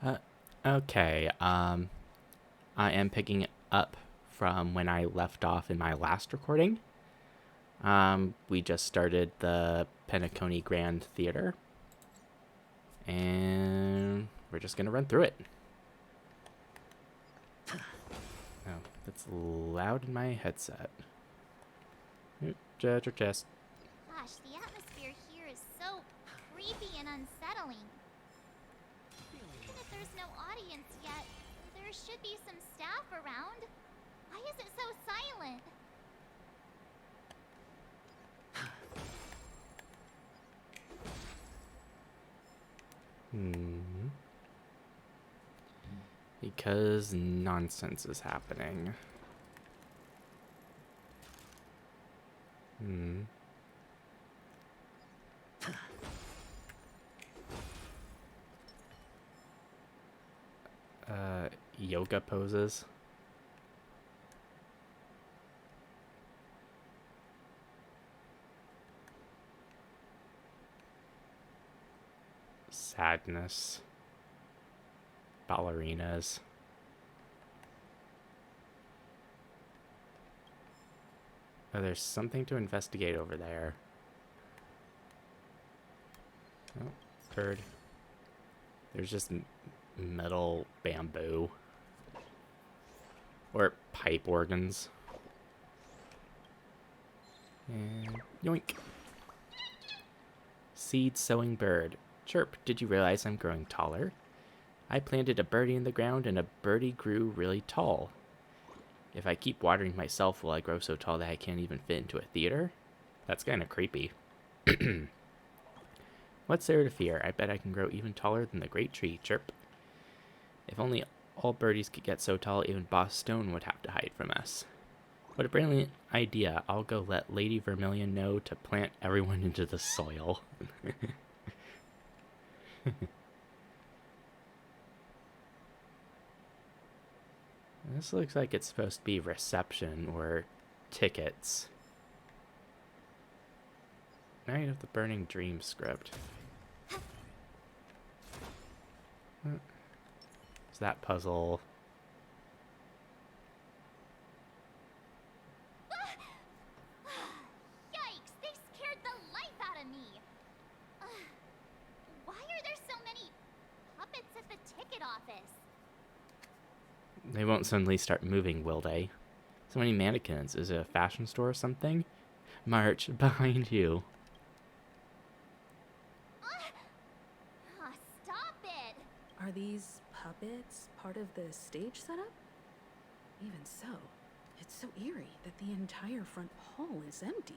Uh, okay, I am picking up from when I left off in my last recording. We just started the Penacony Grand Theater, and we're just gonna run through it. Oh, that's loud in my headset. Just. Gosh, the atmosphere here is so creepy and unsettling. Even if there's no audience yet, there should be some staff around. Why is it so silent? Because nonsense is happening. Yoga poses. Sadness. Ballerinas. Oh, there's something to investigate over there. Oh, bird. There's just metal bamboo. Or pipe organs. And yoink. Seed sowing bird. Chirp, did you realize I'm growing taller? I planted a birdie in the ground and a birdie grew really tall. If I keep watering myself, will I grow so tall that I can't even fit into a theater? That's kind of creepy. What's there to fear? I bet I can grow even taller than the great tree. Chirp. If only all birdies could get so tall, even Boss Stone would have to hide from us. What a brilliant idea. I'll go let Lady Vermilion know to plant everyone into the soil. This looks like it's supposed to be reception or tickets. Night of the Burning Dream script. Is that puzzle? Yikes, they scared the life out of me. Why are there so many puppets at the ticket office? They won't suddenly start moving, will they? So many mannequins. Is it a fashion store or something? March, behind you. Stop it! Are these puppets part of the stage setup? Even so, it's so eerie that the entire front hall is empty.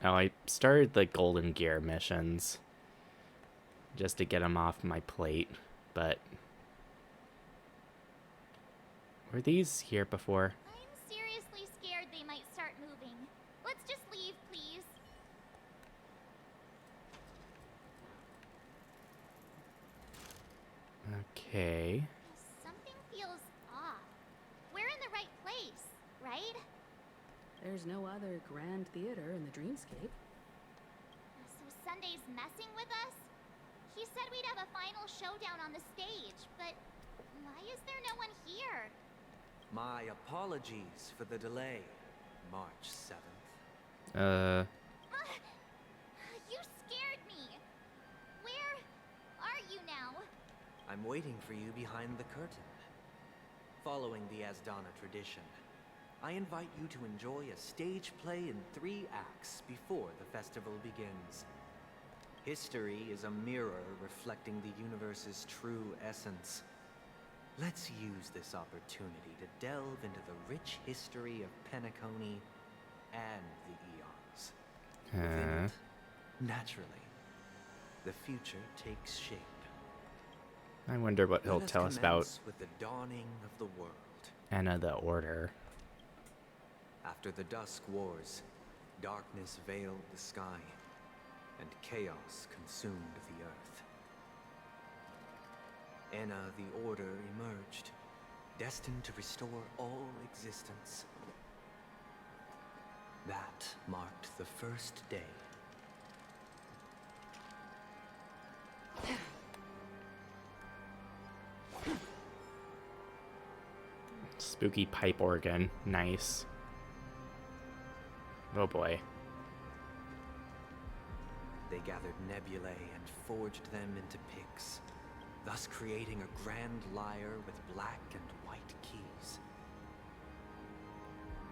Oh, I started the Golden Gear missions just to get them off my plate, but were these here before? I'm seriously scared they might start moving. Let's just leave, please. Okay. Something feels off. We're in the right place, right? There's no other grand theater in the dreamscape. So Sunday's messing with us? He said we'd have a final showdown on the stage, but why is there no one here? My apologies for the delay, March 7th. You scared me. Where are you now? I'm waiting for you behind the curtain. Following the Asdana tradition, I invite you to enjoy a stage play in 3 acts before the festival begins. History is a mirror reflecting the universe's true essence. Let's use this opportunity to delve into the rich history of Penacony and the eons. Within it, naturally, the future takes shape. I wonder what he'll tell us about with the dawning of the world. Anna the Order. After the Dusk Wars, darkness veiled the sky, and chaos consumed the earth. Anna the Order emerged, destined to restore all existence. That marked the first day Spooky pipe organ. Nice. Oh boy. They gathered nebulae and forged them into picks, thus creating a grand lyre with black and white keys.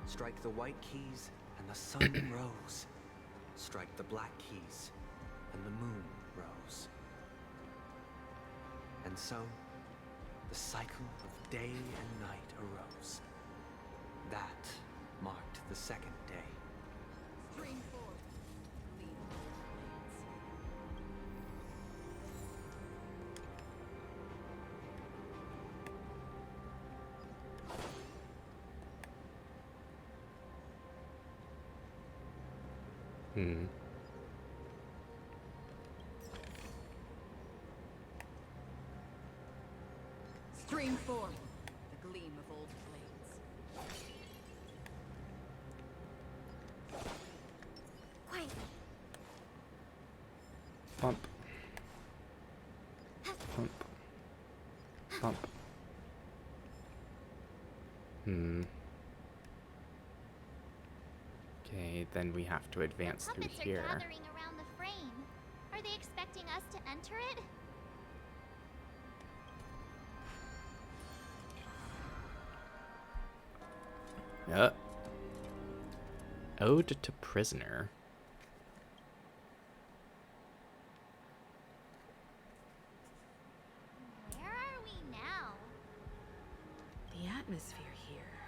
Strike the white keys and the sun rose. Strike the black keys and the moon rose. And so, the cycle of day and night arose. That marked the second day. Stream forth. Stream forth the gleam of old blades. Quiet. Bump. Bump. Bump. Okay, then we have to advance through Puppets here. are gathering around the frame. Are they expecting us to enter it? Ode to Prisoner. Where are we now? The atmosphere here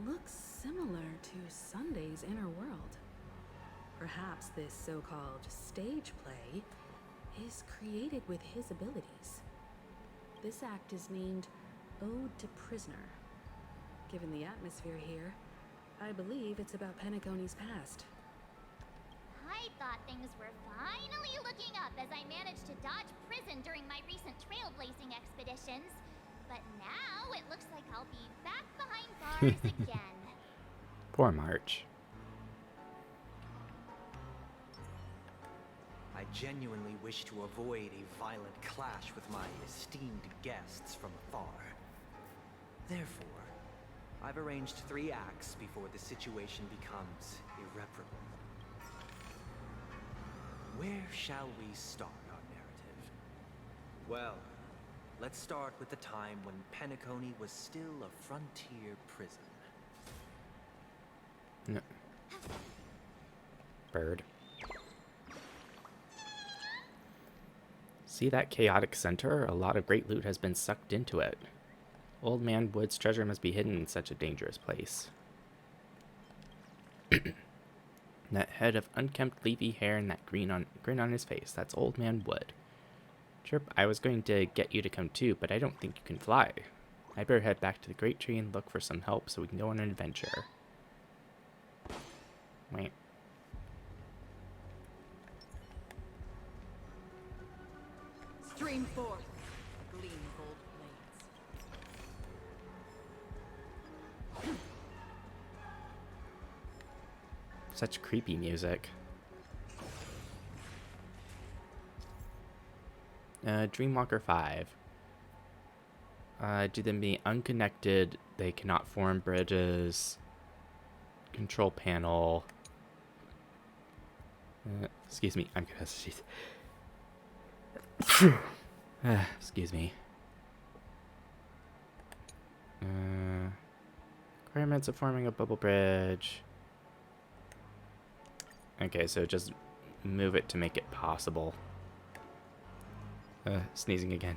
looks similar to Sunday's inner world. Perhaps this so-called stage play is created with his abilities. This act is named Ode to Prisoner. Given the atmosphere here, I believe it's about Penacony's past. I thought things were finally looking up as I managed to dodge prison during my recent trailblazing expeditions. But now it looks like I'll be back behind bars again. Poor March. I genuinely wish to avoid a violent clash with my esteemed guests from afar. Therefore, I've arranged 3 acts before the situation becomes irreparable. Where shall we start our narrative? Well, let's start with the time when Penacony was still a frontier prison. No. Bird. See that chaotic center? A lot of great loot has been sucked into it. Old Man Wood's treasure must be hidden in such a dangerous place. That head of unkempt leafy hair and that grin on his face, that's Old Man Wood. Chirp, I was going to get you to come too, but I don't think you can fly. I better head back to the Great Tree and look for some help so we can go on an adventure. Wait. Stream forth the gleam of old blades. Such creepy music. Dreamwalker 5. Due to them being unconnected, they cannot form bridges. Control panel. Excuse me, I'm gonna sneeze. Excuse me. Requirements of forming a bubble bridge. Okay, so just move it to make it possible. Sneezing again.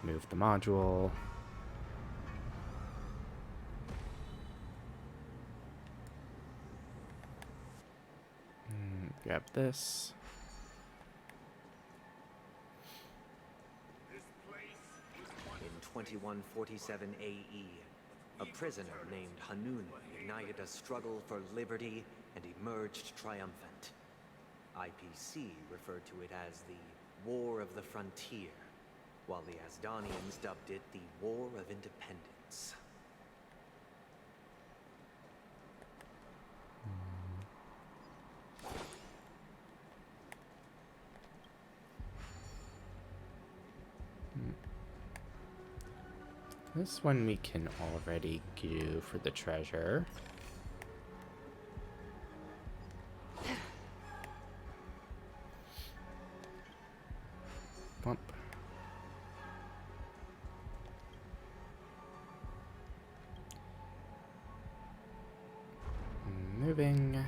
Move the module. Grab this. In 2147 AE, a prisoner named Hanun ignited a struggle for liberty and emerged triumphant. IPC referred to it as the War of the Frontier, while the Asdanians dubbed it the War of Independence. This one we can already do for the treasure. Bump. Moving.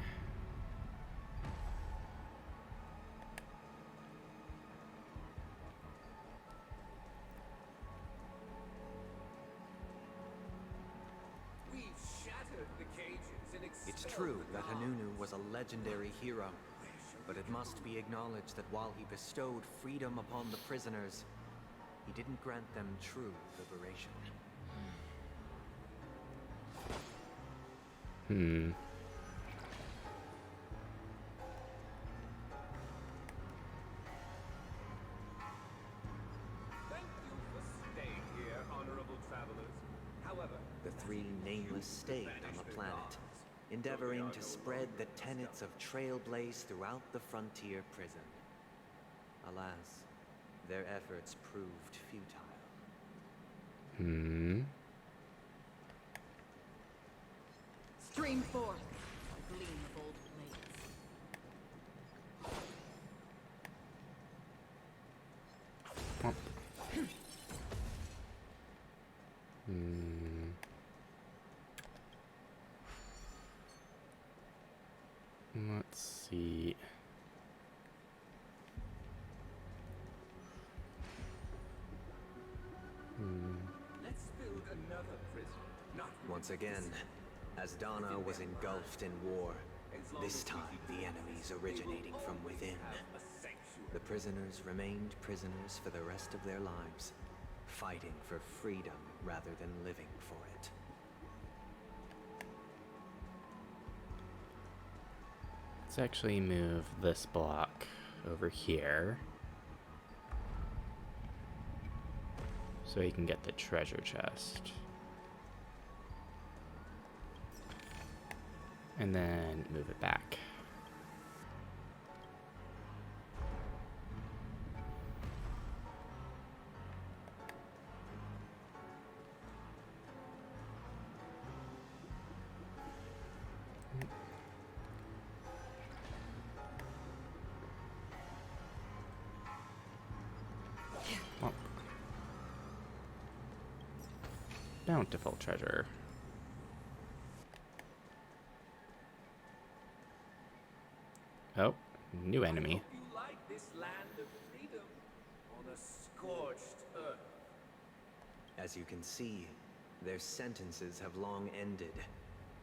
It's true that Hanunu was a legendary hero, but it must be acknowledged that while he bestowed freedom upon the prisoners, he didn't grant them true liberation. Thank you for staying here, honorable travelers. However, The three nameless stayed on the planet, endeavoring to spread the tenets of trailblaze throughout the frontier prison. Alas, their efforts proved futile. Stream forth, a gleam of old blades. Bump. Let's see. let's build another prison. Not Once again, Asdana was engulfed in war. This time, the enemies originating from within. a sanctuary. The prisoners remained prisoners for the rest of their lives, fighting for freedom rather than living for it. Let's actually move this block over here so you can get the treasure chest. And then move it back. Well, bountiful treasure. Oh, new enemy. Hope you like this land of freedom on a scorched earth. As you can see, their sentences have long ended,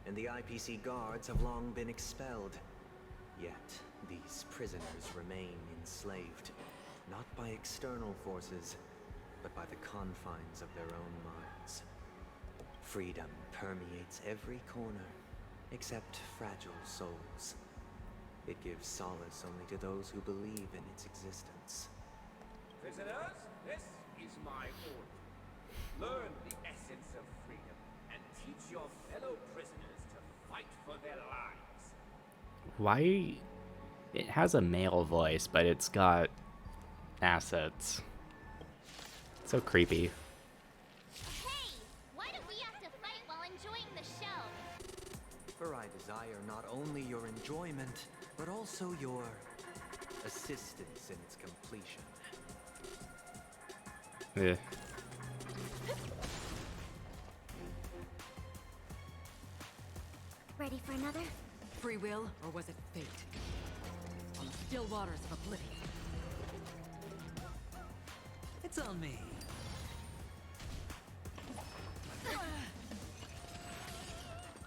and the IPC guards have long been expelled. Yet, these prisoners remain enslaved, not by external forces, but by the confines of their own minds. Freedom permeates every corner, except fragile souls. It gives solace only to those who believe in its existence. Prisoners, this is my order. Learn the essence of freedom and teach your fellow prisoners to fight for their lives. Why? It has a male voice, but it's got assets. So creepy. Hey! Why do we have to fight while enjoying the show? For I desire not only your enjoyment, but also your assistance in its completion. Eh. Ready for another? Free will, or was it fate? On the still waters of oblivion. It's on me.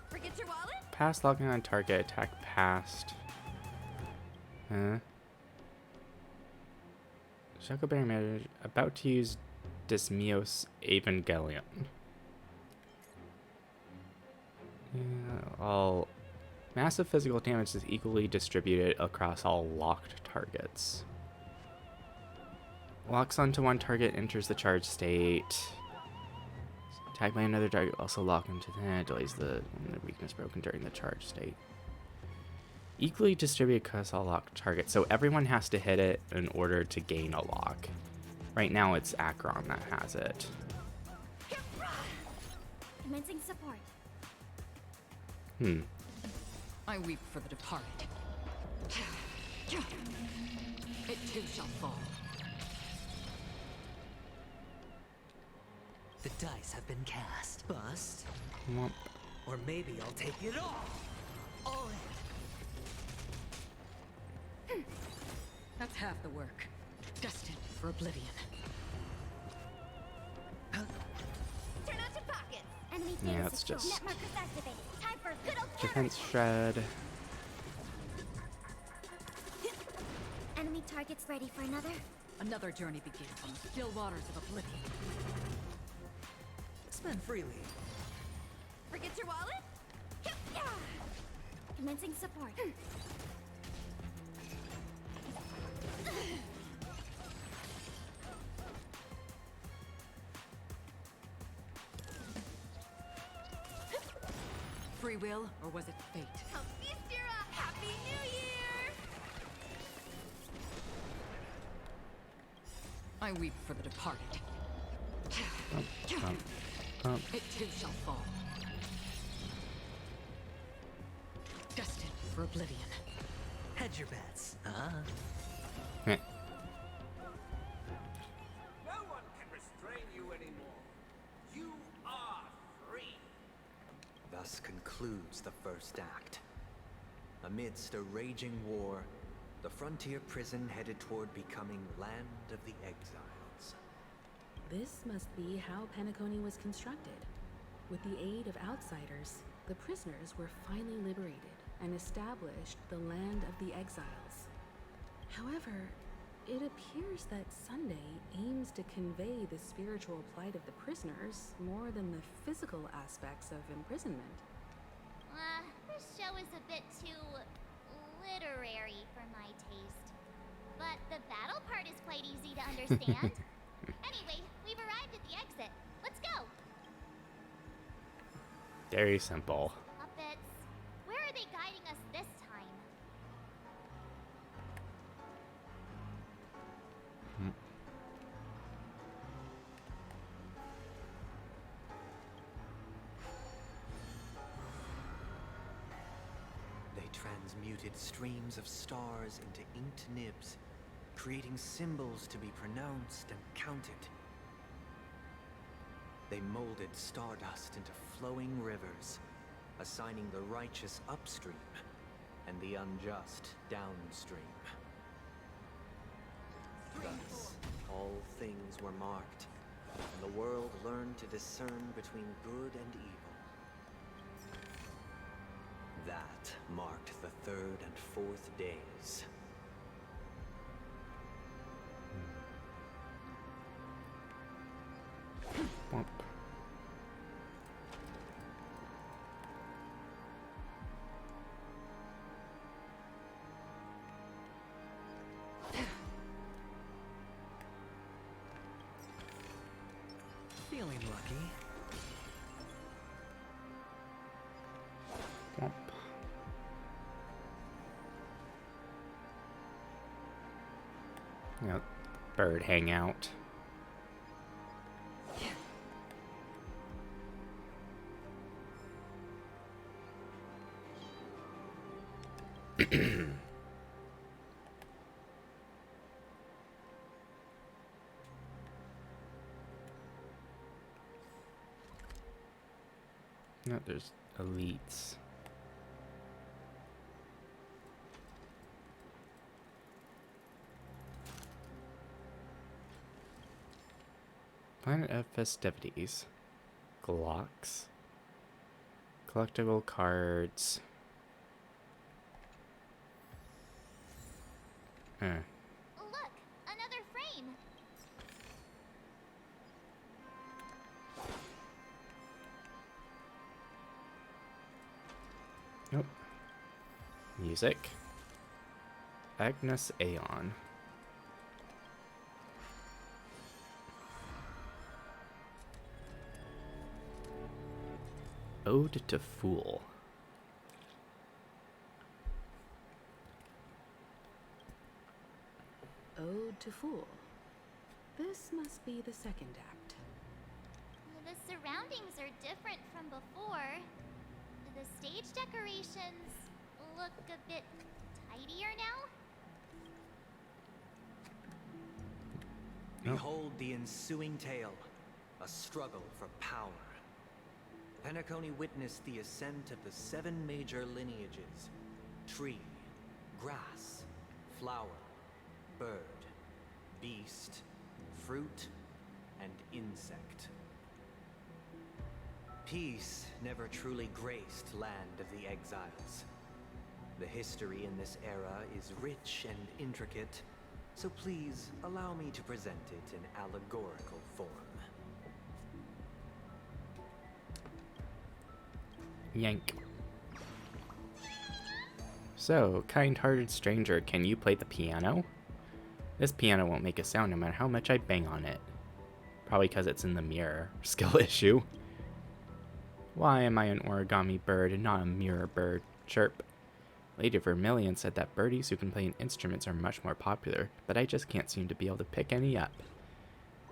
Forget your wallet? Past locking on target, attack past. Huh? Shackleberry manager about to use Dysmios Evangelion. Yeah, all massive physical damage is equally distributed across all locked targets. Locks onto one target, enters the charge state. Attacked by another target, also lock into that. Delays the weakness broken during the charge state. Equally distributed across all locked targets, so everyone has to hit it in order to gain a lock. Right now it's Akron that has it. Commencing support. I weep for the departed. It too shall fall. The dice have been cast. Bust. Womp. Or maybe I'll take it all. All in. That's half the work. Destined for oblivion. Turn out your pockets. Enemy Yeah, data it's secure. just Net markers activated. Time for good old defense shred. Enemy targets ready for another. Another journey begins on the still waters of oblivion. Spend freely. Forget your wallet? Commencing support. Free will, or was it fate? Happy New Year! I weep for the departed. It too shall fall. Destined for oblivion. Hedge your bets. Heh. No one can restrain you anymore. You are free. Thus concludes the first act. Amidst a raging war, the frontier prison headed toward becoming Land of the Exiles. This must be how Penacony was constructed. With the aid of outsiders, the prisoners were finally liberated and established the Land of the Exiles. However, it appears that Sunday aims to convey the spiritual plight of the prisoners more than the physical aspects of imprisonment. This show is a bit too literary for my taste. But the battle part is quite easy to understand. Anyway, we've arrived at the exit. Let's go! Very simple. Puppets, where are they guiding us this time? They transmuted streams of stars into inked nibs, creating symbols to be pronounced and counted. They molded stardust into flowing rivers, assigning the righteous upstream and the unjust downstream. Thus, all things were marked, and the world learned to discern between good and evil. That marked the third and fourth days. Womp. Feeling lucky. Womp. Yep. Bird hangout. No, there's elites. Planet of festivities. Glocks. Collectible cards. Look, another frame. Nope. Music. Agnes Aeon. Ode to Fool. Ode to Fool. This must be the second act. The surroundings are different from before. The stage decorations look a bit tidier now. Oh. Behold the ensuing tale, a struggle for power. Penacony witnessed the ascent of the 7 major lineages: tree, grass, flower, bird, beast, fruit, and insect. Peace never truly graced Land of the Exiles. The history in this era is rich and intricate, so please allow me to present it in allegorical form. Yank. So, kind-hearted stranger, can you play the piano? This piano won't make a sound no matter how much I bang on it. Probably because it's in the mirror. Skill issue. Why am I an origami bird and not a mirror bird? Chirp. Lady Vermilion said that birdies who can play instruments are much more popular, but I just can't seem to be able to pick any up.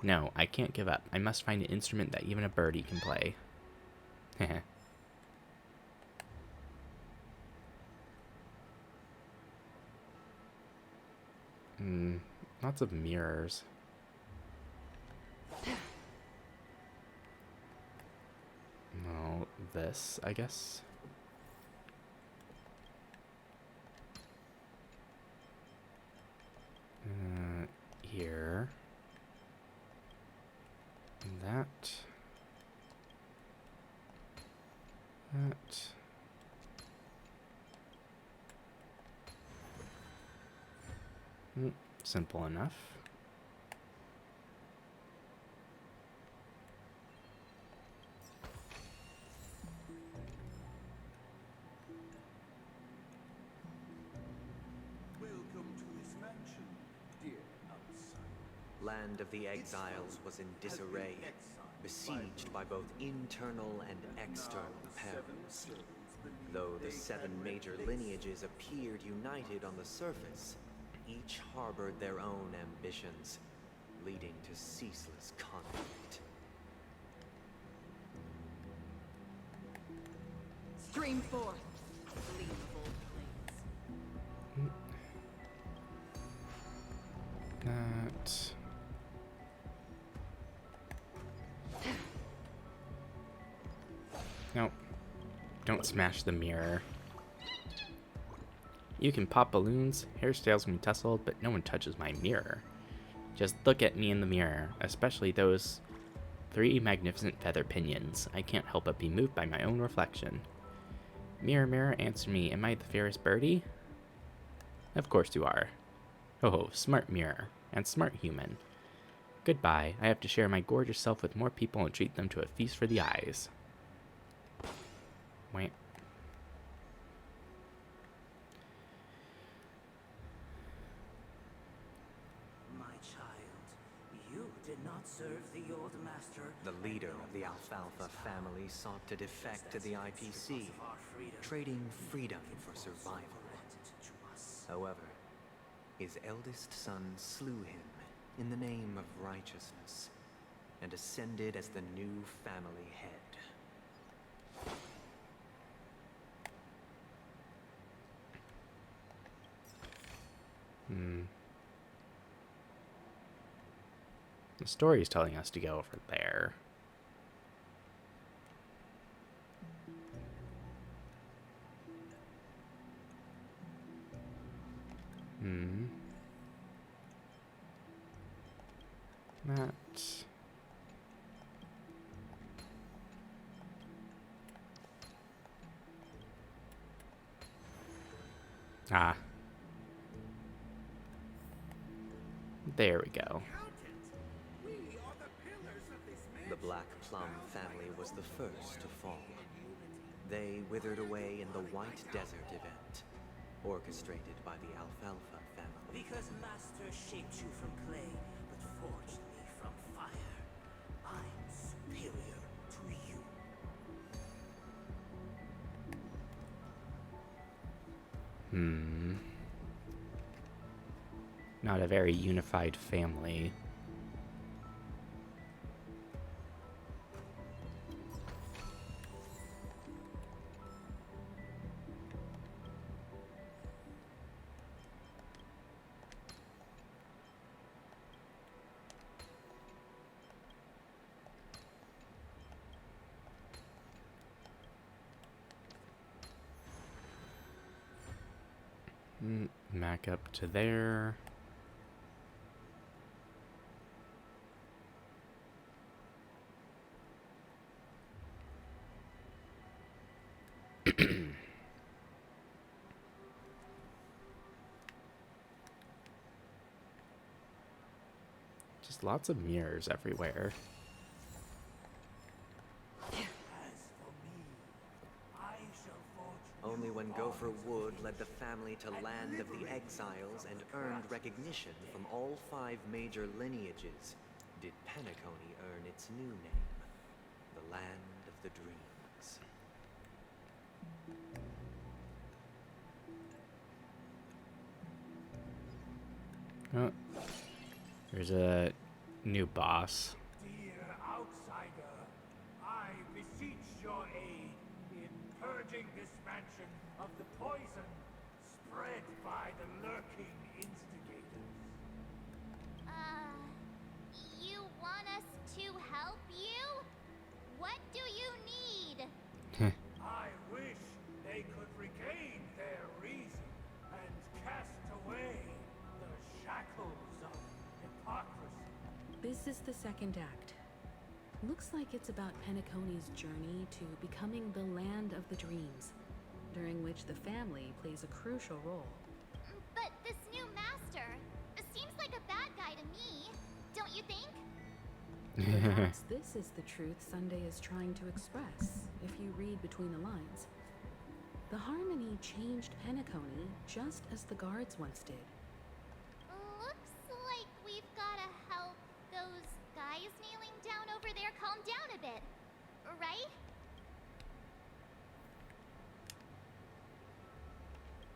No, I can't give up. I must find an instrument that even a birdie can play. Heh. Lots of mirrors. No, this, I guess. Here. And that. That. Simple enough. Welcome to this mansion, dear outsider. Land of the Exiles was in disarray, besieged by both internal and external perils. Though the 7 major lineages appeared united on the surface, each harbored their own ambitions, leading to ceaseless conflict. Stream forth, gleam of old plains. That. Nope. Don't smash the mirror. You can pop balloons, hairstyles can be tussled, but no one touches my mirror. Just look at me in the mirror, especially those 3 magnificent feather pinions. I can't help but be moved by my own reflection. Mirror, mirror, answer me, am I the fairest birdie? Of course you are. Oh, smart mirror, and smart human. Goodbye, I have to share my gorgeous self with more people and treat them to a feast for the eyes. Wait. Serve the old master. The leader of the Alfalfa family sought to defect to the IPC, trading freedom for survival. However, his eldest son slew him in the name of righteousness and ascended as the new family head. The story is telling us to go over there. That. Ah. There we go. The Black Plum family was the first to fall. They withered away in the White Desert event, orchestrated by the Alfalfa family. Because Master shaped you from clay, but forged me from fire. I'm superior to you. Not a very unified family. back up to there. Just lots of mirrors everywhere. Only when Gopher Wood led the family to Land of the Exiles and earned recognition from all 5 major lineages did Penacony earn its new name, the Land of the Dreams. Oh, there's a new boss. Dear outsider, I beseech your aid in purging this mansion of the poison spread by the lurking instigators. You want us to help you? What do you need? I wish they could regain their reason and cast away the shackles of hypocrisy. This is the second act. Looks like it's about Penacony's journey to becoming the Land of the Dreams, during which the family plays a crucial role. But this new master seems like a bad guy to me, don't you think? Perhaps this is the truth Sunday is trying to express, if you read between the lines. The Harmony changed Penacony just as the guards once did. Looks like we've gotta help those guys kneeling down over there calm down a bit, right?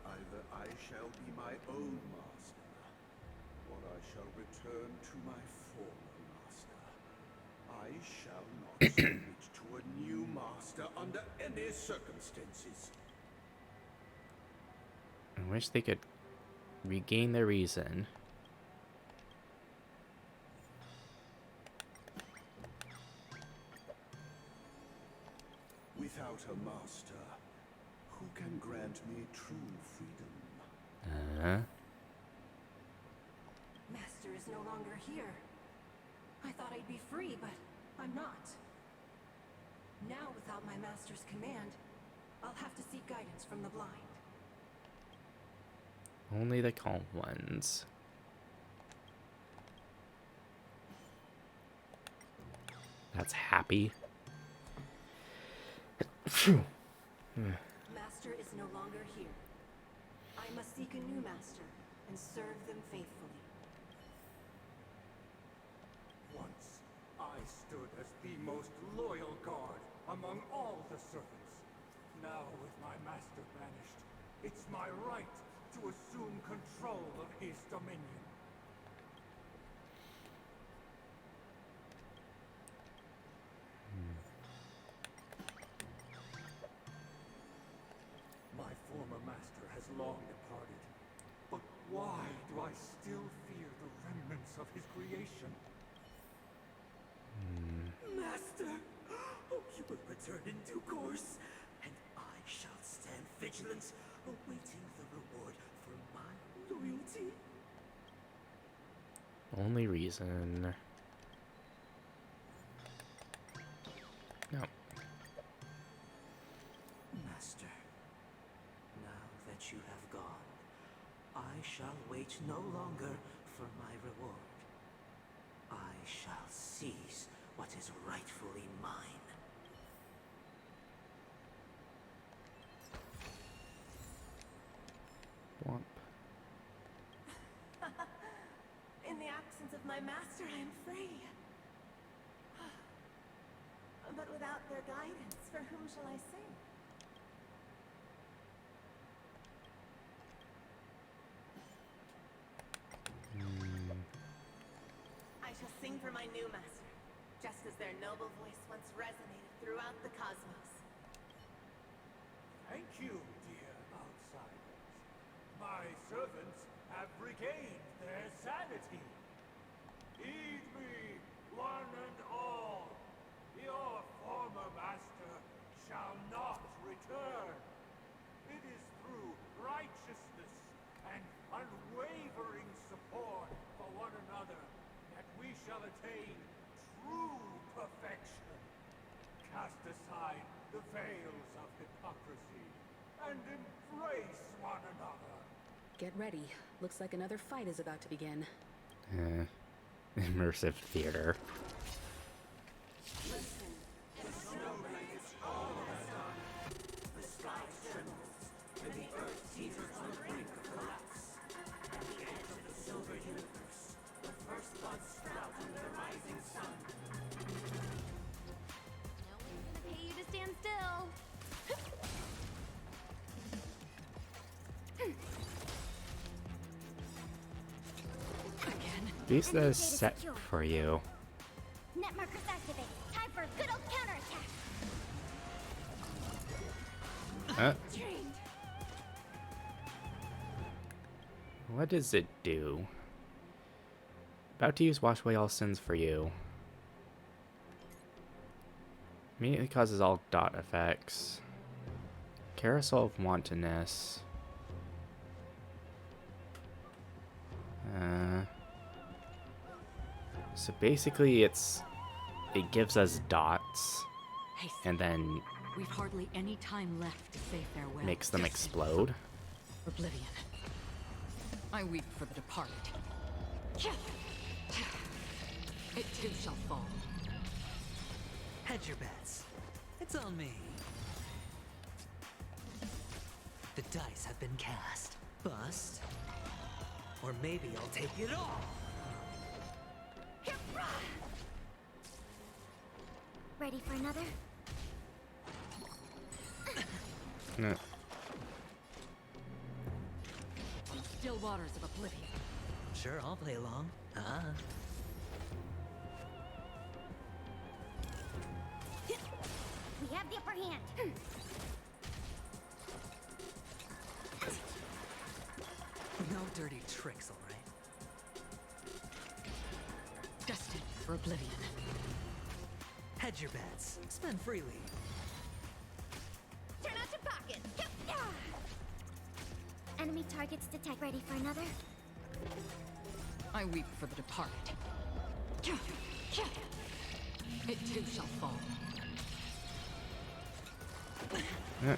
Either I shall be my own master, or I shall return to my former master. I shall not submit to a new master under any circumstances. I wish they could regain their reason. Without a master, who can grant me true freedom? Master is no longer here. I thought I'd be free, but I'm not. Now, without my master's command, I'll have to seek guidance from the blind. Only the calm ones. That's happy. Master is no longer here. I must seek a new master and serve them faithfully. Once, I stood as the most loyal guard among all the servants. Now, with my master banished, it's my right to assume control of his dominion. My former master has long departed, but why do I still fear the remnants of his creation? Master! Oh, you will return in due course, and I shall stand vigilant, awaiting the reward for my loyalty. Only reason. No. Master, now that you have gone, I shall wait no longer for my reward. I shall seize what is rightfully mine. Womp. In the absence of my master, I am free. But without their guidance, for whom shall I sing? I shall sing for my new master, just as their noble voice once resonated throughout the cosmos. Thank you, dear outsiders. My servants have regained their sanity. Heed me, one and all. Your former master shall not return. It is through righteousness and the veils of hypocrisy and embrace one another. Get ready. Looks like another fight is about to begin. Immersive theater. No one's gonna pay you to stand still. These are set for you. Net markers activated. Time for a good old counterattack. Trained. What does it do? About to use wash away all sins for you. Immediately causes all dot effects. Carousel of wantonness. So basically it gives us dots Hey, and then we've hardly any time left to say farewell. makes them explode. Oblivion. I weep for the departed. It too shall fall. Hedge your bets. It's on me. The dice have been cast. Bust. Or maybe I'll take it all. Ready for another? No. Still waters of oblivion. Sure, I'll play along. We have the upper hand. No dirty tricks, all right? Destined for oblivion. Hedge your bets. Spend freely. Turn out your pockets. Enemy targets detect. Ready for another? I weep for the departed. It too shall fall. Yeah.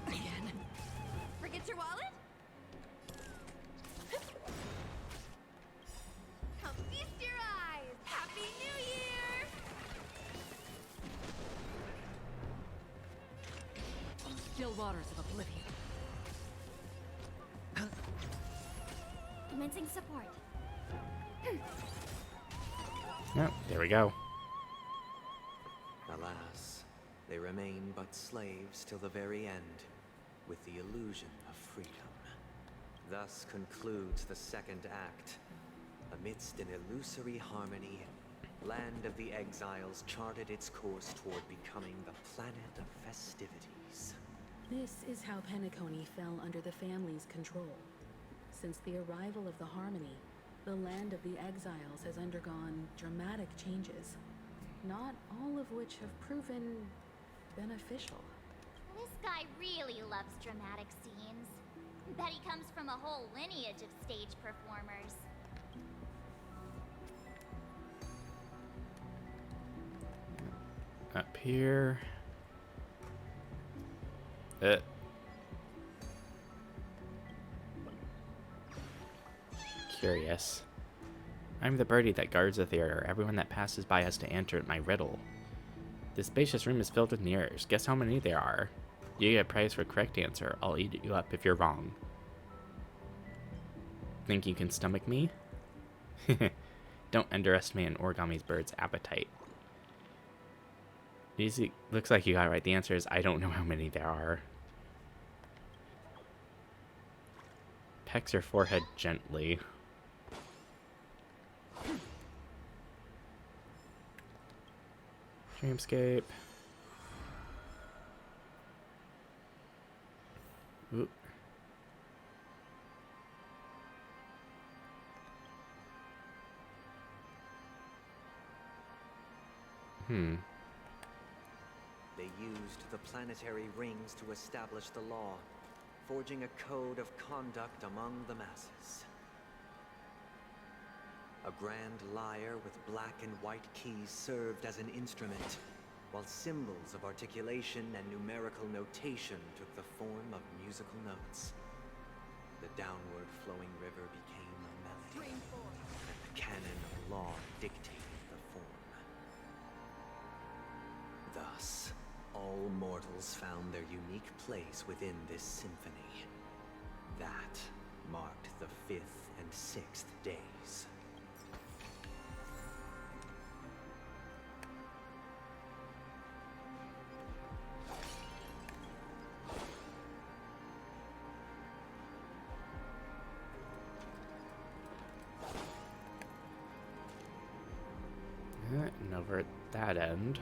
Again. Forget your wallet? Come feast your eyes! Happy New Year! Still waters of oblivion. Commencing support. Yep, there we go. Alas, they remain but slaves till the very end, with the illusion of freedom. Thus concludes the second act. Amidst an illusory harmony, Land of the Exiles charted its course toward becoming the planet of festivities. This is how Penacony fell under the family's control. Since the arrival of the Harmony, the Land of the Exiles has undergone dramatic changes, not all of which have proven beneficial. This guy really loves dramatic scenes. Bet he comes from a whole lineage of stage performers. Up here. Curious. I'm the birdie that guards the theater. Everyone that passes by has to answer my riddle. This spacious room is filled with mirrors. Guess how many there are? You get a prize for correct answer. I'll eat you up if you're wrong. Think you can stomach me? Don't underestimate an origami bird's appetite. Easy. Looks like you got it right. The answer is I don't know how many there are. Pecks your forehead gently. Dreamscape. Ooh. They used the planetary rings to establish the law, forging a code of conduct among the masses. A grand lyre with black and white keys served as an instrument, while symbols of articulation and numerical notation took the form of musical notes. The downward flowing river became a melody, and the canon of law dictated the form. Thus, all mortals found their unique place within this symphony. That marked the 5th and 6th days. And over at that end.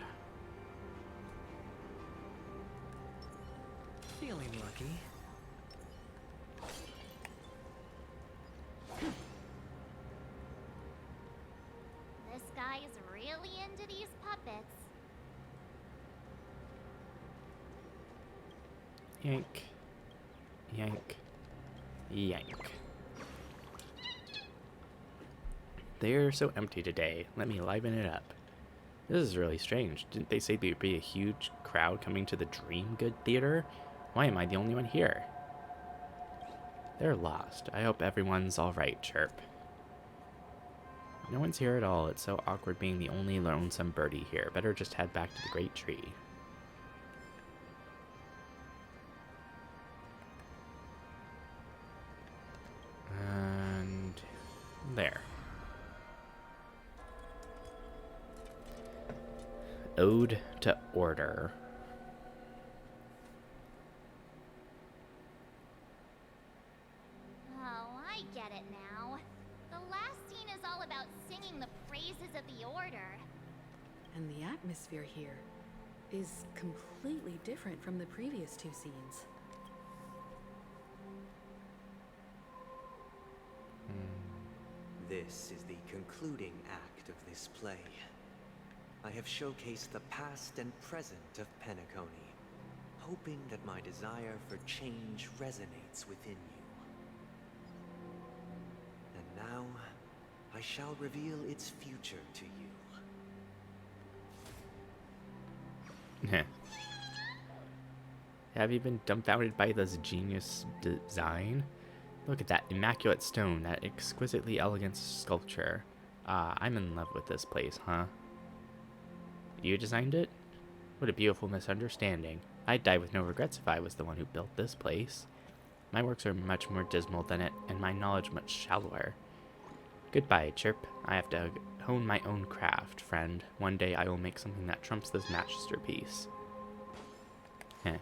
Feeling lucky. This guy is really into these puppets. Yank. Yank. Yank. They're so empty today. Let me liven it up. This is really strange. Didn't they say there'd be a huge crowd coming to the Dream Good Theater? Why am I the only one here? They're lost. I hope everyone's alright, Chirp. No one's here at all. It's so awkward being the only lonesome birdie here. Better just head back to the great tree. And there. Ode to Order. Oh, I get it now. The last scene is all about singing the praises of the Order. And the atmosphere here is completely different from the previous two scenes. This is the concluding act of this play. I have showcased the past and present of Penacony, hoping that my desire for change resonates within you. And now, I shall reveal its future to you. Have you been dumbfounded by this genius design? Look at that immaculate stone, that exquisitely elegant sculpture. I'm in love with this place, huh? You designed it? What a beautiful misunderstanding. I'd die with no regrets if I was the one who built this place. My works are much more dismal than it, and my knowledge much shallower. Goodbye, Chirp. I have to hone my own craft, friend. One day I will make something that trumps this masterpiece. Heh.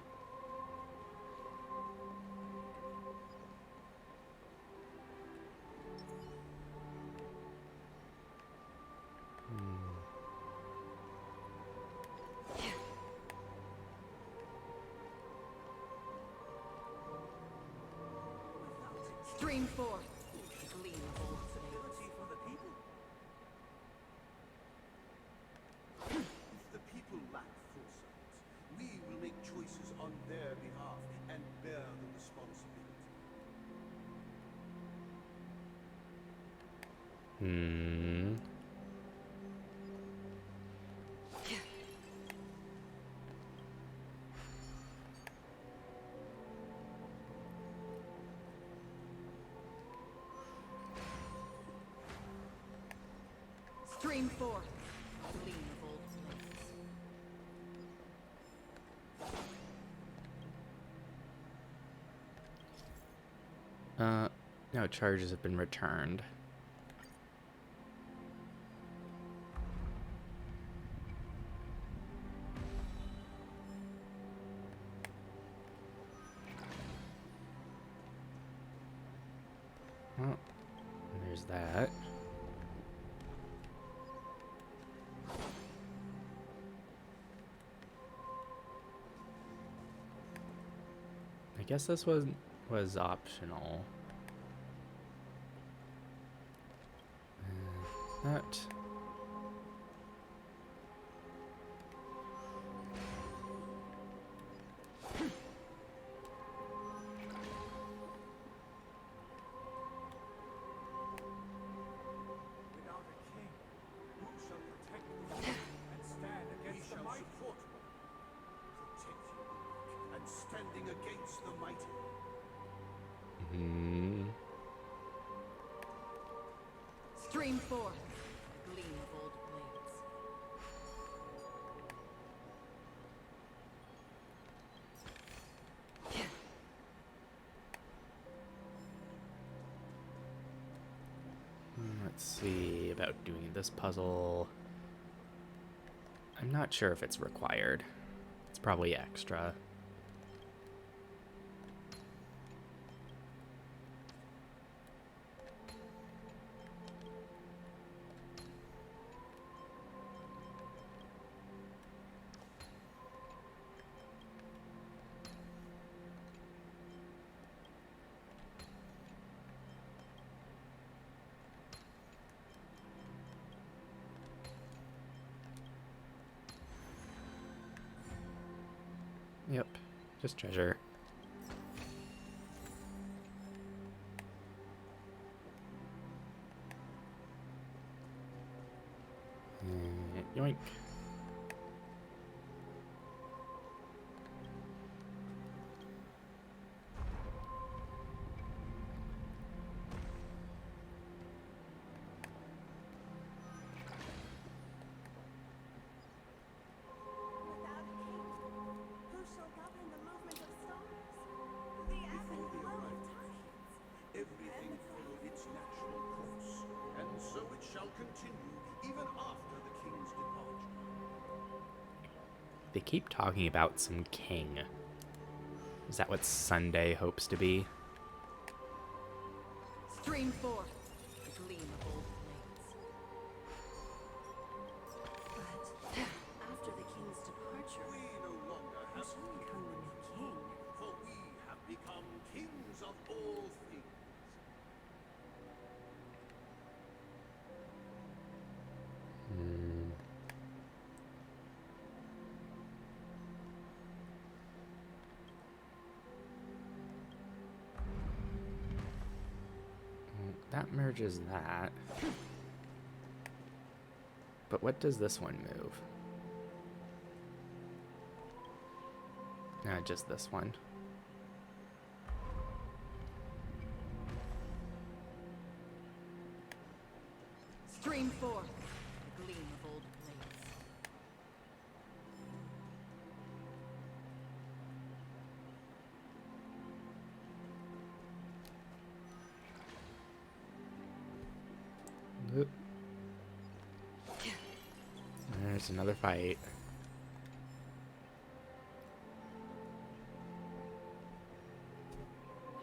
Stream forth. Responsibility for the people. If the people lack foresight, we will make choices on their behalf and bear the responsibility. Stream forth. Gleam of old places. No charges have been returned. Well, there's that. I guess this was optional. That. Without a king, who shall protect the city and stand against the mighty? standing against the mighty. Stream 4. A gleam of old blades. Let's see about doing this puzzle. I'm not sure if it's required. It's probably extra. Yep, just treasure. Yoink. Without a king, who shall govern the movement of stars? The ebb and flow of tides. Everything followed its natural course, and so it shall continue even after the king's departure. They keep talking about some king. Is that what Sunday hopes to be? Stream 4. A gleam of old blades. But after the king's departure, We no longer who have shall become the new king? for we have become kings of all things. That merges that. But what does this one move? Just this one. Stream 4. A gleam of old blades. Oop. There's another fight.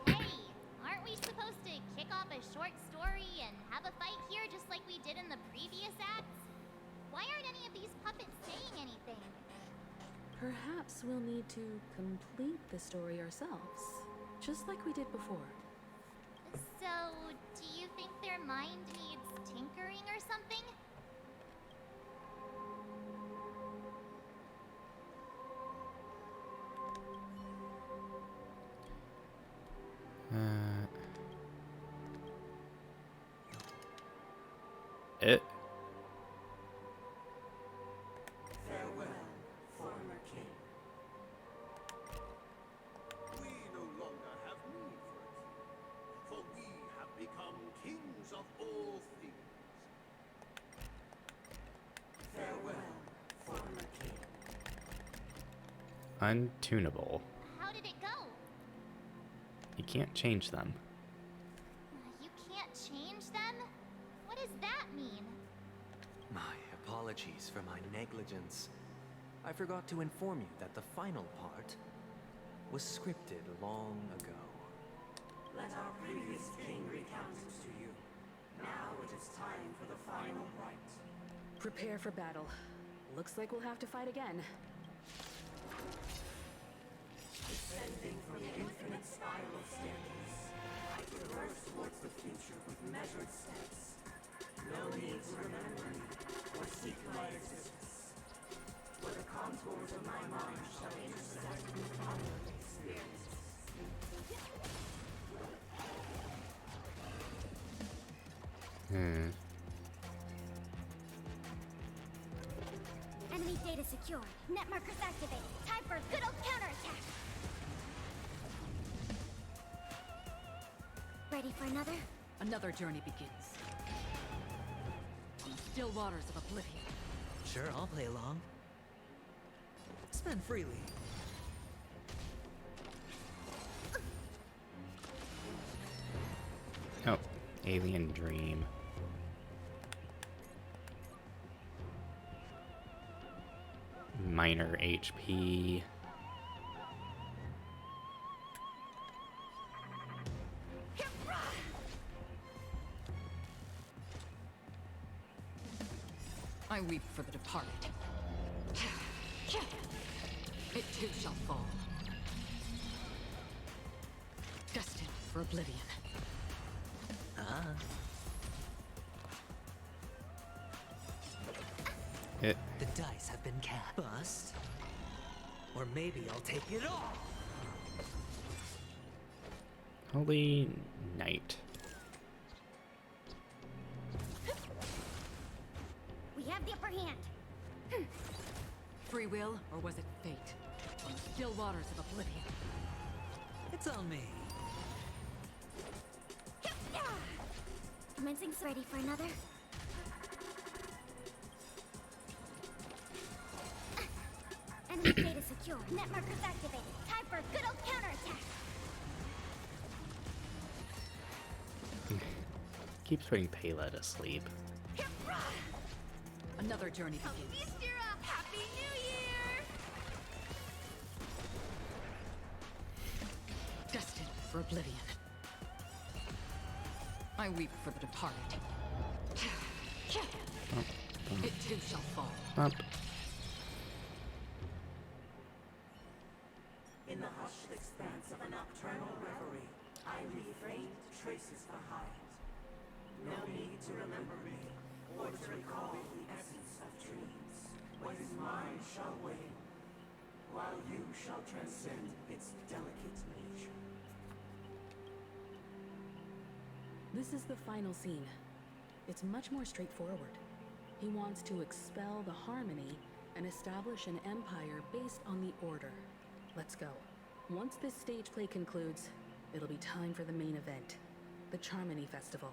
Hey, aren't we supposed to kick off a short story and have a fight here just like we did in the previous acts? Why aren't any of these puppets saying anything? Perhaps we'll need to complete the story ourselves, just like we did before. So, do you think their mind needs tinkering or something? It. Farewell, former king. We no longer have need for a king, for we have become kings of all things. Farewell, former king. Untunable. How did it go? You can't change them. You can't change them? What does that mean? My apologies for my negligence. I forgot to inform you that the final part was scripted long ago. Let our previous king recount it to you. Now it is time for the final rite. Prepare for battle. Looks like we'll have to fight again. Descending from the infinite spiral staircase, I traverse towards the future with measured steps. No need to remember me or seek my existence. For the contours of my mind shall intersect with onward experiences. Enemy data secure. Net markers activated. Time for a good old counterattack. ready for another? Another journey begins. On the still waters of oblivion. Sure, I'll play along. Spend freely. Oh, alien dream. Minor HP. I weep for the departed. It too shall fall. Destined for oblivion. Ah. It. The dice have been cast. Bust. Or maybe I'll take it all. Holy night. We have the upper hand. Free will, or was it fate? On the still waters of oblivion. It's on me. Commencing's ready for another. Enemy data secure. Net markers activated. Time for a good old counterattack. Keeps putting Payla to sleep. Another journey begins. Happy New Year! Destined for oblivion. I weep for the departed. It too shall fall. Up. In the hushed expanse of a nocturnal reverie, I leave faint traces behind. No need to remember me, or to recall the essence of dreams. What is mine shall wane, while you shall transcend its delicate nature. This is the final scene. It's much more straightforward. He wants to expel the harmony and establish an empire based on the order. Let's go. Once this stage play concludes, it'll be time for the main event, the Charmony Festival.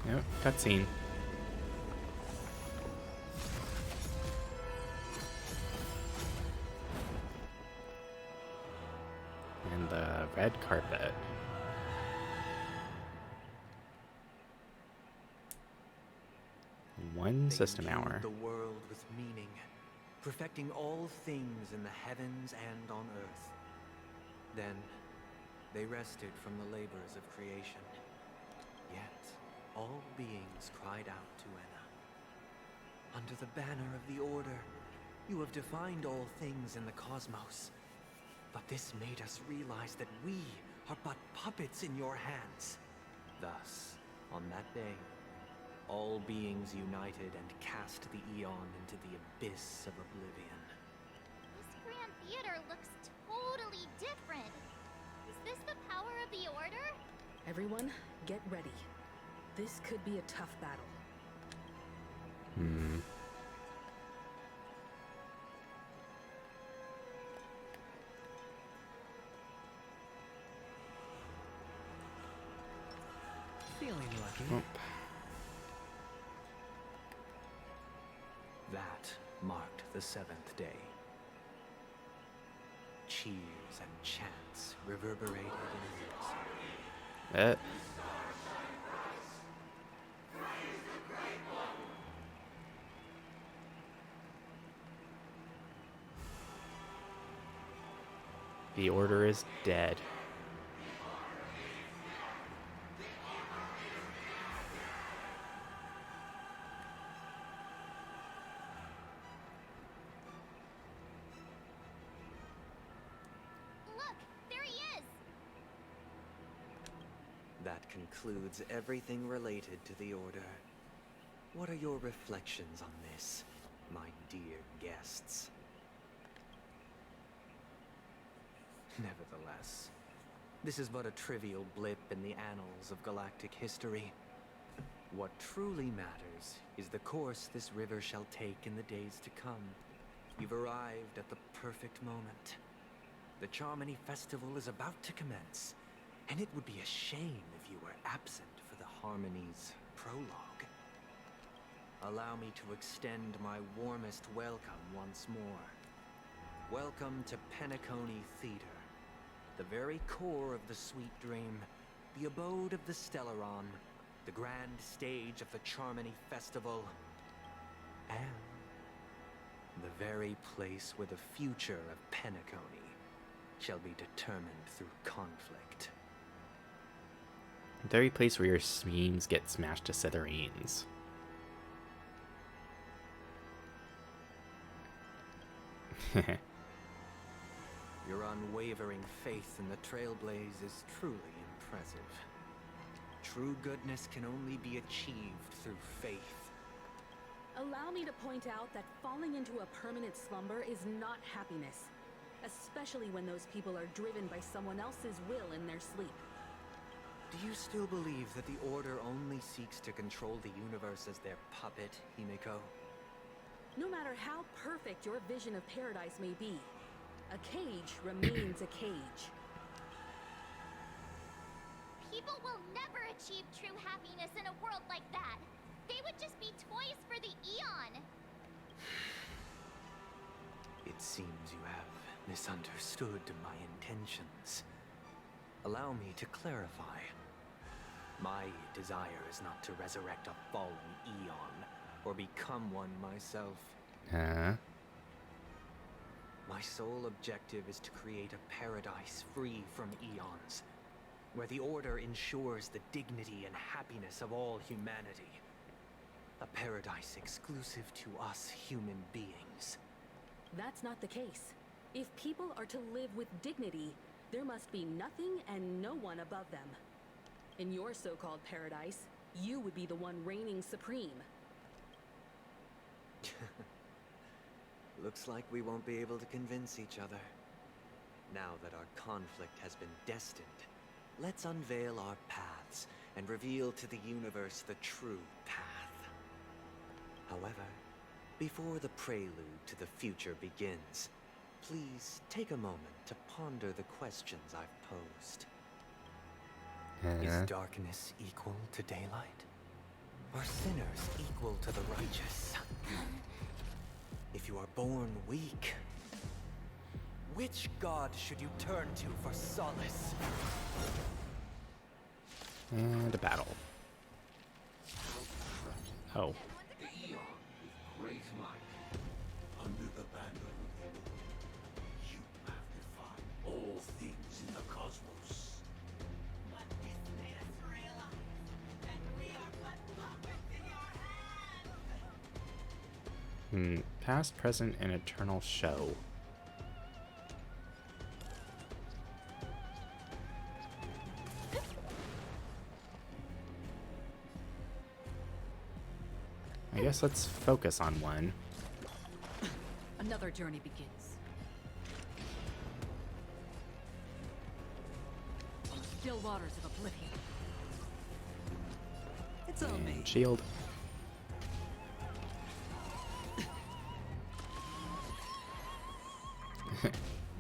Yep, cutscene. And the red carpet. One They system imbued hour. the world with meaning, perfecting all things in the heavens and on earth. Then, they rested from the labors of creation. Yet, all beings cried out to Enna. Under the banner of the Order, you have defined all things in the cosmos. But this made us realize that we are but puppets in your hands. Thus, on that day, all beings united and cast the Eon into the abyss of oblivion. This Grand Theater looks totally different. Is this the power of the Order? Everyone, get ready. This could be a tough battle. Feeling lucky. Oh. That marked the seventh day. Cheers and chants reverberated in unison. The Order is dead. Look, there he is! That concludes everything related to the Order. What are your reflections on this, my dear guests? Nevertheless, this is but a trivial blip in the annals of galactic history. What truly matters is the course this river shall take in the days to come. You've arrived at the perfect moment. The Charmony Festival is about to commence, and it would be a shame if you were absent for the Harmony's prologue. Allow me to extend my warmest welcome once more. Welcome to Penacony Theater, the very core of the Sweet Dream, the abode of the Stellaron, the grand stage of the Charmony Festival, and the very place where the future of Penacony shall be determined through conflict. The very place where your schemes get smashed to smithereens. Your unwavering faith in the Trailblaze is truly impressive. True goodness can only be achieved through faith. Allow me to point out that falling into a permanent slumber is not happiness, especially when those people are driven by someone else's will in their sleep. Do you still believe that the Order only seeks to control the universe as their puppet, Himiko? No matter how perfect your vision of paradise may be, a cage remains a cage. People will never achieve true happiness in a world like that. They would just be toys for the Eon. It seems you have misunderstood my intentions. Allow me to clarify. My desire is not to resurrect a fallen Eon, or become one myself. My sole objective is to create a paradise free from Eons, where the Order ensures the dignity and happiness of all humanity. A paradise exclusive to us human beings. That's not the case. If people are to live with dignity, there must be nothing and no one above them. In your so-called paradise, you would be the one reigning supreme. Looks like we won't be able to convince each other. Now that our conflict has been destined, let's unveil our paths and reveal to the universe the true path. However, before the prelude to the future begins, please take a moment to ponder the questions I've posed. Is darkness equal to daylight? Are sinners equal to the righteous? If you are born weak, which god should you turn to for solace? And a battle. Oh. The Eon with great might, under the banner of heaven, you have defined all things in the cosmos. But this made us realize that we are but puppets in your hands. Past, present, and eternal show. I guess let's focus on one. Another journey begins. On the still waters of oblivion. It's all me. And shield.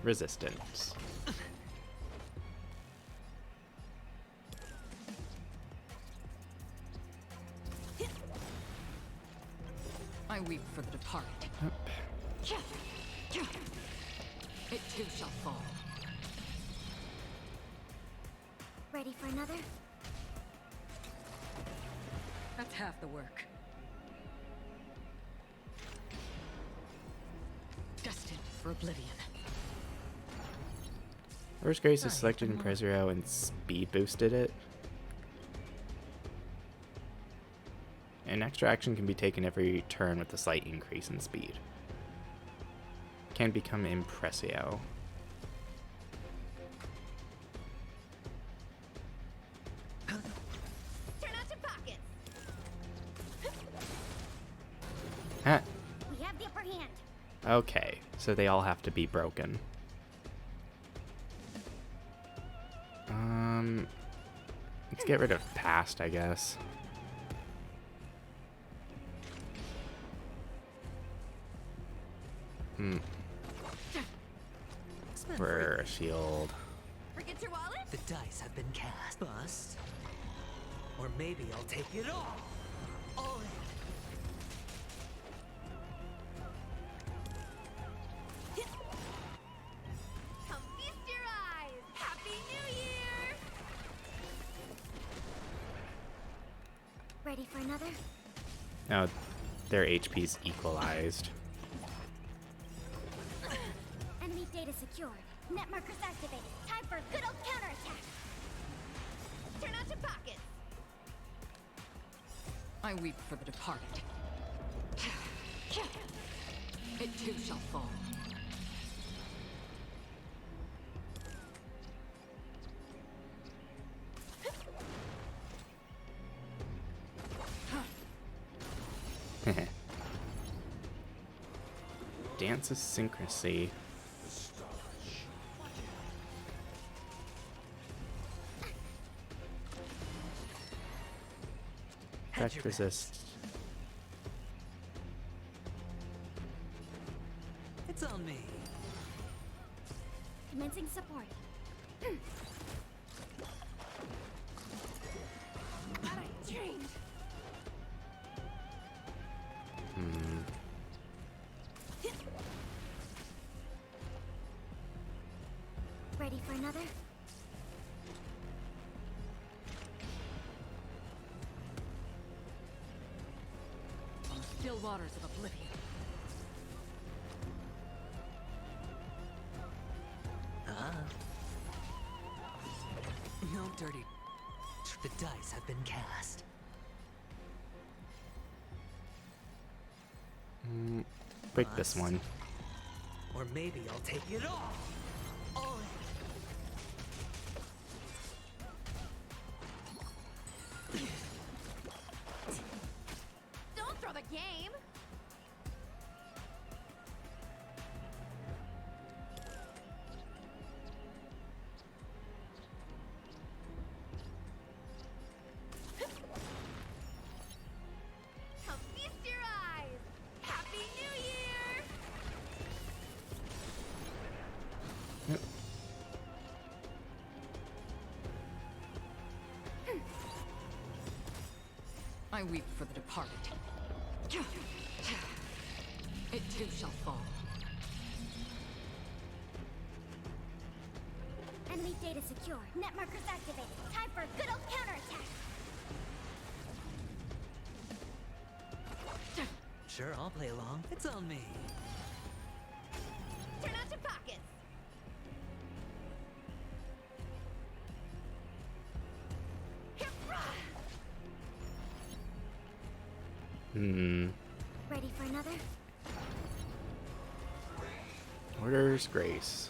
Resistance. I weep for the departed. It too shall fall. Ready for another? That's half the work. Destined for oblivion. First Grace is selected in Prezio and speed boosted it. An extra action can be taken every turn with a slight increase in speed. Can become Impressio. Turn out your pockets. Ah, We have the upper hand. okay, so they all have to be broken. Let's get rid of past, I guess. Spend For freely. a shield. Forget your wallet? The dice have been cast. Bust. Or maybe I'll take it all. All in. Come feast your eyes! Happy New Year! Ready for another? Now, their HP's equalized. Enemy data secured. Net markers activated. Time for a good old counterattack. Turn out your pockets! I weep for the departed. It too shall fall. Dance of Syncrasy. Hedge your Effect resist. It's on me. Commencing support. That I dreamed! Ready for another? On the still waters of oblivion. No dirty. The dice have been cast. Break this one. Or maybe I'll take it all. All in. Don't throw the game! Come feast your eyes! Happy New Year! Yep. I weep for the departed. It too shall fall. Enemy data secure. Net markers activated. Time for a good old counterattack. Sure, I'll play along. It's on me. Turn out your pockets! Ready for another? Order's Grace.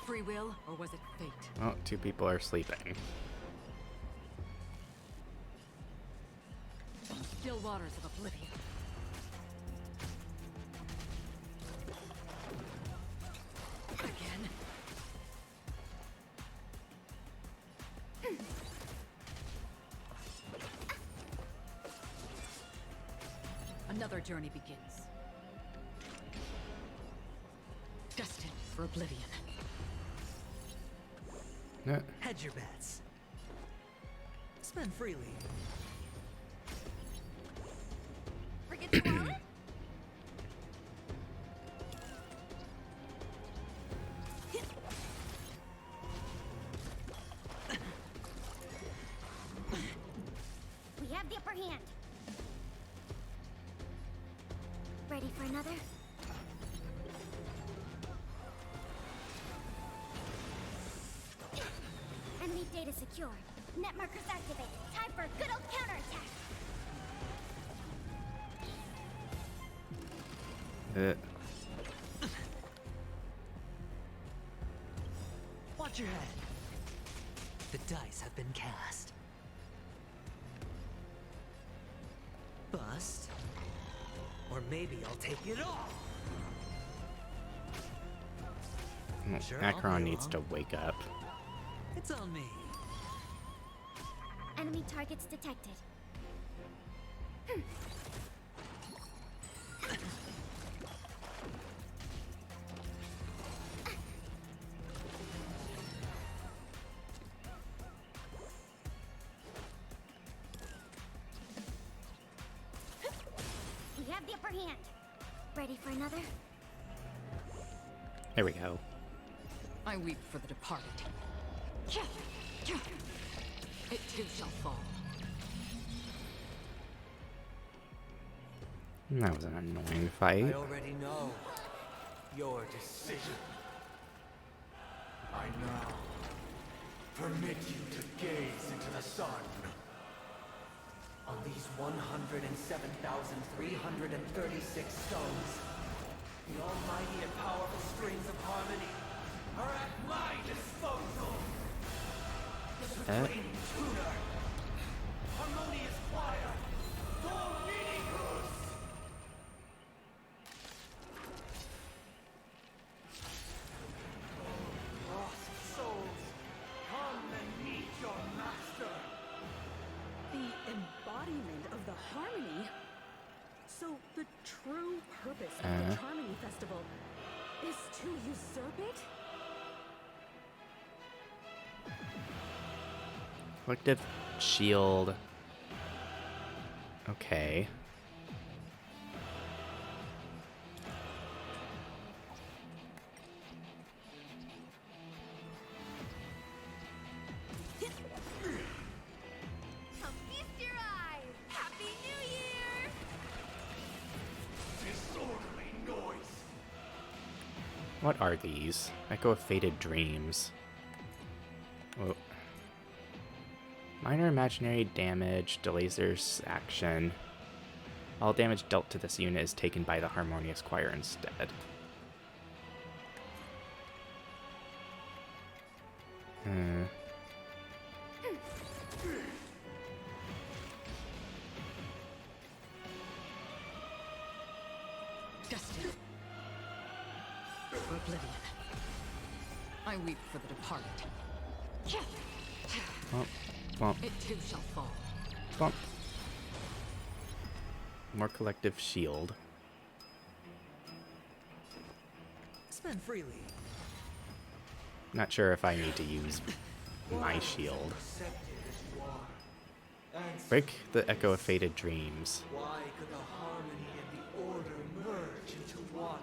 Free will, or was it fate? Oh, two people are sleeping. On the still waters of oblivion. Again. Another journey begins. Destined for oblivion. Hedge your bets. Spend freely. Forget your wallet? We have the upper hand. Ready for another? Enemy data secured. Net markers activated. Time for a good old counterattack. Watch your head. The dice have been cast. Bust. Or maybe I'll take it all. Sure, I'll Acheron play needs to along. wake up. It's on me. Enemy targets detected. We have the upper hand. Ready for another? There we go. I weep for the departed. It too shall fall. That was an annoying I fight. already know your decision. I now permit you to gaze into the sun. On these 107,336 stones, the almighty and powerful strings of harmony are at my disposal. The supreme tuner, harmonious choir, Dominicus. Lost souls, come and meet your master. The embodiment of the harmony? So the true purpose of the Harmony Festival is to usurp it? Collective shield. Okay. Feast your eyes! Happy New Year! Disorderly noise. What are these? Echo of Faded Dreams. Whoa. Minor imaginary damage delays their action. All damage dealt to this unit is taken by the Harmonious Choir instead. Destined for oblivion. I weep for the departed. Bump, bump, It too shall fall. bump. More collective shield. Spend freely. Not sure if I need to use my shield. Accepted as you are. And Break the Echo of Faded Dreams. why could the harmony and the order merge into one?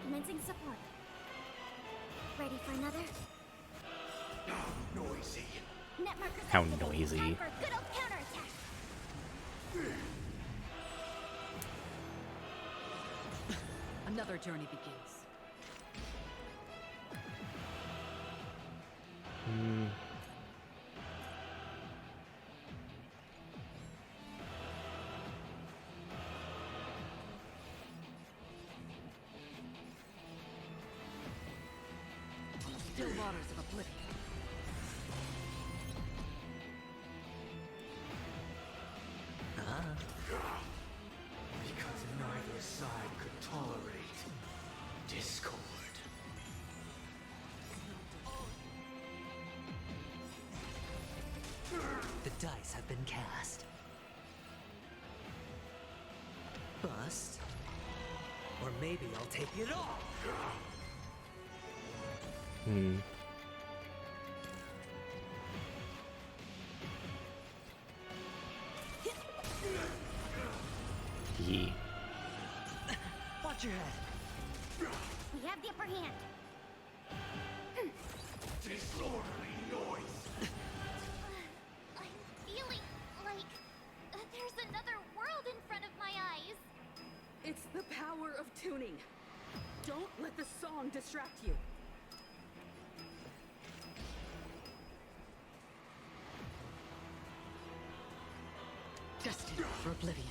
Commencing support. Ready for another? Noisy. Net markers How activated. noisy. Time for good old counterattack. Another journey begins. Still waters of oblivion. Because neither side could tolerate discord. The dice have been cast. Bust. Or maybe I'll take it off. Yee. Watch your head. We have the upper hand. Disorderly noise. I'm feeling like there's another world in front of my eyes. It's the power of tuning. Don't let the song distract you. Destined for oblivion.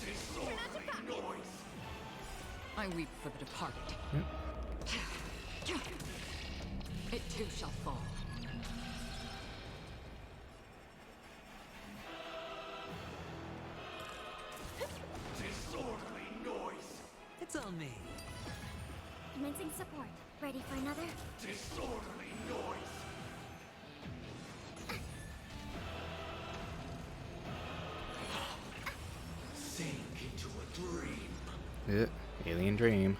Disorderly noise. I weep for the departed. It too shall fall. Disorderly noise. It's on me. Ready for another? Disorderly noise! Sink into a dream. Alien dream.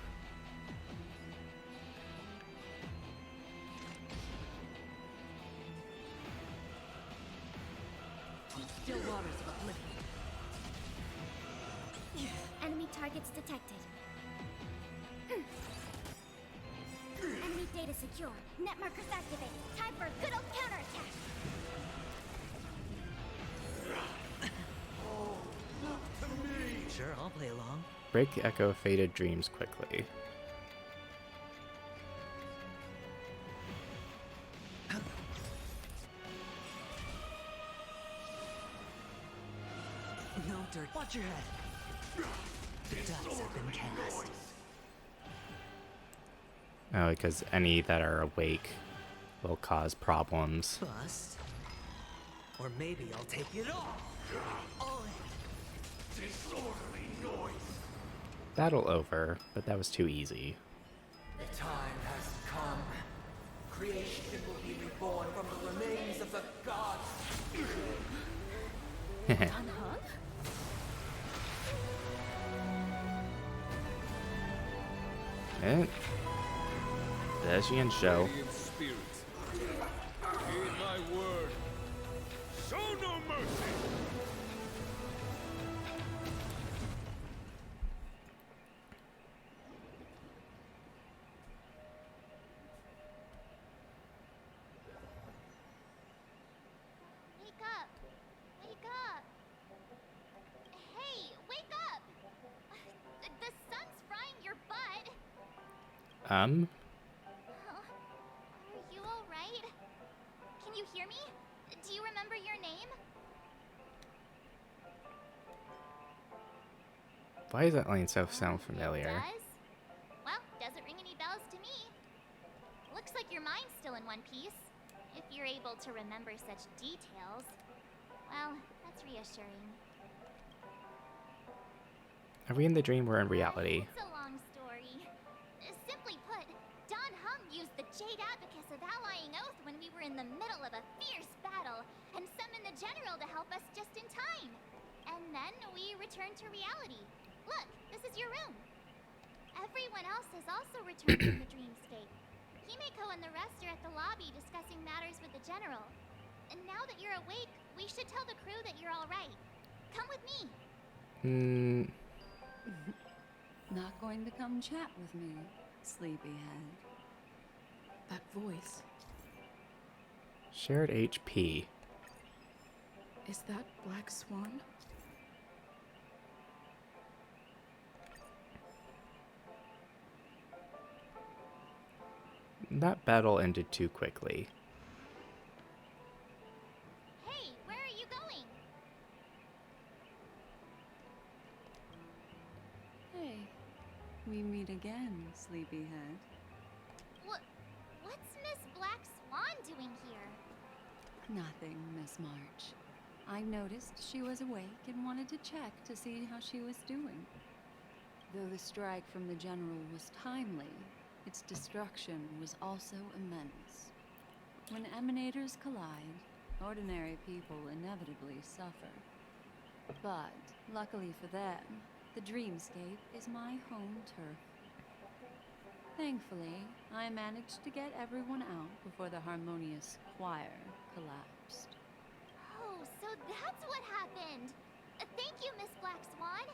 Still waters of oblivion. Enemy targets detected. Enemy data secure. Net markers activated. Time for a good old counterattack. Sure, I'll play along. Break the echo of faded dreams quickly. No dirt. Watch your head. The dice have been cast. Oh, because any that are awake will cause problems. Bust. Or maybe I'll take it all in. Disorderly noise! Battle over, but that was too easy. The time has come. Creation will be reborn from the remains of the gods. Unhung? And there's the end show. Alien spirits, heed my word. Show no mercy! Wake up! Wake up! Hey, wake up! The sun's frying your butt! Are you alright? Can you hear me? Do you remember your name? Why does that line sound familiar? It does? Well, doesn't ring any bells to me. Looks like your mind's still in one piece. If you're able to remember such details. Well, that's reassuring. Are we in the dream or in reality? It's a long story. Simply put, Don Hung used the Jade Abacus of Allying Oath when we were in the middle of a fierce battle and summoned the general to help us just in time. And then we returned to reality. Look, this is your room. Everyone else has also returned from the dreamscape. Himeko and the rest are at the lobby discussing matters with the general. And now that you're awake, we should tell the crew that you're all right. Come with me. Not going to come chat with me, sleepyhead. That voice. Shared HP. Is that Black Swan? That battle ended too quickly. Hey, where are you going? Hey, we meet again, sleepyhead. What's Miss Black Swan doing here? Nothing, Miss March. I noticed she was awake and wanted to check to see how she was doing. Though the strike from the general was timely, its destruction was also immense. When emanators collide, ordinary people inevitably suffer. But, luckily for them, the dreamscape is my home turf. Thankfully, I managed to get everyone out before the harmonious choir collapsed. Oh, so that's what happened. Thank you, Miss Black Swan.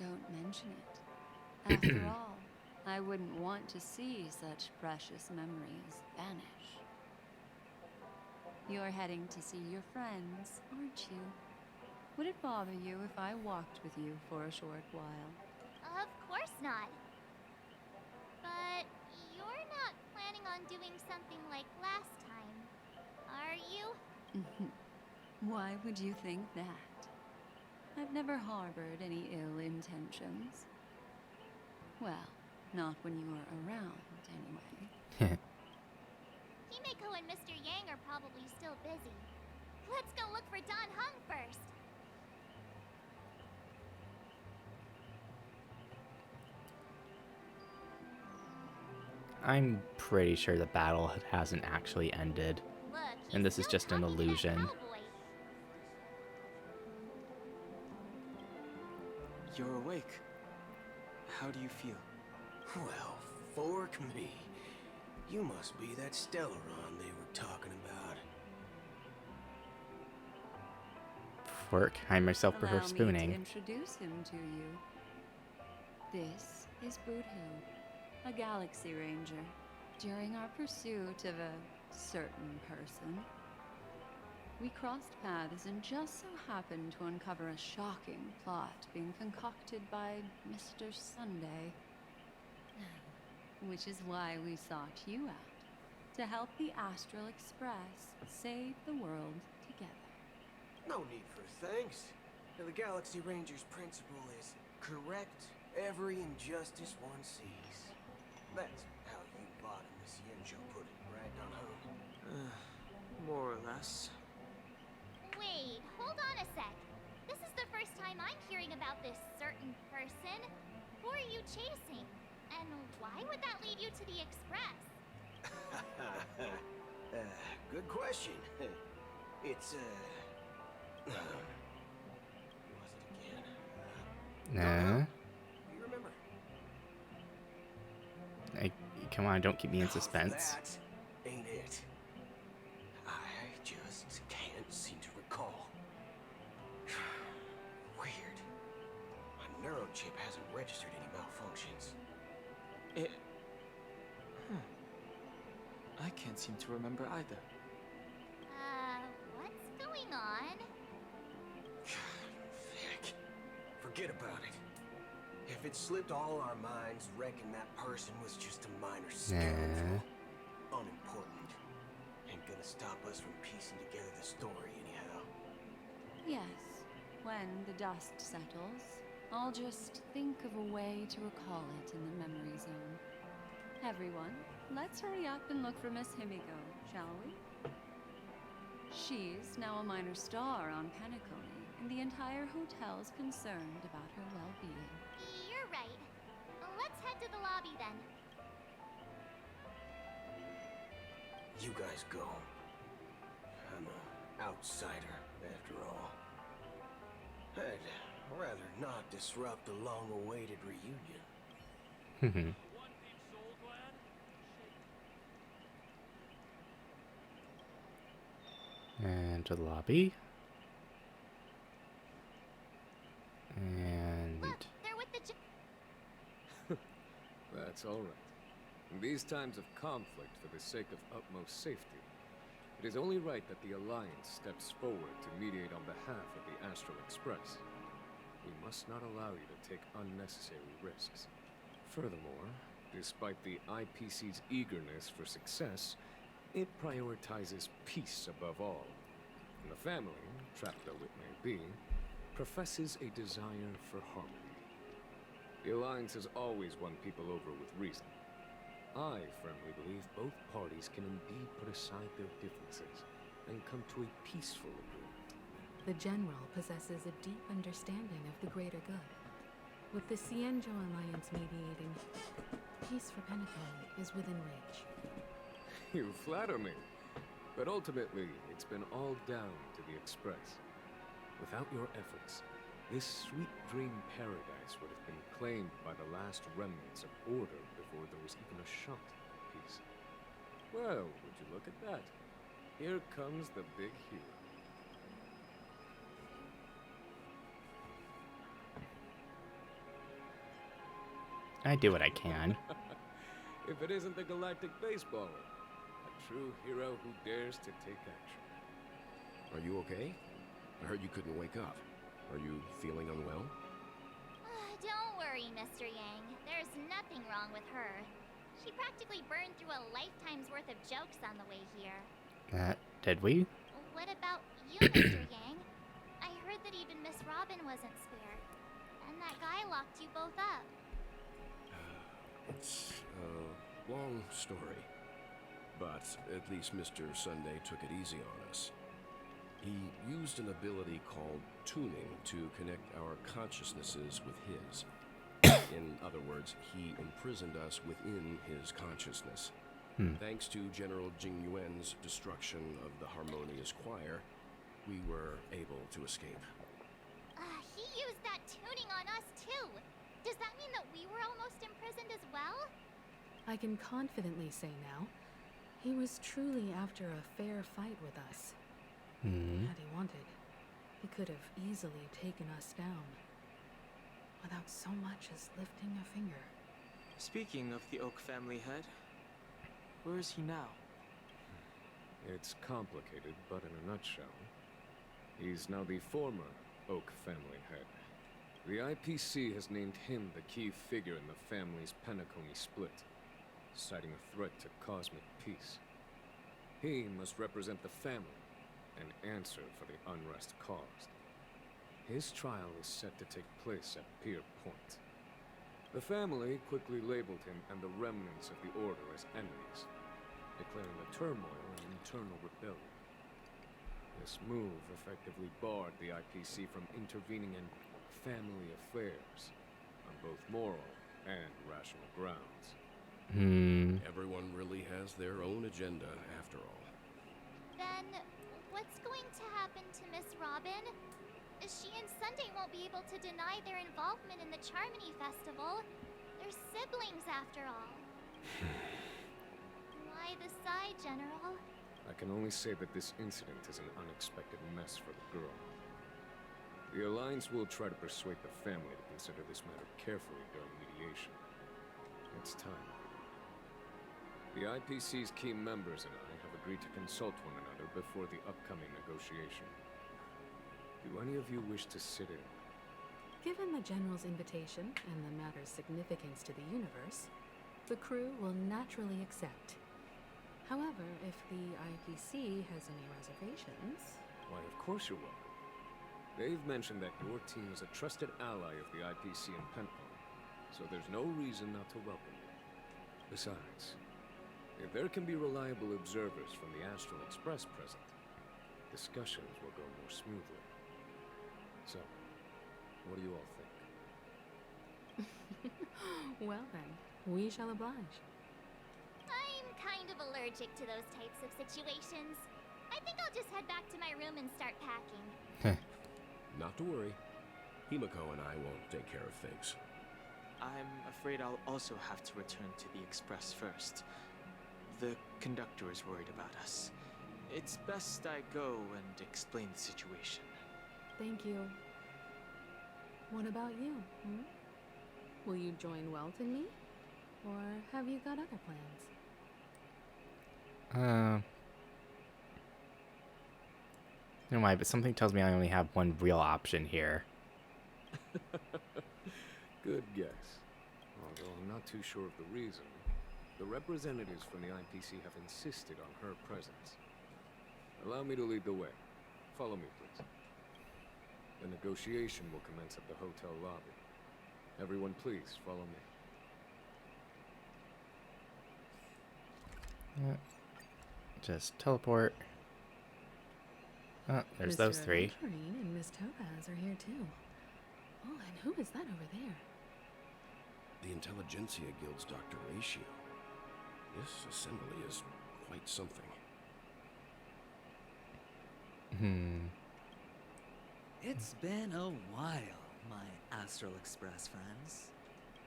Don't mention it. After all, I wouldn't want to see such precious memories vanish. You're heading to see your friends, aren't you? Would it bother you if I walked with you for a short while? Of course not. But you're not planning on doing something like last time, are you? Why would you think that? I've never harbored any ill intentions. Well, not when you were around, anyway. Himeko and Mr. Yang are probably still busy. Let's go look for Don Hung first. I'm pretty sure the battle hasn't actually ended, Look, and he's this is still just an talking to that illusion. cowboy. You're awake. How do you feel? Well, fork me. You must be that Stellaron they were talking about. Fork, I myself prefer Allow me spooning. to introduce him to you. This is Boothill, a Galaxy Ranger. During our pursuit of a certain person, we crossed paths and just so happened to uncover a shocking plot being concocted by Mr. Sunday. Which is why we sought you out, to help the Astral Express save the world together. No need for thanks. The Galaxy Ranger's principle is correct every injustice one sees. That's how you bottomless Yinjo put it, right, Don-ho? More or less. Wait, hold on a sec. This is the first time I'm hearing about this certain person. Who are you chasing? And why would that lead you to the Express? Good question. It's, what was it again? Nah. You remember? Come on, don't keep me in Oh, suspense. that ain't it. I just can't seem to recall. Weird. My neurochip hasn't registered any malfunctions. I can't seem to remember either. What's going on? Heck. Forget about it. If it slipped all our minds, reckon that person was just a minor scoundrel. Unimportant. Ain't gonna stop us from piecing together the story anyhow. Yes, when the dust settles, I'll just think of a way to recall it in the memory zone. Everyone, let's hurry up and look for Miss Himiko, shall we? She's now a minor star on Penacony, and the entire hotel's concerned about her well-being. You're right. Let's head to the lobby then. You guys go. I'm an outsider, after all. I'd rather not disrupt the long-awaited reunion. And to the lobby. And Look, they're with the That's all right. In these times of conflict for the sake of utmost safety, it is only right that the Alliance steps forward to mediate on behalf of the Astral Express. We must not allow you to take unnecessary risks. Furthermore, despite the IPC's eagerness for success, it prioritizes peace above all. And the family, trapped though it may be, professes a desire for harmony. The Alliance has always won people over with reason. I firmly believe both parties can indeed put aside their differences and come to a peaceful agreement. The General possesses a deep understanding of the greater good. With the Cienjo Alliance mediating, peace for Penacony is within reach. You flatter me. But ultimately, it's been all down to the Express. Without your efforts, this sweet dream paradise would have been claimed by the last remnants of order before there was even a shot at peace. Well, would you look at that? Here comes the big hero. I do what I can. If it isn't the galactic baseballer, a true hero who dares to take action. Are you okay? I heard you couldn't wake up. Are you feeling unwell? Don't worry, Mr. Yang. There's nothing wrong with her. She practically burned through a lifetime's worth of jokes on the way here. Did we? What about you, Mr. Yang? I heard that even Miss Robin wasn't spared. And that guy locked you both up. It's a long story. But at least Mr. Sunday took it easy on us. He used an ability called tuning to connect our consciousnesses with his. In other words, he imprisoned us within his consciousness. Thanks to General Jing Yuan's destruction of the Harmonious Choir, we were able to escape. He used that tuning on us too. Does that mean that we were almost imprisoned as well? I can confidently say now, he was truly after a fair fight with us. Had he wanted, he could have easily taken us down, without so much as lifting a finger. Speaking of the Oak family head, where is he now? It's complicated, but in a nutshell, he's now the former Oak family head. The IPC has named him the key figure in the family's Penacony split, citing a threat to cosmic peace. He must represent the family and answer for the unrest caused. His trial is set to take place at Pier Point. The family quickly labeled him and the remnants of the Order as enemies, declaring the turmoil an internal rebellion. This move effectively barred the IPC from intervening in family affairs on both moral and rational grounds. Everyone really has their own agenda, after all. Then, what's going to happen to Miss Robin? She and Sunday won't be able to deny their involvement in the Charmony Festival. They're siblings, after all. Why the sigh, General? I can only say that this incident is an unexpected mess for the girl. The Alliance will try to persuade the family to consider this matter carefully during mediation. It's time. The IPC's key members and I have agreed to consult one another before the upcoming negotiation. Do any of you wish to sit in? Given the General's invitation and the matter's significance to the universe, the crew will naturally accept. However, if the IPC has any reservations... Why, of course you're welcome. They've mentioned that your team is a trusted ally of the IPC in Penacony, so there's no reason not to welcome you. Besides, if there can be reliable observers from the Astral Express present, discussions will go more smoothly. So, what do you all think? Well then, we shall oblige. I'm kind of allergic to those types of situations. I think I'll just head back to my room and start packing. Not to worry. Himiko and I won't take care of things. I'm afraid I'll also have to return to the Express first. The conductor is worried about us. It's best I go and explain the situation. Thank you. What about you? Will you join Welt and me? Or have you got other plans? I don't know why, but something tells me I only have one real option here. Good guess. Although I'm not too sure of the reason. The representatives from the IPC have insisted on her presence. Allow me to lead the way. Follow me, please. The negotiation will commence at the hotel lobby. Everyone, please, follow me. Just teleport. Oh, there's Mr. those three. Valkyrie and Miss Topaz are here too. Oh, and who is that over there? The Intelligentsia Guild's Dr. Ratio. This assembly is quite something. It's been a while, my Astral Express friends.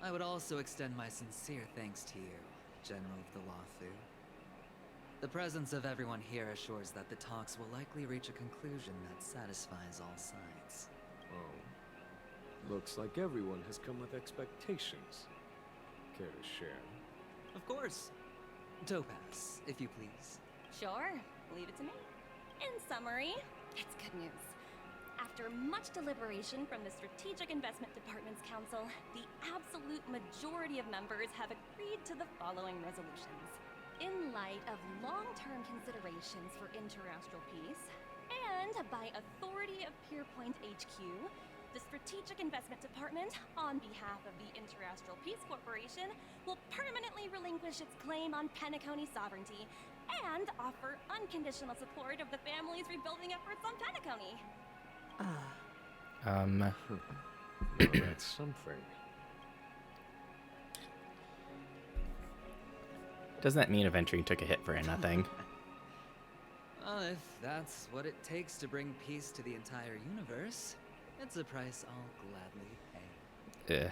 I would also extend my sincere thanks to you, General of the Lawfu. The presence of everyone here assures that the talks will likely reach a conclusion that satisfies all sides. Oh. Looks like everyone has come with expectations. Care to share? Of course. Topaz, if you please. Sure. Leave it to me. In summary, it's good news. After much deliberation from the Strategic Investment Department's Council, the absolute majority of members have agreed to the following resolutions. In light of long-term considerations for interastral peace, and by authority of Pierpoint HQ, the Strategic Investment Department, on behalf of the Interastral Peace Corporation, will permanently relinquish its claim on Penacony sovereignty and offer unconditional support of the family's rebuilding efforts on Penacony. Well, that's something. Doesn't that mean Aventuring took a hit for nothing? Well, if that's what it takes to bring peace to the entire universe, it's a price I'll gladly pay.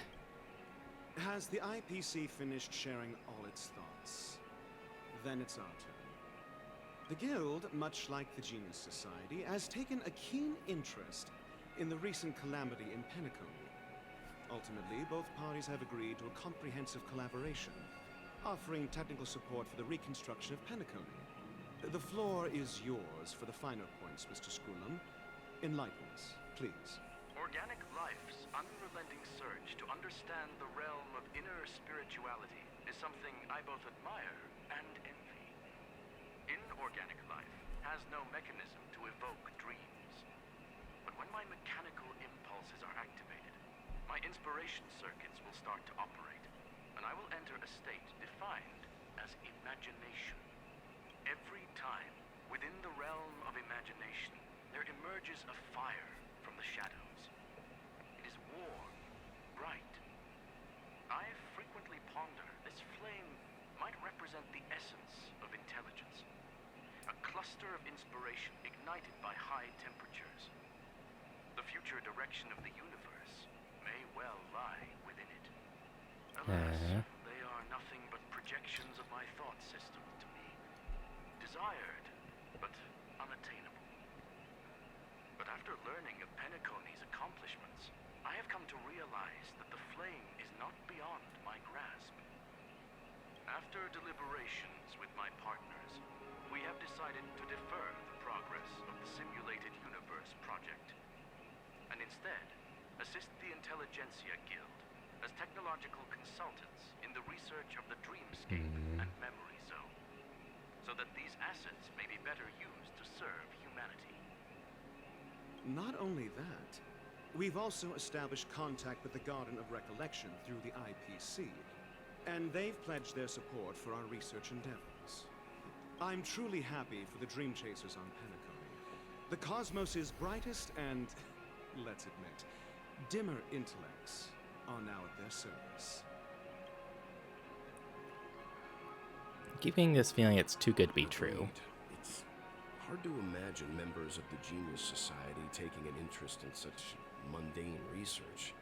Has the IPC finished sharing all its thoughts? Then it's our turn. The Guild, much like the Genius Society, has taken a keen interest in the recent calamity in Penacony. Ultimately, both parties have agreed to a comprehensive collaboration, offering technical support for the reconstruction of Penacony. The floor is yours for the finer points, Mr. Scroolum. Enlighten us, please. Organic life's unrelenting surge to understand the realm of inner spirituality is something I both admire and envy. Inorganic life has no mechanism to evoke dreams. But when my mechanical impulses are activated, my inspiration circuits will start to operate, and I will enter a state defined as imagination. Every time, within the realm of imagination, there emerges a fire from the shadows. It is warm, bright. I frequently ponder this flame might represent the essence of intelligence. A cluster of inspiration ignited by high temperatures. The future direction of the universe may well lie within it. Alas, they are nothing but projections of my thought system to me. Desired, but unattainable. But after learning of Penacony's accomplishments, I have come to realize that the flame is not beyond my grasp. After deliberations with my partners, we have decided to defer the progress of the Simulated Universe project, and instead assist the Intelligentsia Guild as technological consultants in the research of the dreamscape and memory zone, so that these assets may be better used to serve humanity. Not only that, we've also established contact with the Garden of Recollection through the IPC, and they've pledged their support for our research endeavors. I'm truly happy for the Dream Chasers on Penacony. The cosmos's brightest and, let's admit, dimmer intellects are now at their service. Keeping this feeling it's too good to be true. It's hard to imagine members of the Genius Society taking an interest in such mundane research.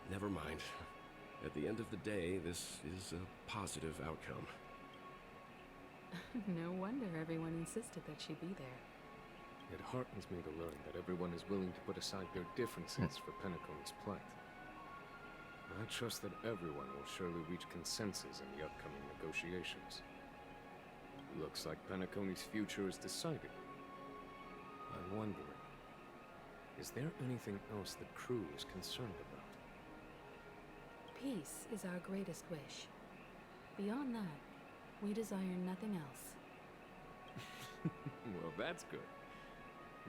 Never mind. At the end of the day, this is a positive outcome. No wonder everyone insisted that she be there. It heartens me to learn that everyone is willing to put aside their differences for Penacony's plight. I trust that everyone will surely reach consensus in the upcoming negotiations. Looks like Penacony's future is decided. I'm wondering, is there anything else the crew is concerned about? Peace is our greatest wish. Beyond that, we desire nothing else. Well, that's good.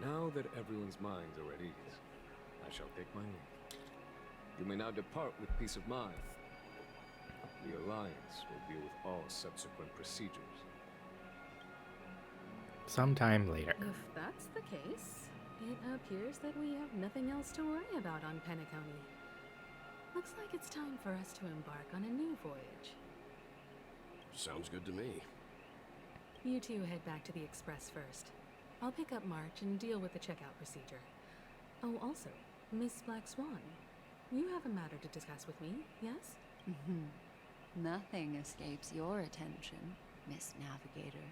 Now that everyone's minds are at ease, I shall take my leave. You may now depart with peace of mind. The Alliance will deal with all subsequent procedures. Sometime later. If that's the case, it appears that we have nothing else to worry about on Penacony. Looks like it's time for us to embark on a new voyage. Sounds good to me. You two head back to the Express first. I'll pick up March and deal with the checkout procedure. Oh, also, Miss Black Swan, you have a matter to discuss with me, yes? Nothing escapes your attention, Miss Navigator.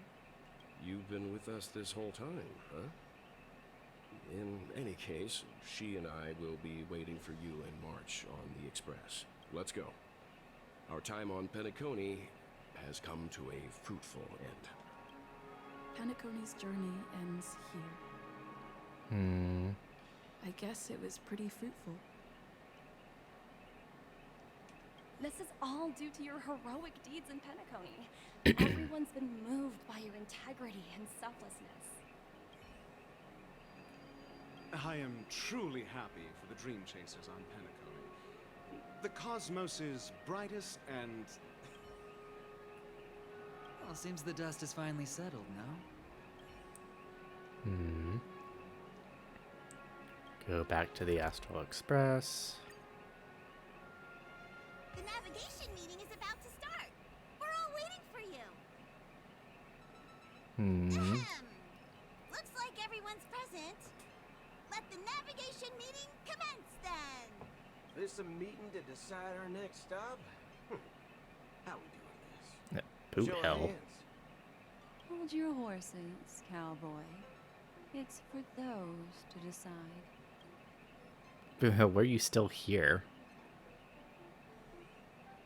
You've been with us this whole time, huh? In any case, she and I will be waiting for you in March on the Express. Let's go. Our time on Penacony has come to a fruitful end. Penacony's journey ends here. I guess it was pretty fruitful. This is all due to your heroic deeds in Penacony. Everyone's been moved by your integrity and selflessness. I am truly happy for the Dream Chasers on Penacony. The cosmos's brightest and... Well, seems the dust is finally settled now. Go back to the Astral Express. The navigation meeting is about to start. We're all waiting Looks like everyone's present. Let the navigation meeting commence then. This a meeting to decide our next stop? How we doing this? Boot Show of hell. hands. Hold your horses, cowboy. It's for those to decide. Boot hell, why are you still here?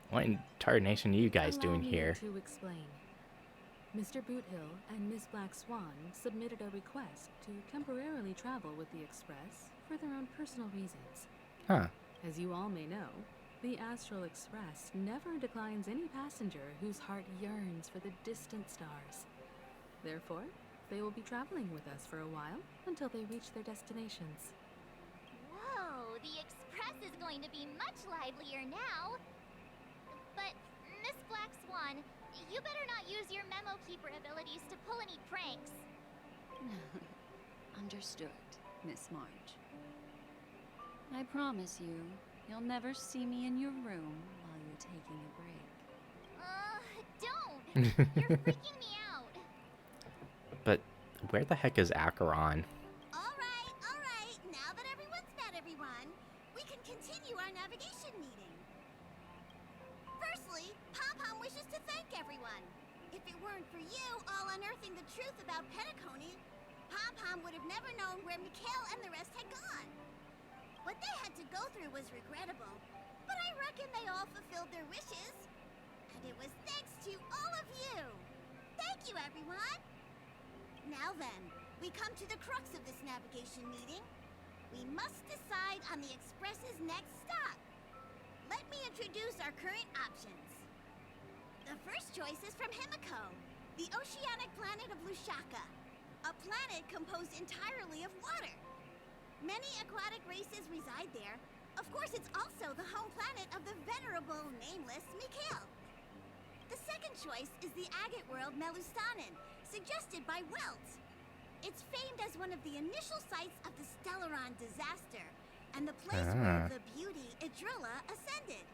What in tarnation are you guys Allow doing me here? to explain. Mr. Boothill and Miss Black Swan submitted a request to temporarily travel with the Express for their own personal reasons. Huh. As you all may know, the Astral Express never declines any passenger whose heart yearns for the distant stars. Therefore, they will be traveling with us for a while until they reach their destinations. Whoa, the Express is going to be much livelier now. But, Miss Black Swan, you better not use your memo keeper abilities to pull any pranks. Understood, Miss March. I promise you, you'll never see me in your room while you're taking a break. Don't! You're freaking me out. But where the heck is Acheron? Alright. Now that everyone's met everyone, we can continue our navigation meeting. Firstly, Pom-Pom wishes to thank everyone. If it weren't for you all unearthing the truth about Penacony, Pom-Pom would have never known where Mikhail and the rest had gone. What they had to go through was regrettable, but I reckon they all fulfilled their wishes. And it was thanks to all of you. Thank you, everyone. Now then, we come to the crux of this navigation meeting. We must decide on the Express's next stop. Let me introduce our current options. The first choice is from Himiko, the oceanic planet of Lushaka, a planet composed entirely of water. Many aquatic races reside there. Of course, it's also the home planet of the venerable, nameless Mikhail. The second choice is the agate world Melustanen, suggested by Welt. It's famed as one of the initial sites of the Stellaron disaster, and the place where the beauty Idrilla ascended.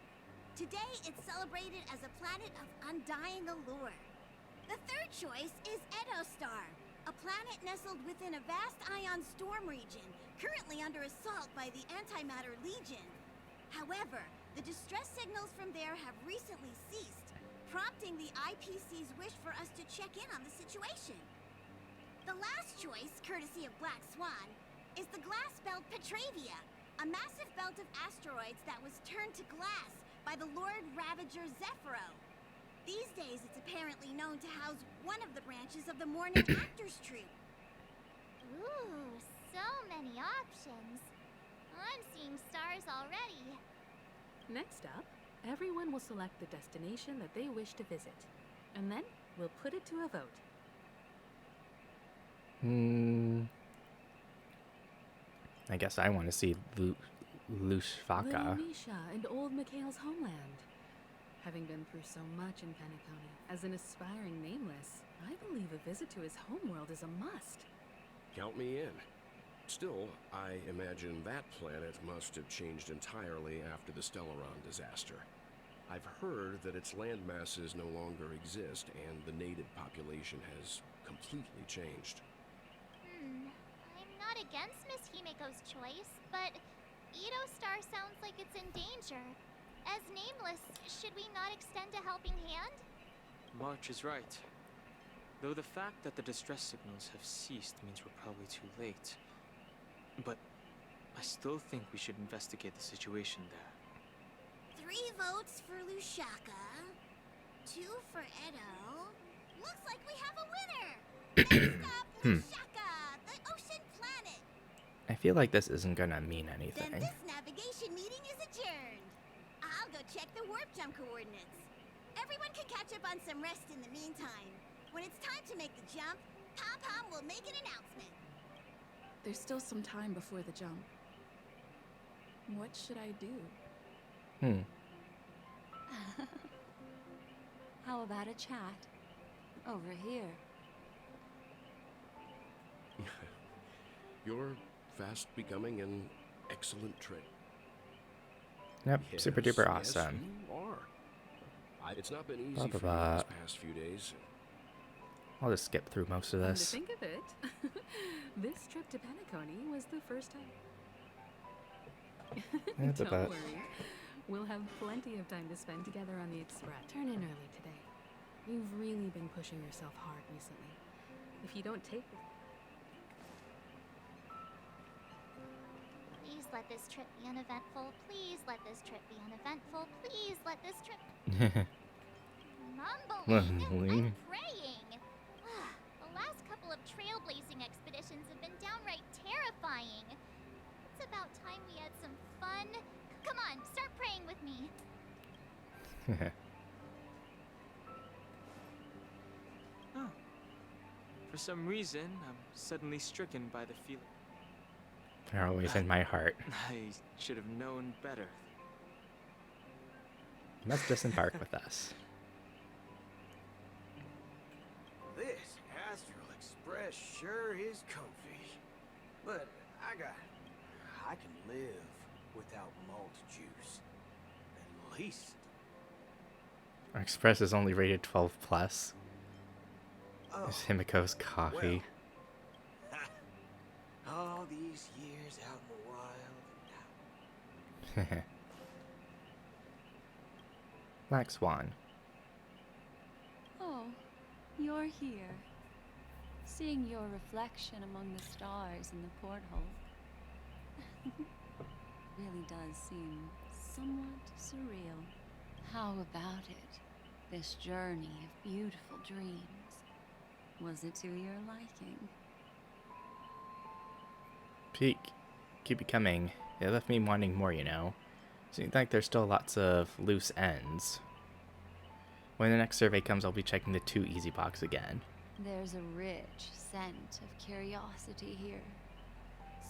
Today, it's celebrated as a planet of undying allure. The third choice is Edo Star, a planet nestled within a vast ion storm region, currently under assault by the Antimatter Legion. However, the distress signals from there have recently ceased, prompting the IPC's wish for us to check in on the situation. The last choice, courtesy of Black Swan, is the glass belt Petravia, a massive belt of asteroids that was turned to glass by the Lord Ravager Zephyro. These days, it's apparently known to house one of the branches of the Morning Actors Troupe. Ooh, so many options. I'm seeing stars already. Next up, everyone will select the destination that they wish to visit, and then we'll put it to a vote. I guess I want to see Lushvaka. Lunisha and old Mikhail's homeland. Having been through so much in Penacony, as an aspiring nameless, I believe a visit to his homeworld is a must. Count me in. Still, I imagine that planet must have changed entirely after the Stellaron disaster. I've heard that its land masses no longer exist, and the native population has completely changed. I'm not against Miss Himiko's choice, but Edo Star sounds like it's in danger. As nameless, should we not extend a helping hand? March is right. Though the fact that the distress signals have ceased means we're probably too late. But I still think we should investigate the situation there. 3 votes for Lushaka, 2 for Edo. Looks like we have a winner! Next up, Lushaka, the ocean planet. I feel like this isn't gonna mean Then anything. this navigation meeting is adjourned. I'll go check the warp jump coordinates. Everyone can catch up on some rest in the meantime. When it's time to make the jump, Pom-Pom will make an announcement. There's still some time before the jump. What should I do? How about a chat? Over here. You're fast becoming an excellent trick. Yep, super duper Yes, awesome. you are. It's not been easy Blah, blah, for me blah. these past few days. I'll just skip through most of Come to this. think of it, this trip to Penacony was the first time. Don't worry. We'll have plenty of time to spend together on the Express. Turn in early today. You've really been pushing yourself hard recently. If you don't take it... Please let this trip be uneventful. Please let this trip be uneventful. Please let this trip... Mumbling? I'm praying. The last couple of trailblazing expeditions have been downright terrifying. It's about time we had some fun. Come on, start praying with me. Oh. For some reason, I'm suddenly stricken by the feeling. They're always in my heart. I should have known better. You must disembark with us. This Astral Express sure is comfy. But I can live without malt juice. At least. Our Express is only rated 12+. There's Himiko's coffee. Well, all these years out in the wild and now. Black Swan. Oh, you're here. Seeing your reflection among the stars in the porthole really does seem somewhat surreal. How about it? This journey of beautiful dreams. Was it to your liking? Peak. Keep it coming. It left me wanting more, you know. Seems like there's still lots of loose ends. When the next survey comes, I'll be checking the 2 easy box again. There's a rich scent of curiosity here.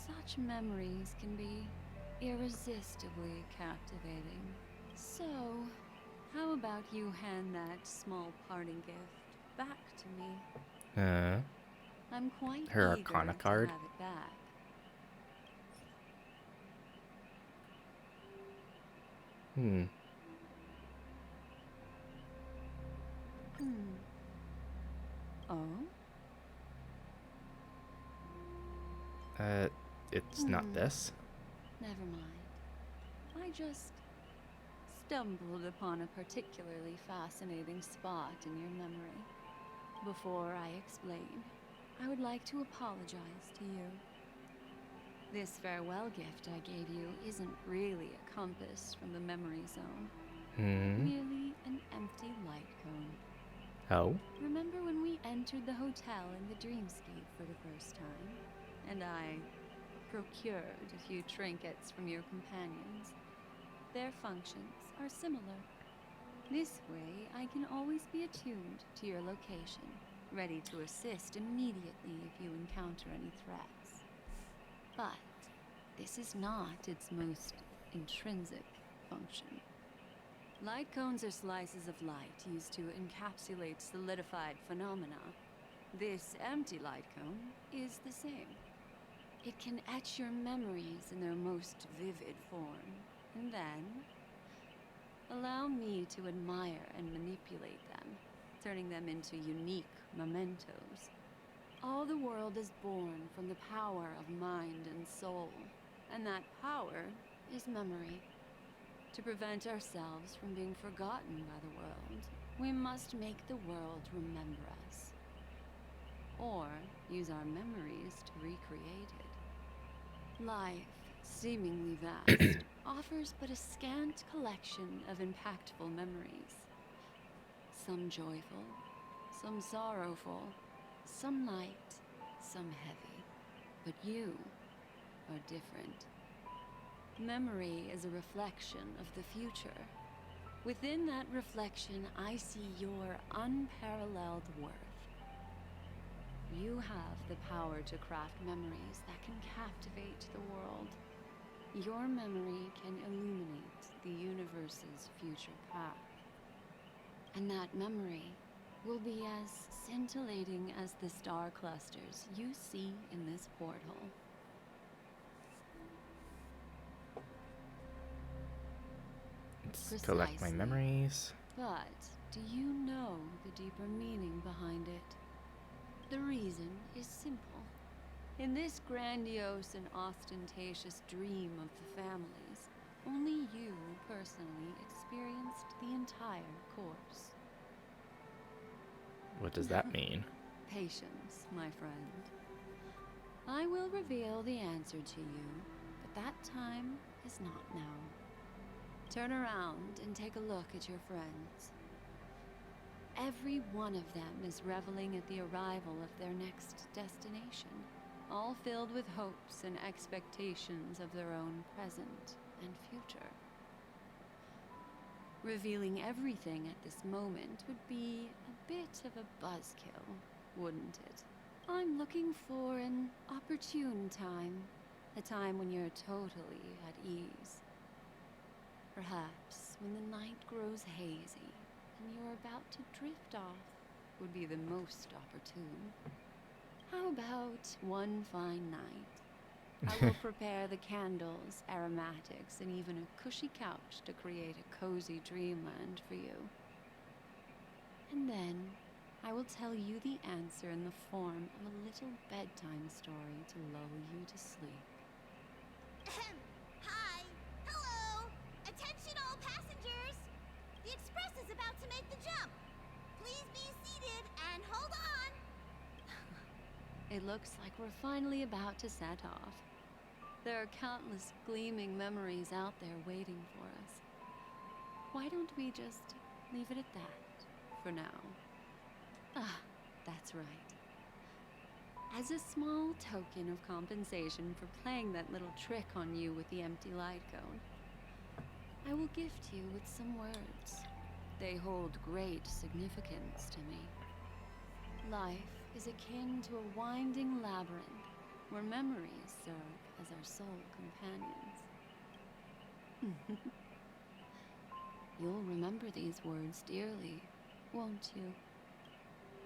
Such memories can be irresistibly captivating. So, how about you hand that small parting gift back to me? I'm quite her eager Arcana to card. have it back. Oh? It's not this. Never mind. I just stumbled upon a particularly fascinating spot in your memory. Before I explain, I would like to apologize to you. This farewell gift I gave you isn't really a compass from the memory zone. Merely an empty light cone. Oh? Remember when we entered the hotel in the dreamscape for the first time? And I procured a few trinkets from your companions. Their functions are similar. This way, I can always be attuned to your location, ready to assist immediately if you encounter any threats. But this is not its most intrinsic function. Light cones are slices of light used to encapsulate solidified phenomena. This empty light cone is the same. It can etch your memories in their most vivid form, and then allow me to admire and manipulate them, turning them into unique mementos. All the world is born from the power of mind and soul, and that power is memory. To prevent ourselves from being forgotten by the world, we must make the world remember us, or use our memories to recreate it. Life, seemingly vast, offers but a scant collection of impactful memories. Some joyful, some sorrowful, some light, some heavy. But you are different. Memory is a reflection of the future. Within that reflection, I see your unparalleled worth. You have the power to craft memories that can captivate the world. Your memory can illuminate the universe's future path. And that memory will be as scintillating as the star clusters you see in this portal. Let's collect my memories. But do you know the deeper meaning behind it? In this grandiose and ostentatious dream of the families, only you personally experienced the entire course. What does that mean? Patience, my friend. I will reveal the answer to you, but that time is not now. Turn around and take a look at your friends. Every one of them is reveling at the arrival of their next destination, all filled with hopes and expectations of their own present and future. Revealing everything at this moment would be a bit of a buzzkill, wouldn't it? I'm looking for an opportune time, a time when you're totally at ease. Perhaps when the night grows hazy and you're about to drift off would be the most opportune. How about one fine night? I will prepare the candles, aromatics, and even a cushy couch to create a cozy dreamland for you. And then I will tell you the answer in the form of a little bedtime story to lull you to sleep. Hi. Hello. Attention all passengers. The express is about to make the jump. Please be seated and hold on. It looks like we're finally about to set off. There are countless gleaming memories out there waiting for us. Why don't we just leave it at that for now? Ah, that's right. As a small token of compensation for playing that little trick on you with the empty light cone, I will gift you with some words. They hold great significance to me. Life is akin to a winding labyrinth where memories serve as our sole companions. You'll remember these words dearly, won't you?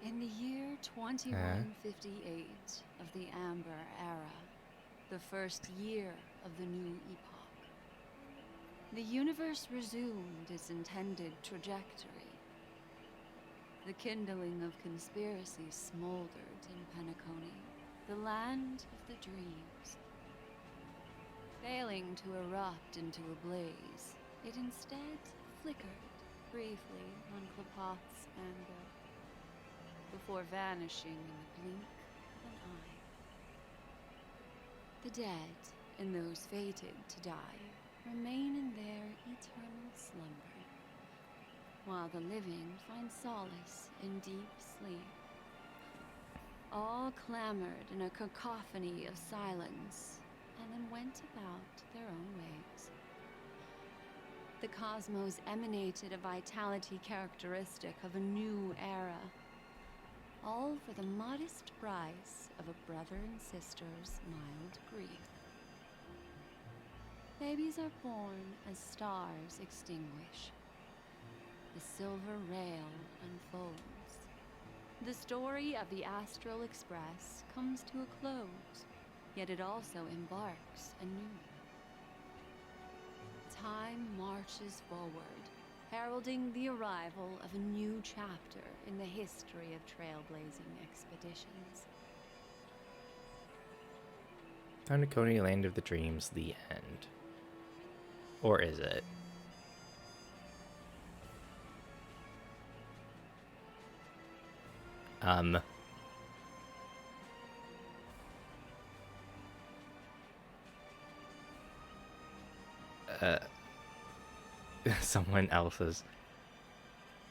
In the year 2158 of the Amber Era, the first year of the new epoch, the universe resumed its intended trajectory. The kindling of conspiracy smoldered in Penacony, the land of the dreams. Failing to erupt into a blaze, it instead flickered briefly on Klapoth's anvil, before vanishing in the blink of an eye. The dead, and those fated to die, remain in their eternal slumber, while the living find solace in deep sleep. All clamored in a cacophony of silence, and then went about their own ways. The cosmos emanated a vitality characteristic of a new era, all for the modest price of a brother and sister's mild grief. Babies are born as stars extinguish. The silver rail unfolds. The story of the Astral Express comes to a close, yet it also embarks anew. Time marches forward, heralding the arrival of a new chapter in the history of trailblazing expeditions. Penacony, Land of the Dreams, the end. Or is it?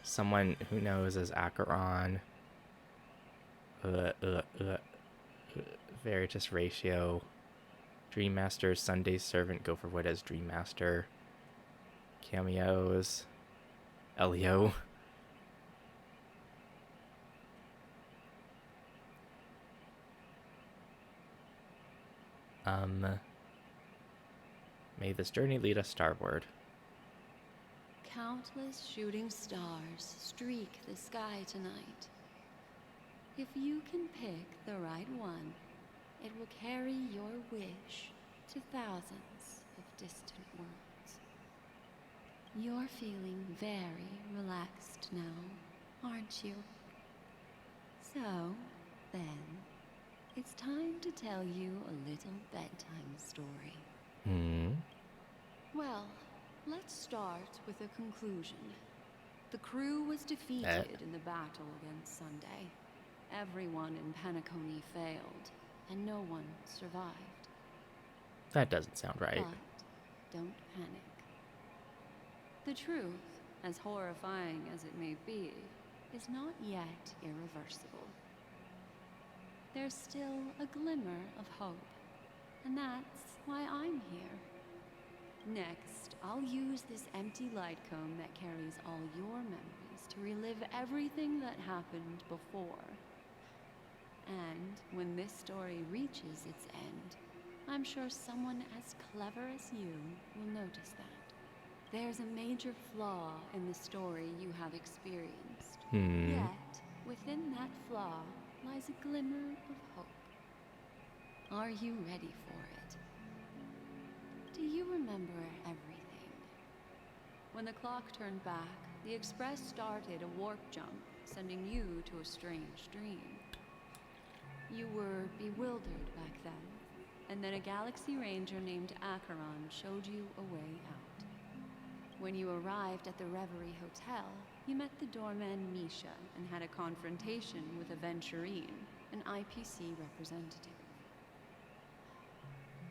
Someone who knows as Acheron, Veritas Ratio, Dream Master, Sunday's Servant, go for what as Dream Master, cameos, Elio. May this journey lead us starboard. Countless shooting stars streak the sky tonight. If you can pick the right one, it will carry your wish to thousands of distant worlds. You're feeling very relaxed now, aren't you? So, then, It's time to tell you a little bedtime story. Well, let's start with a conclusion. The crew was defeated in the battle against Sunday. Everyone in Penacony failed, and no one survived. That doesn't sound right. But don't panic. The truth, as horrifying as it may be, is not yet irreversible. There's still a glimmer of hope, and that's why I'm here. Next, I'll use this empty light cone that carries all your memories to relive everything that happened before. And when this story reaches its end, I'm sure someone as clever as you will notice that. There's a major flaw in the story you have experienced. Yet, within that flaw lies a glimmer of hope. Are you ready for it? Do you remember everything? When the clock turned back, the Express started a warp jump, sending you to a strange dream. You were bewildered back then, and then a Galaxy Ranger named Acheron showed you a way out. When you arrived at the Reverie Hotel, you met the doorman Misha and had a confrontation with Aventurine, an IPC representative.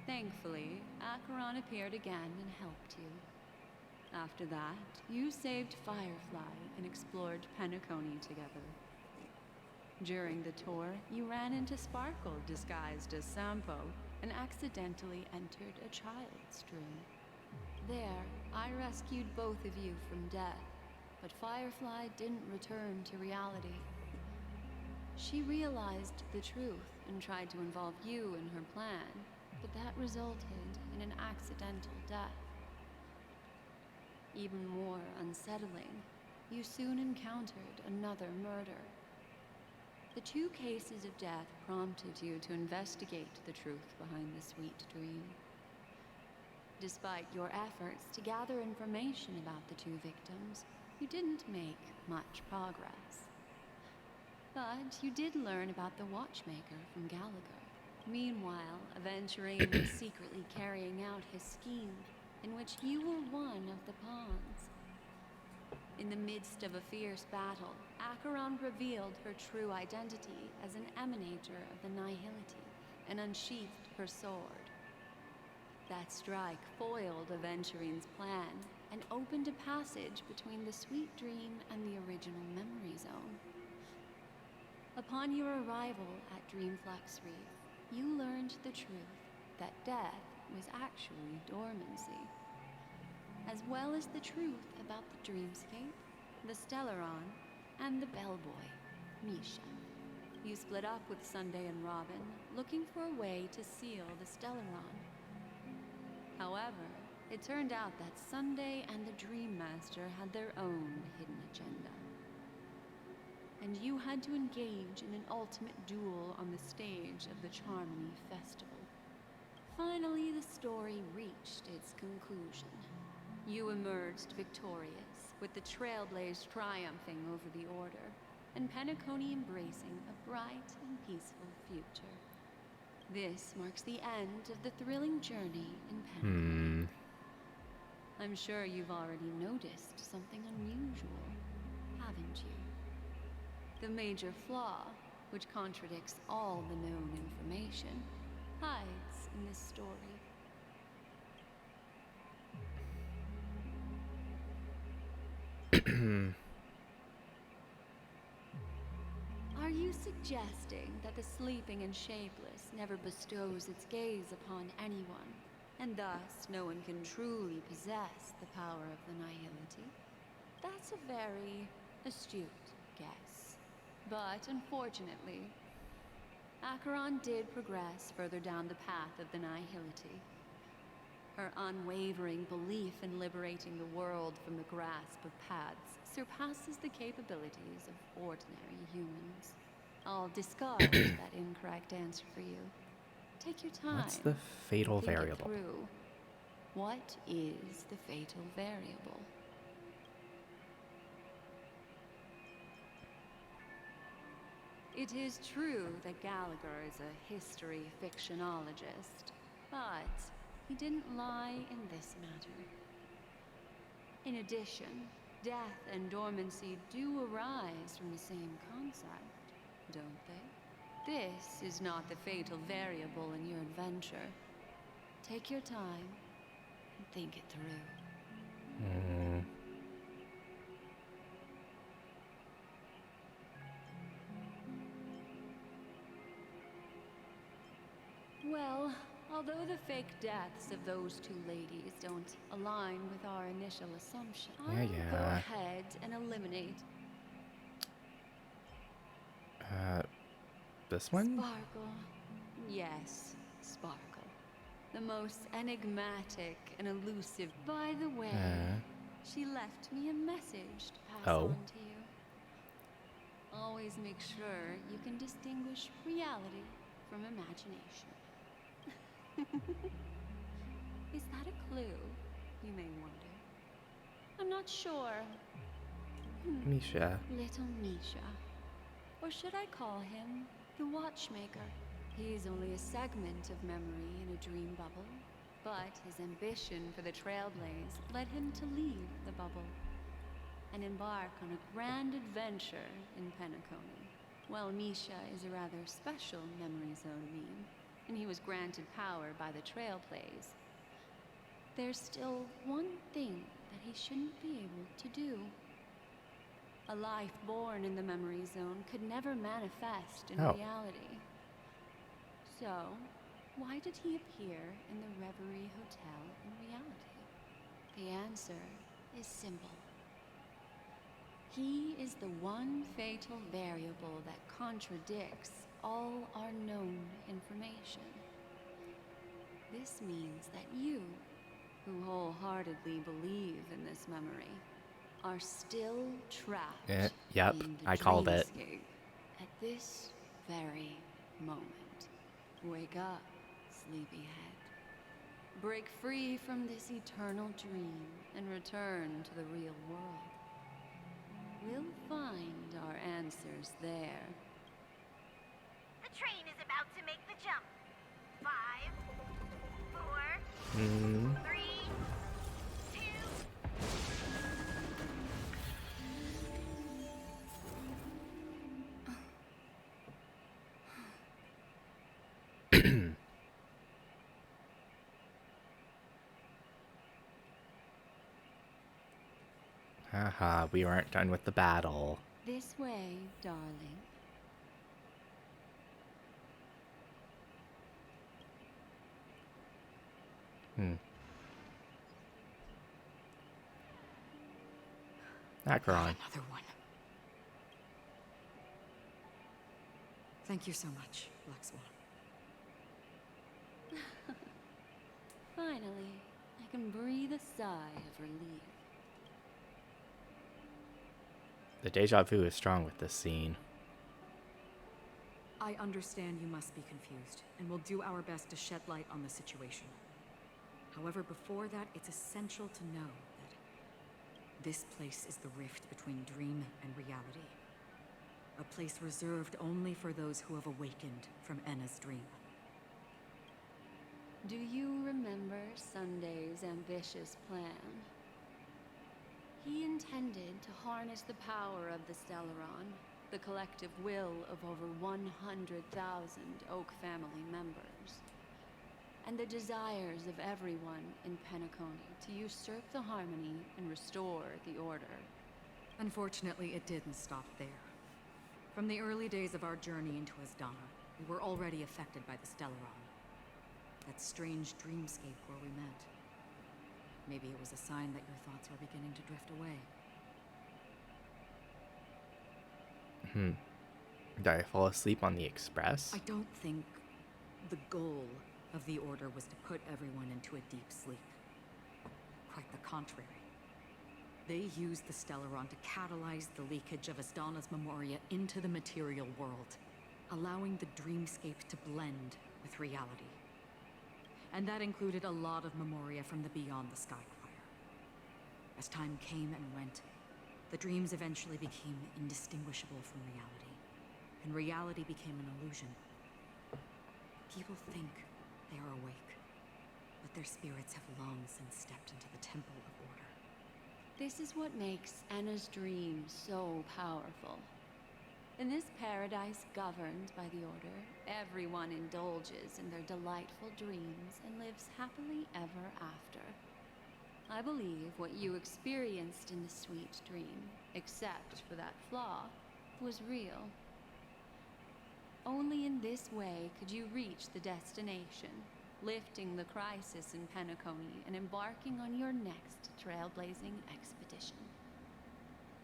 Thankfully, Acheron appeared again and helped you. After that, you saved Firefly and explored Penacony together. During the tour, you ran into Sparkle disguised as Sampo and accidentally entered a child's dream. There, I rescued both of you from death, but Firefly didn't return to reality. She realized the truth and tried to involve you in her plan, but that resulted in an accidental death. Even more unsettling, you soon encountered another murder. The two cases of death prompted you to investigate the truth behind the sweet dream. Despite your efforts to gather information about the two victims, you didn't make much progress. But you did learn about the watchmaker from Gallagher. Meanwhile, Aventurine was secretly carrying out his scheme, in which you were one of the pawns. In the midst of a fierce battle, Acheron revealed her true identity as an emanator of the Nihility and unsheathed her sword. That strike foiled Aventurine's plan and opened a passage between the sweet dream and the original memory zone. Upon your arrival at Dreamflux Reef, you learned the truth that death was actually dormancy, as well as the truth about the dreamscape, the Stellaron, and the bellboy, Misha. You split up with Sunday and Robin, looking for a way to seal the Stellaron. However, it turned out that Sunday and the Dream Master had their own hidden agenda. And you had to engage in an ultimate duel on the stage of the Charmony Festival. Finally, the story reached its conclusion. You emerged victorious, with the Trailblaze triumphing over the Order, and Penacony embracing a bright and peaceful future. This marks the end of the thrilling journey in Penacony. I'm sure you've already noticed something unusual, haven't you? The major flaw, which contradicts all the known information, hides in this story. Are you suggesting that the sleeping and shapeless never bestows its gaze upon anyone, and thus no one can truly possess the power of the Nihility? That's a very astute guess. But unfortunately, Acheron did progress further down the path of the Nihility. Her unwavering belief in liberating the world from the grasp of paths surpasses the capabilities of ordinary humans. I'll discard that incorrect answer for you. Take your time. What's the fatal Think it variable? through. What is the fatal variable? It is true that Gallagher is a history fictionologist, but he didn't lie in this matter. In addition, death and dormancy do arise from the same concept, don't they? This is not the fatal variable in your adventure. Take your time and think it through. Well, although the fake deaths of those two ladies don't align with our initial assumption, I'll go ahead and eliminate this one? Sparkle. Yes, Sparkle. The most enigmatic and elusive. By the way, she left me a message to pass on to you. Always make sure you can distinguish reality from imagination. Is that a clue, you may wonder? I'm not sure. Misha. Little Misha. Or should I call him the Watchmaker? He's only a segment of memory in a dream bubble, but his ambition for the Trailblaze led him to leave the bubble and embark on a grand adventure in Penacony. While Misha is a rather special memory zone meme, and he was granted power by the Trailblaze, there's still one thing that he shouldn't be able to do. A life born in the memory zone could never manifest in reality. So, why did he appear in the Reverie Hotel in reality? The answer is simple. He is the one fatal variable that contradicts all our known information. This means that you, who wholeheartedly believe in this memory, are still trapped Yep, in the I called it. dreamscape at this very moment. Wake up, sleepyhead. Break free from this eternal dream and return to the real world. We'll find our answers there. The train is about to make the jump. 5, 4, 3, 2. Haha, we weren't done with the battle. This way, darling. Acheron. Another one. Thank you so much, Black Swan. Finally, I can breathe a sigh of relief. The deja vu is strong with this scene. I understand you must be confused, and we'll do our best to shed light on the situation. However, before that, it's essential to know that this place is the rift between dream and reality. A place reserved only for those who have awakened from Enna's dream. Do you remember Sunday's ambitious plan? He intended to harness the power of the Stellaron, the collective will of over 100,000 Oak family members, and the desires of everyone in Penacony to usurp the harmony and restore the order. Unfortunately, it didn't stop there. From the early days of our journey into Asdana, we were already affected by the Stellaron. That strange dreamscape where we met. Maybe it was a sign that your thoughts were beginning to drift away. Did I fall asleep on the express? I don't think the goal of the Order was to put everyone into a deep sleep. Quite the contrary. They used the Stellaron to catalyze the leakage of Asdana's Memoria into the material world, allowing the dreamscape to blend with reality. And that included a lot of Memoria from the Beyond the Skyquire. As time came and went, the dreams eventually became indistinguishable from reality. and reality became an illusion. People think they are awake, but their spirits have long since stepped into the temple of order. This is what makes Anna's dream so powerful. In this paradise governed by the Order, everyone indulges in their delightful dreams and lives happily ever after. I believe what you experienced in the sweet dream, except for that flaw, was real. Only in this way could you reach the destination, lifting the crisis in Penacony and embarking on your next trailblazing expedition.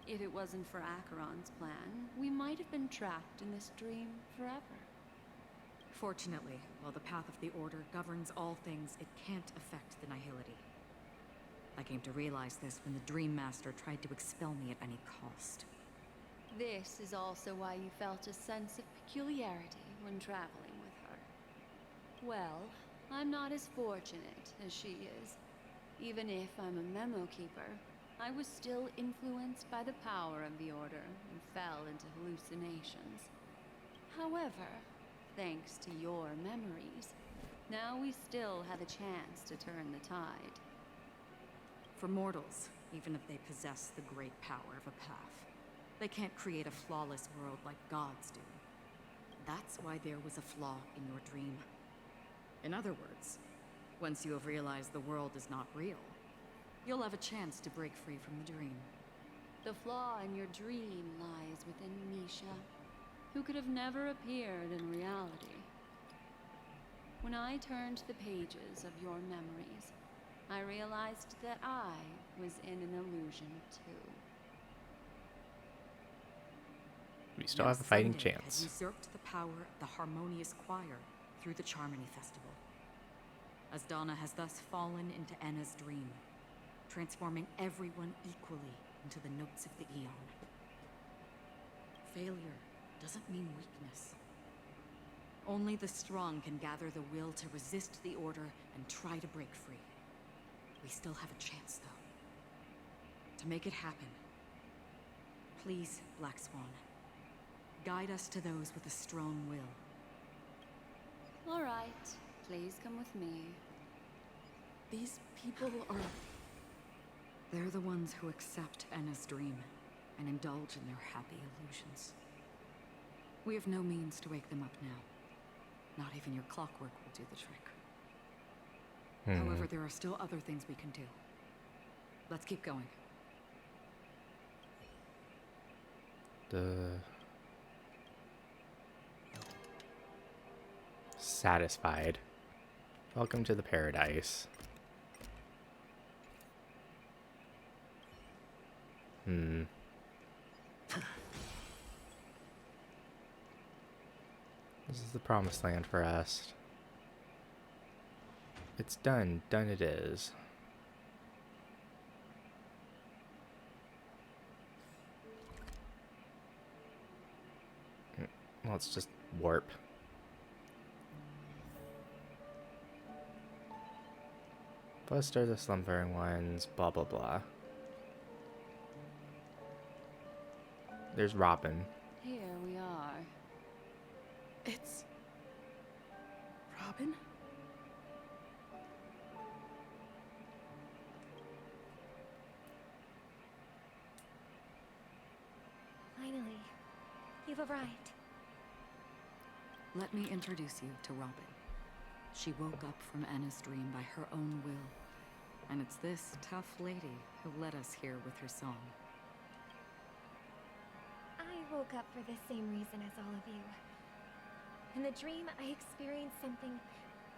If it wasn't for Acheron's plan, we might have been trapped in this dream forever. Fortunately, while the path of the Order governs all things, it can't affect the Nihility. I came to realize this when the Dream Master tried to expel me at any cost. This is also why you felt a sense of peculiarity when traveling with her. Well, I'm not as fortunate as she is. Even if I'm a memo keeper, I was still influenced by the power of the Order and fell into hallucinations. However, thanks to your memories, now we still have a chance to turn the tide. For mortals, even if they possess the great power of a path, they can't create a flawless world like gods do. That's why there was a flaw in your dream. In other words, once you have realized the world is not real, you'll have a chance to break free from the dream. The flaw in your dream lies within Misha, who could have never appeared in reality. When I turned the pages of your memories, I realized that I was in an illusion too. We still have a fighting Sunday chance. Had usurped the power of the Harmonious Choir through the Charmony Festival. Asdana has thus fallen into Anna's dream, transforming everyone equally into the notes of the Eon. Failure doesn't mean weakness. Only the strong can gather the will to resist the Order and try to break free. We still have a chance, though. To make it happen, please, Black Swan, guide us to those with a strong will. All right, please come with me. These people are... They're the ones who accept Anna's dream and indulge in their happy illusions. We have no means to wake them up now. Not even your clockwork will do the trick. However, there are still other things we can do. Let's keep going. Satisfied. Welcome to the paradise. This is the promised land for us. It's done. Done it is. Let's just warp. Blessed are the slumbering ones, blah blah blah. There's Robin. Here we are. It's... Robin? Finally, you've arrived. Let me introduce you to Robin. She woke up from Anna's dream by her own will, and it's this tough lady who led us here with her song. I woke up for the same reason as all of you. In the dream, I experienced something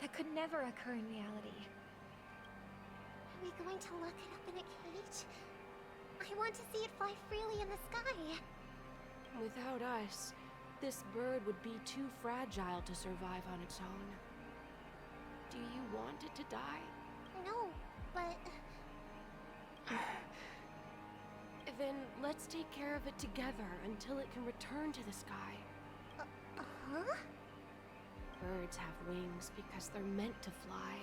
that could never occur in reality. Are we going to lock it up in a cage? I want to see it fly freely in the sky. Without us, this bird would be too fragile to survive on its own. Do you want it to die? No, but... Then let's take care of it together until it can return to the sky. Huh? Birds have wings because they're meant to fly.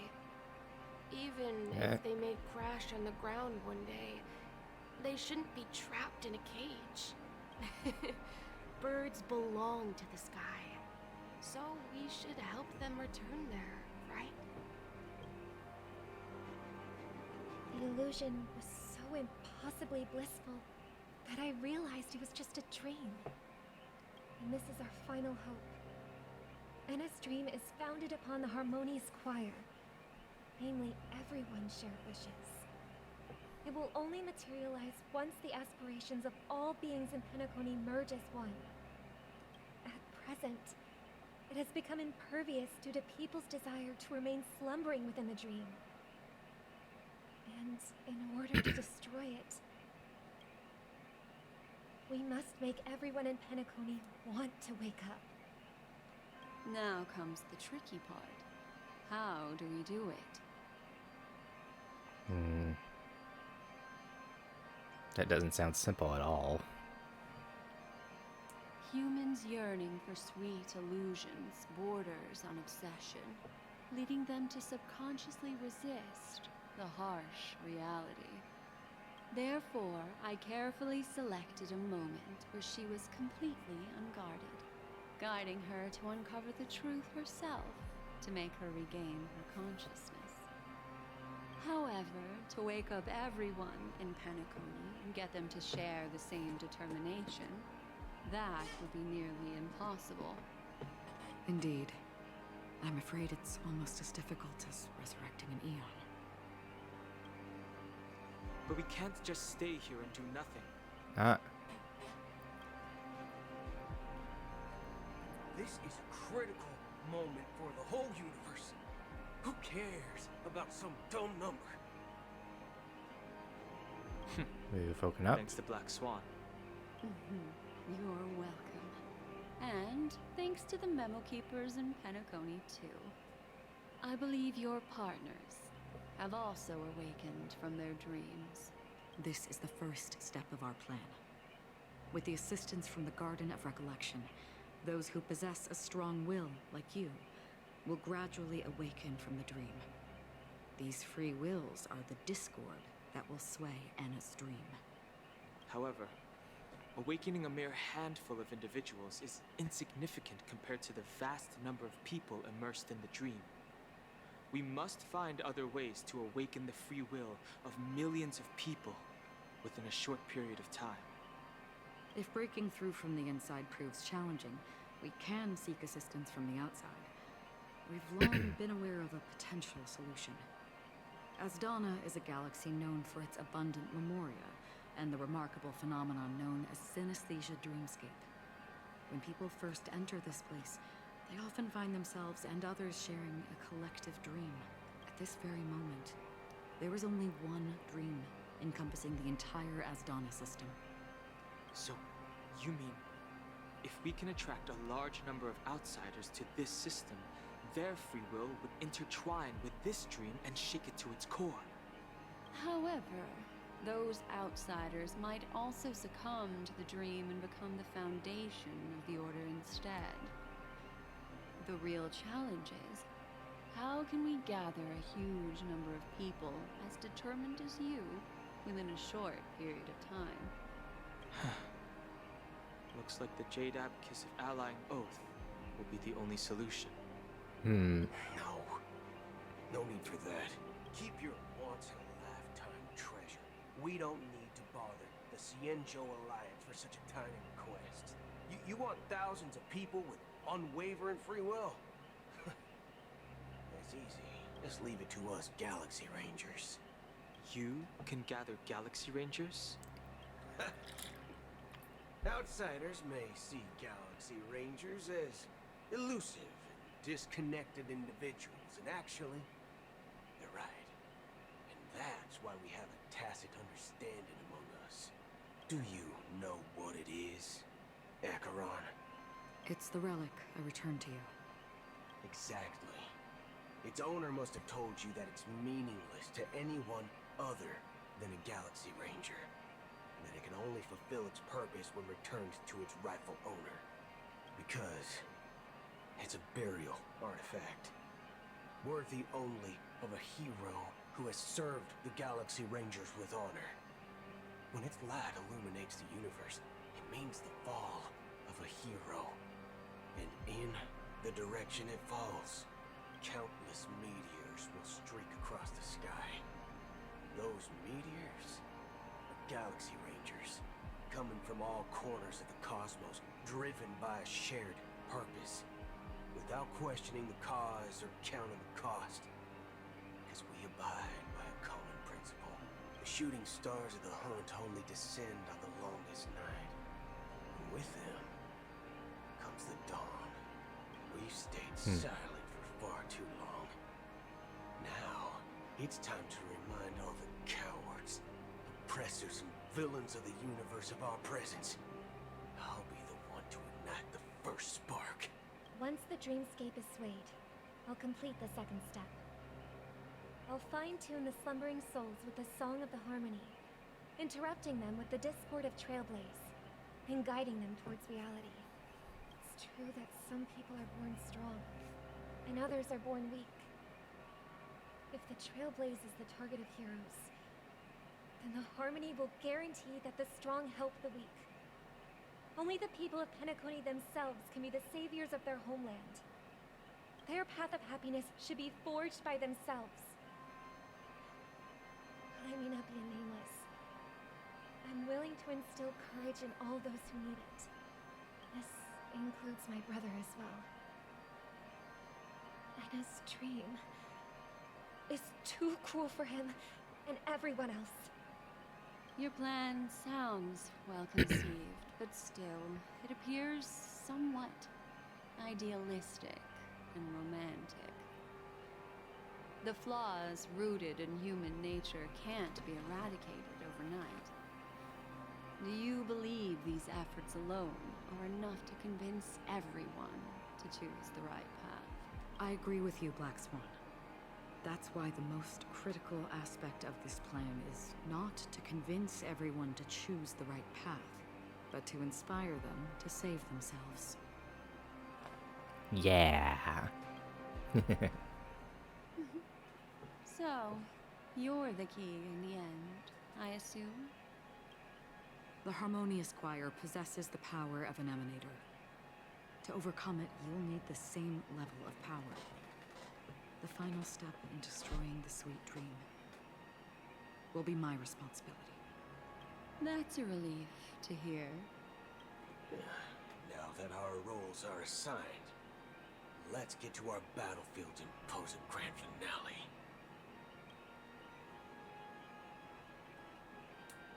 Even if they may crash on the ground one day, they shouldn't be trapped in a cage. birds belong to the sky. So we should help them return there, right? The illusion was so impossibly blissful that I realized it was just a dream. And this is our final hope. Enna's dream is founded upon the harmonious choir, namely everyone's shared wishes. It will only materialize once the aspirations of all beings in Penacony merge as one. At present, it has become impervious due to people's desire to remain slumbering within the dream. And in order to destroy it, we must make everyone in Penacony want to wake up. Now comes the tricky part. How do we do it? That doesn't sound simple at all. Humans yearning for sweet illusions borders on obsession, leading them to subconsciously resist the harsh reality. Therefore, I carefully selected a moment where she was completely unguarded, guiding her to uncover the truth herself to make her regain her consciousness. However, to wake up everyone in Penacony and get them to share the same determination, that would be nearly impossible. Indeed. I'm afraid it's almost as difficult as resurrecting an eon. But we can't just stay here and do nothing. This is a critical moment for the whole universe. Who cares about some dumb number? We've woken up. Thanks to Black Swan. You're welcome. And thanks to the memo keepers in Penacony, too. I believe your partners have also awakened from their dreams. This is the first step of our plan. With the assistance from the Garden of Recollection, those who possess a strong will, like you, will gradually awaken from the dream. These free wills are the discord that will sway Anna's dream. However, awakening a mere handful of individuals is insignificant compared to the vast number of people immersed in the dream. We must find other ways to awaken the free will of millions of people within a short period of time. If breaking through from the inside proves challenging, we can seek assistance from the outside. We've long been aware of a potential solution. Asdana is a galaxy known for its abundant memoria and the remarkable phenomenon known as synesthesia dreamscape. When people first enter this place, they often find themselves and others sharing a collective dream. At this very moment, there is only one dream encompassing the entire Asdana system. So, you mean, if we can attract a large number of outsiders to this system, their free will would intertwine with this dream and shake it to its core? However, those outsiders might also succumb to the dream and become the foundation of the Order instead. The real challenge is, how can we gather a huge number of people as determined as you within a short period of time? Looks like the Jade Abacus of Allying Oath will be the only solution. No. No need for that. Keep your once-in-a-lifetime treasure. We don't need to bother the Cienjo Alliance for such a tiny request. You want thousands of people with unwavering free will? That's easy. Just leave it to us Galaxy Rangers. You can gather Galaxy Rangers? Outsiders may see Galaxy Rangers as elusive and disconnected individuals, and actually, they're right. And that's why we have a tacit understanding among us. Do you know what it is, Acheron? It's the relic I returned to you. Exactly. Its owner must have told you that it's meaningless to anyone other than a Galaxy Ranger. And that it can only fulfill its purpose when returned to its rightful owner. Because it's a burial artifact. Worthy only of a hero who has served the Galaxy Rangers with honor. When its light illuminates the universe, it means the fall of a hero. And in the direction it falls, countless meteors will streak across the sky. Those meteors are galaxy rangers, coming from all corners of the cosmos, driven by a shared purpose, without questioning the cause or counting the cost. Because we abide by a common principle. The shooting stars of the hunt only descend on the longest night. And with them comes the dawn. We've stayed silent for far too long. Now, it's time to remind all the cowards, oppressors, and villains of the universe of our presence. I'll be the one to ignite the first spark. Once the dreamscape is swayed, I'll complete the second step. I'll fine-tune the slumbering souls with the song of the harmony, interrupting them with the discord of trailblaze, and guiding them towards reality. It's true that some people are born strong, and others are born weak. If the trailblaze is the target of heroes, then the harmony will guarantee that the strong help the weak. Only the people of Penacony themselves can be the saviors of their homeland. Their path of happiness should be forged by themselves. I may not be a nameless. I'm willing to instill courage in all those who need it. This includes my brother as well. Anna's dream is too cruel for him and everyone else. Your plan sounds well conceived, but still, it appears somewhat idealistic and romantic. The flaws rooted in human nature can't be eradicated overnight. Do you believe these efforts alone are enough to convince everyone to choose the right path? I agree with you, Black Swan. That's why the most critical aspect of this plan is not to convince everyone to choose the right path, but to inspire them to save themselves. Yeah. So, you're the key in the end, I assume? The Harmonious Choir possesses the power of an emanator. To overcome it, you'll need the same level of power. The final step in destroying the sweet dream will be my responsibility. That's a relief to hear. Now that our roles are assigned, let's get to our battlefield and pose a grand finale.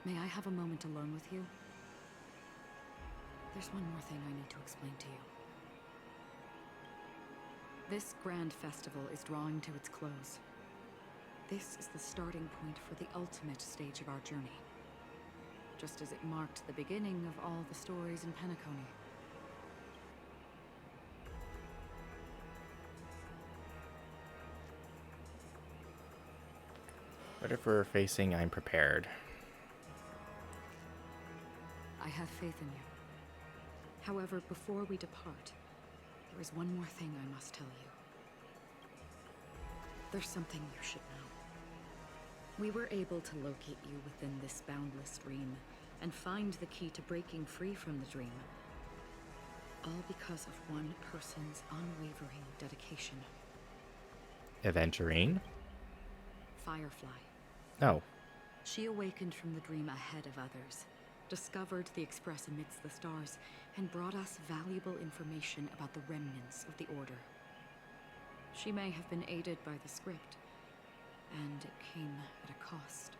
May I have a moment alone with you? There's one more thing I need to explain to you. This grand festival is drawing to its close. This is the starting point for the ultimate stage of our journey. Just as it marked the beginning of all the stories in Penacony. Whatever we're facing, I'm prepared. I have faith in you. However, before we depart, there is one more thing I must tell you. There's something you should know. We were able to locate you within this boundless dream and find the key to breaking free from the dream. All because of one person's unwavering dedication. Aventurine? Firefly. Oh. She awakened from the dream ahead of others, discovered the Express amidst the stars, and brought us valuable information about the remnants of the Order. She may have been aided by the script, and it came at a cost.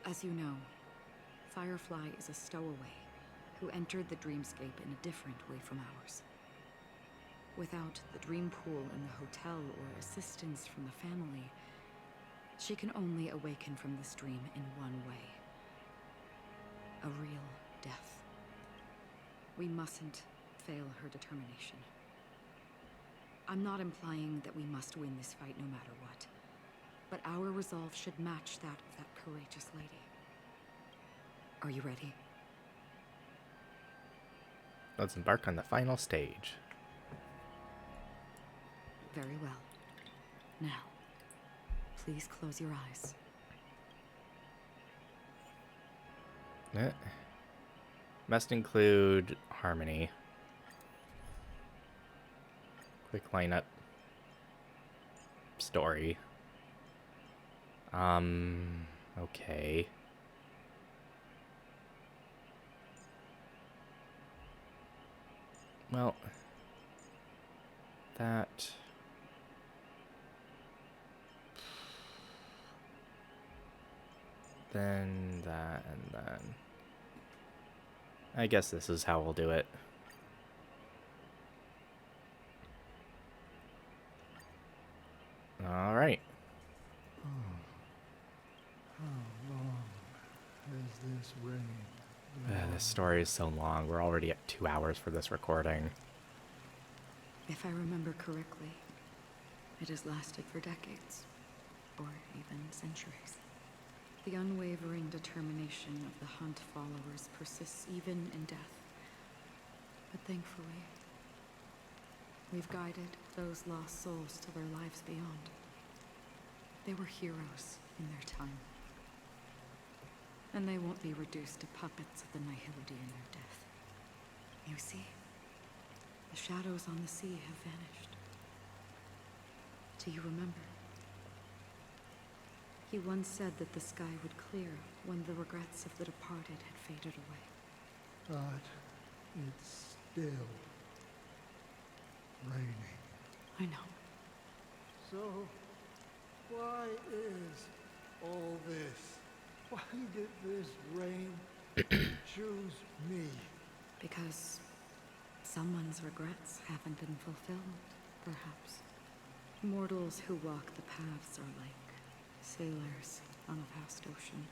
As you know, Firefly is a stowaway who entered the dreamscape in a different way from ours. Without the dream pool in the hotel or assistance from the family, she can only awaken from this dream in one way. A real death. We mustn't fail her determination. I'm not implying that we must win this fight no matter what, but our resolve should match that of that courageous lady. Are you ready? Let's embark on the final stage. Very well. Now, please close your eyes. Must include harmony. Quick lineup. Story. Okay. Well, that... Then that, and then... I guess this is how we'll do it. Alright. How long has this rain This story is so long. We're already at 2 hours for this recording. If I remember correctly, it has lasted for decades, or even centuries. The unwavering determination of the hunt followers persists even in death. But thankfully, we've guided those lost souls to their lives beyond. They were heroes in their time. And they won't be reduced to puppets of the Nihility in their death. You see, the shadows on the sea have vanished. Do you remember? He once said that the sky would clear when the regrets of the departed had faded away. But it's still raining. I know. So, why is all this? Why did this rain choose me? Because someone's regrets haven't been fulfilled, perhaps. Mortals who walk the paths are like sailors on a vast ocean,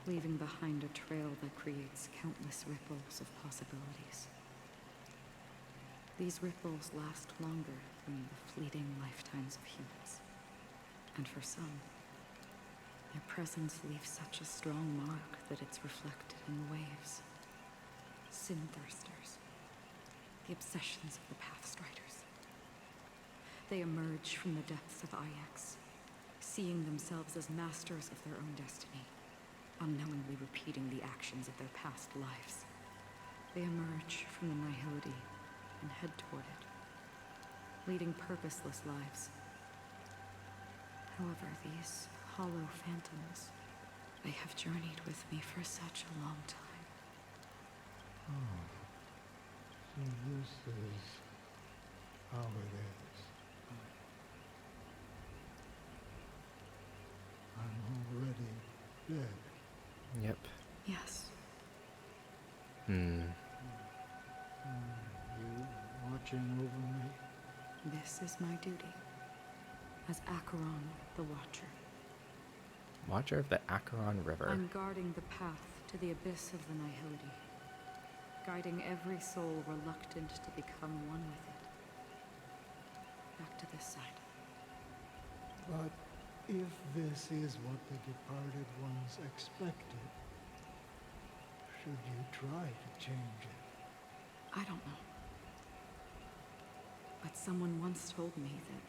leaving behind a trail that creates countless ripples of possibilities. These ripples last longer than the fleeting lifetimes of humans. And for some, their presence leaves such a strong mark that it's reflected in the waves. Sin-thirsters, the obsessions of the Pathstriders. They emerge from the depths of Ix, seeing themselves as masters of their own destiny, unknowingly repeating the actions of their past lives. They emerge from the Nihility and head toward it, leading purposeless lives. However, these hollow phantoms, they have journeyed with me for such a long time. Oh, so this is how it is. I'm already dead. Yep. Yes. You watching over me? This is my duty as Acheron the Watcher. Watcher of the Acheron River. I'm guarding the path to the abyss of the Nihility, guiding every soul reluctant to become one with it. Back to this side. But if this is what the departed ones expected, should you try to change it? I don't know. But someone once told me that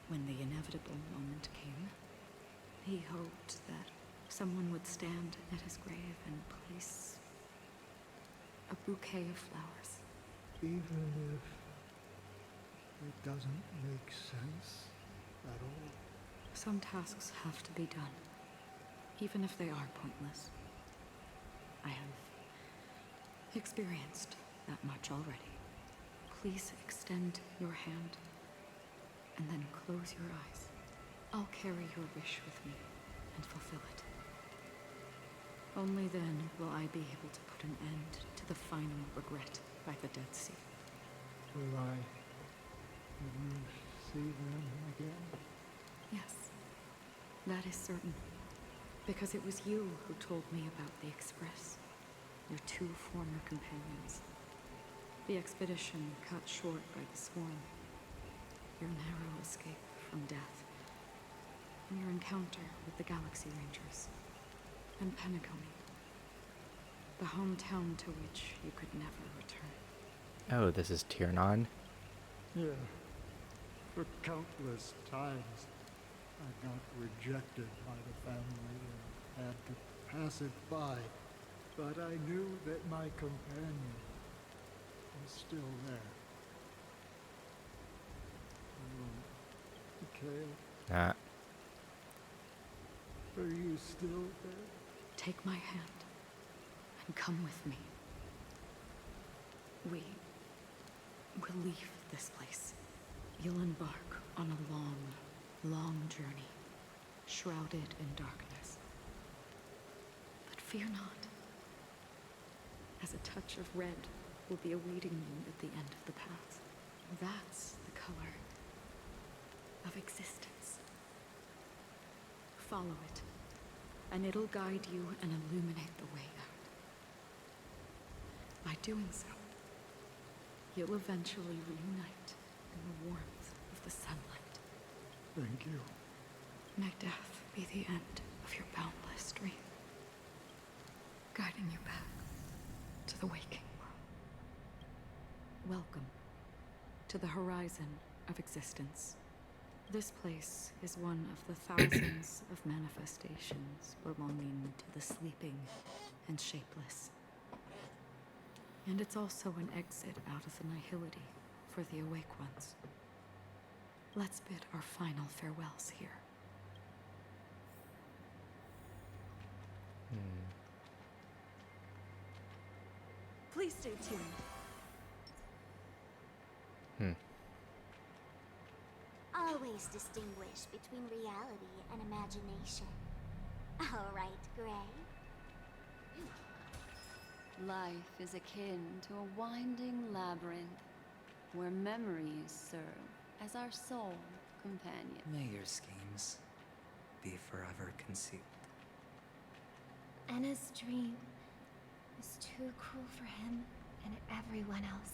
when the inevitable moment came, he hoped that someone would stand at his grave and place a bouquet of flowers. Even if it doesn't make sense at all? Some tasks have to be done, even if they are pointless. I have experienced that much already. Please extend your hand, and then close your eyes. I'll carry your wish with me and fulfill it. Only then will I be able to put an end to the final regret by the Dead Sea. Will you see them again? Yes, that is certain. Because it was you who told me about the Express, your two former companions. The expedition cut short by the Swarm, your narrow escape from death, and your encounter with the Galaxy Rangers, and Penacony, the hometown to which you could never return. Oh, this is Tiernan? Yeah. For countless times, I got rejected by the family and had to pass it by. But I knew that my companion was still there. Mikhail, are you still there? Take my hand and come with me. We will leave this place. You'll embark on a long, long journey, shrouded in darkness. But fear not, as a touch of red will be awaiting you at the end of the path. That's the color of existence. Follow it, and it'll guide you and illuminate the way out. By doing so, you'll eventually reunite in the warmth of the sunlight. Thank you. May death be the end of your boundless dream, guiding you back to the waking world. Welcome to the horizon of existence. This place is one of the thousands of manifestations belonging to the sleeping and shapeless. And it's also an exit out of the nihility for the awake ones. Let's bid our final farewells here. Please stay tuned. Always distinguish between reality and imagination. All right, Gray. Life is akin to a winding labyrinth where memories serve as our sole companion. May your schemes be forever concealed. Anna's dream is too cruel for him and everyone else.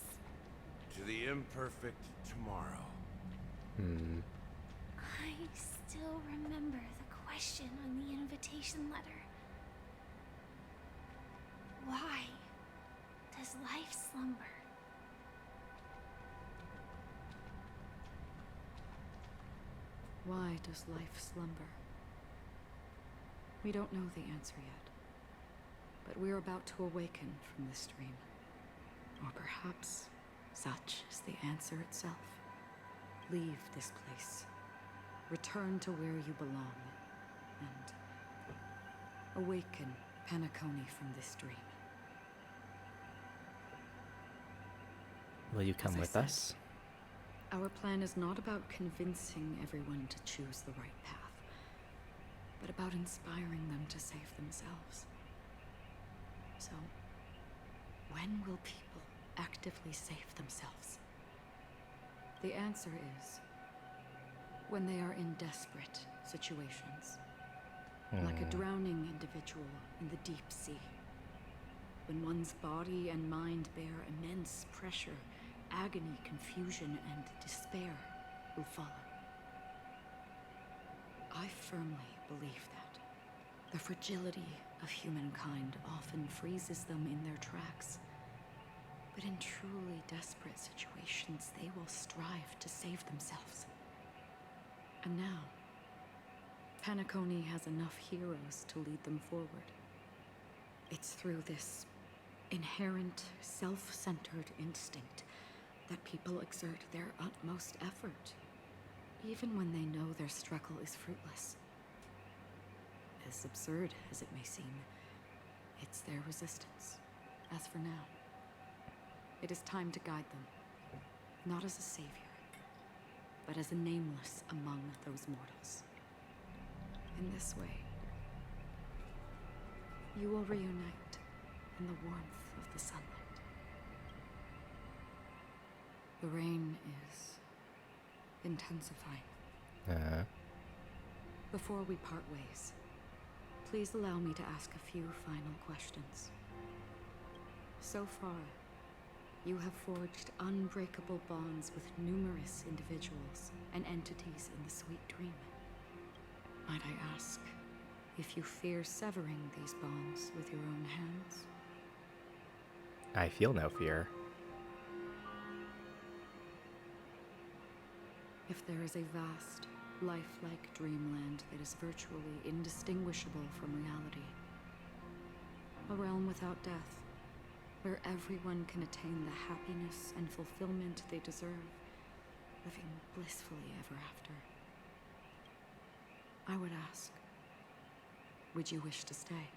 To the imperfect tomorrow. I still remember the question on the invitation letter. Why does life slumber? Why does life slumber? We don't know the answer yet, but we're about to awaken from this dream. Or perhaps such is the answer itself. Leave this place. Return to where you belong. And awaken Penacony from this dream. Will you come with us? Our plan is not about convincing everyone to choose the right path, but about inspiring them to save themselves. So, when will people actively save themselves? The answer is when they are in desperate situations, like a drowning individual in the deep sea. When one's body and mind bear immense pressure, agony, confusion, and despair will follow. I firmly believe that the fragility of humankind often freezes them in their tracks. But in truly desperate situations, they will strive to save themselves. And now, Penacony has enough heroes to lead them forward. It's through this inherent, self-centered instinct that people exert their utmost effort, even when they know their struggle is fruitless. As absurd as it may seem, it's their resistance. As for now, it is time to guide them, not as a savior, but as a nameless among those mortals. In this way, you will reunite in the warmth of the sunlight. The rain is intensifying. Before we part ways, please allow me to ask a few final questions. So far, you have forged unbreakable bonds with numerous individuals and entities in the sweet dream. Might I ask if you fear severing these bonds with your own hands? I feel no fear. If there is a vast, lifelike dreamland that is virtually indistinguishable from reality, A realm without death, where everyone can attain the happiness and fulfillment they deserve, living blissfully ever after. I would ask, would you wish to stay?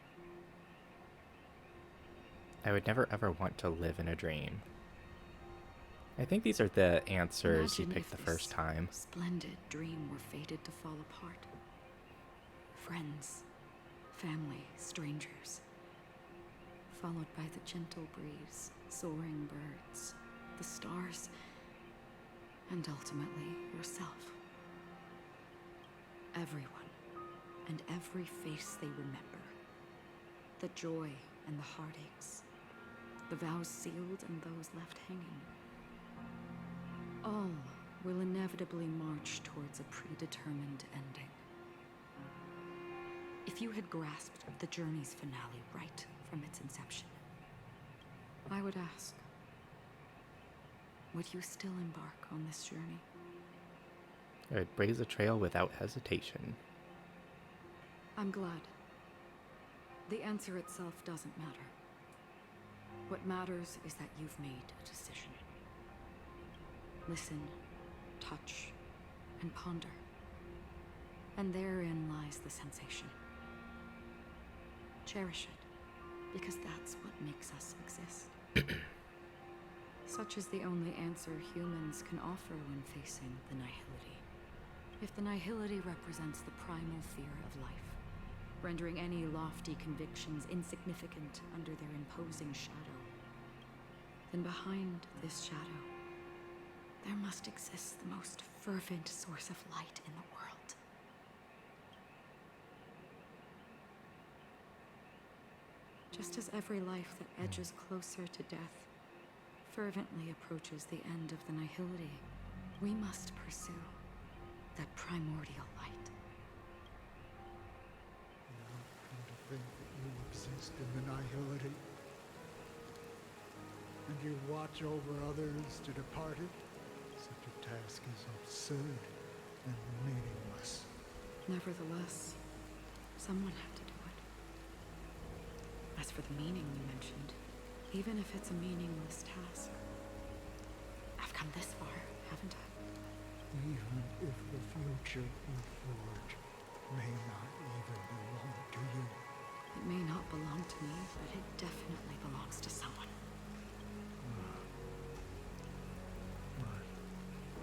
I would never ever want to live in a dream. I think these are the answers you Imagine picked if the first this time. splendid dream were fated to fall apart. Friends, family, strangers, followed by the gentle breeze, soaring birds, the stars, and ultimately yourself. Everyone, and every face they remember. The joy and the heartaches, the vows sealed and those left hanging. All will inevitably march towards a predetermined ending. If you had grasped the journey's finale right from its inception, I would ask, would you still embark on this journey? I would blaze a trail without hesitation. I'm glad. The answer itself doesn't matter. What matters is that you've made a decision. Listen, touch, and ponder. And therein lies the sensation. Cherish it, because that's what makes us exist. Such is the only answer humans can offer when facing the nihility. If the nihility represents the primal fear of life, rendering any lofty convictions insignificant under their imposing shadow, then behind this shadow, there must exist the most fervent source of light in the world. Just as every life that edges closer to death fervently approaches the end of the nihility, we must pursue that primordial light. Come to think that you exist in the nihility, and you watch over others to depart it, such a task is absurd and meaningless. Nevertheless, someone had to do it. As for the meaning you mentioned, even if it's a meaningless task, I've come this far, haven't I? Even if the future you forge may not even belong to you. It may not belong to me, but it definitely belongs to someone. But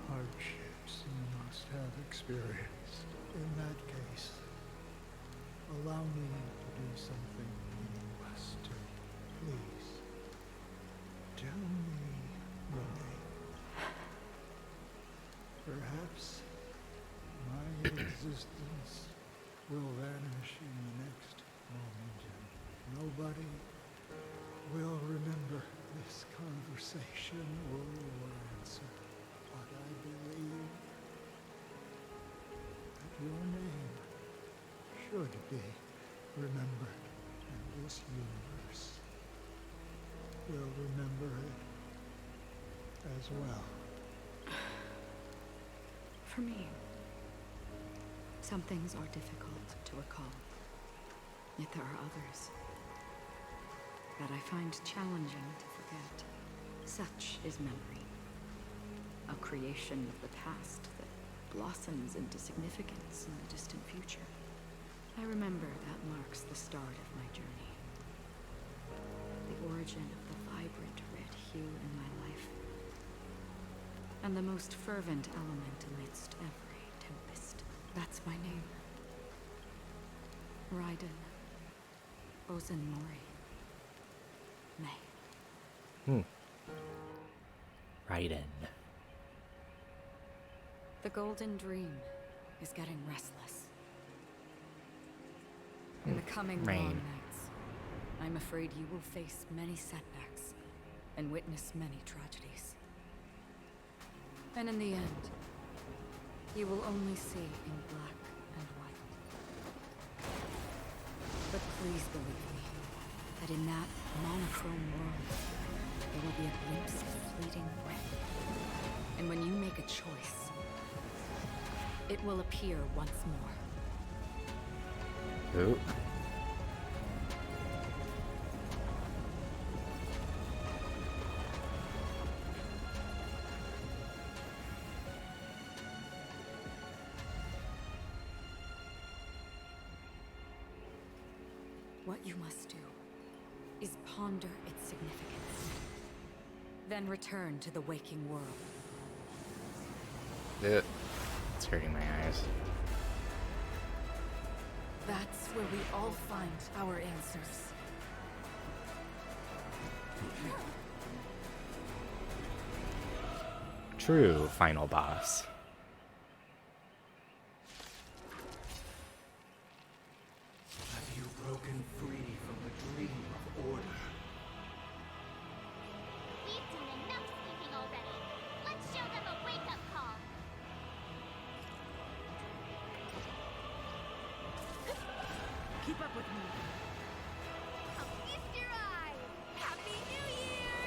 hardships you must have experienced. In that case, allow me to do something meaningless too. Please, tell me your name. Perhaps my existence will vanish in the next moment, and nobody will remember this conversation or your answer. But I believe that your name should be remembered, and this universe will remember it as well. For me, some things are difficult to recall, yet there are others that I find challenging to forget. Such is memory, a creation of the past that blossoms into significance in the distant future. I remember that marks the start of my journey, the origin of the vibrant red hue in my life, and the most fervent element amidst every tempest. That's my name. Raiden Ozenmori. May. Raiden. The Golden Dream is getting restless. In the coming long nights, I'm afraid you will face many setbacks and witness many tragedies. And in the end, you will only see in black and white. But please believe me, that in that monochrome world, there will be a glimpse of fleeting red. And when you make a choice, it will appear once more. Ooh. What you must do is ponder its significance. Then return to the waking world. It's hurting my eyes. That's where we all find our answers. True final boss. Have you broken free from the dream of order? We've done enough sleeping already. Let's show them a wake-up call. Keep up with me. I'll feast your eye. Happy New Year!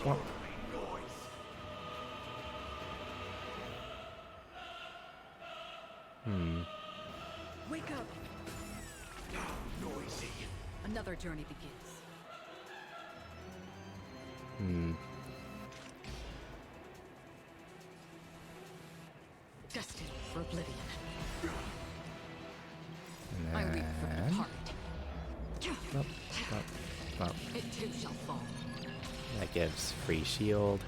What? Wake up. Noisy. Another journey begins. Destined for oblivion. And I leap from the heart. Bump, bump, bump. It too shall fall. That gives free shield.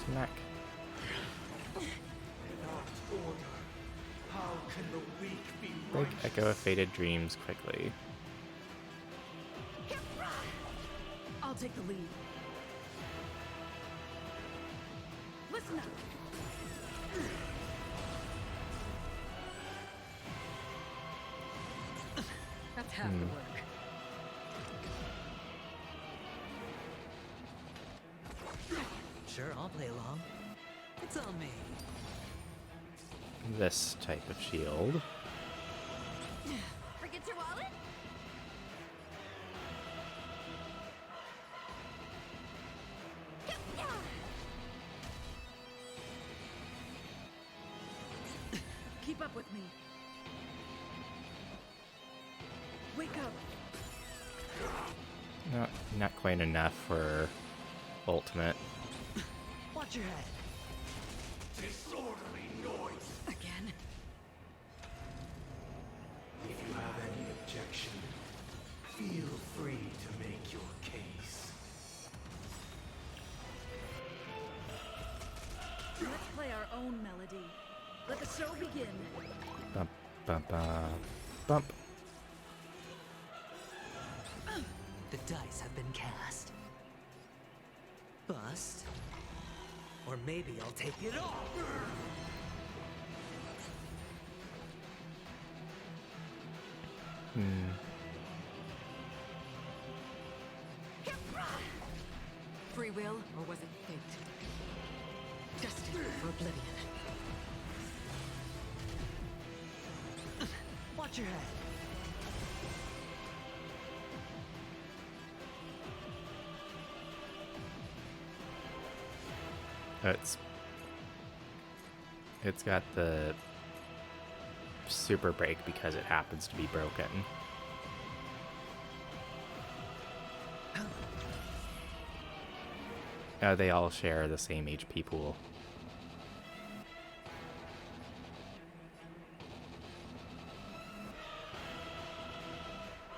Smack. How can the weak be Break righteous? Echo of Faded Dreams quickly. I'll take the lead. Listen up. That's half the work. Sure, I'll play along. It's on me. This type of shield. Forget your wallet? Keep up with me. Wake up. Not quite enough for ultimate. Watch your head. Disorderly noise. Again? If you have any objection, feel free to make your case. Let's play our own melody. Let the show begin. Bump, bump, bump. The dice have been cast. Bust. Or maybe I'll take it all. Free will, or was it fate? Destined for oblivion. Watch your head. It's got the super break because it happens to be broken. They all share the same HP pool.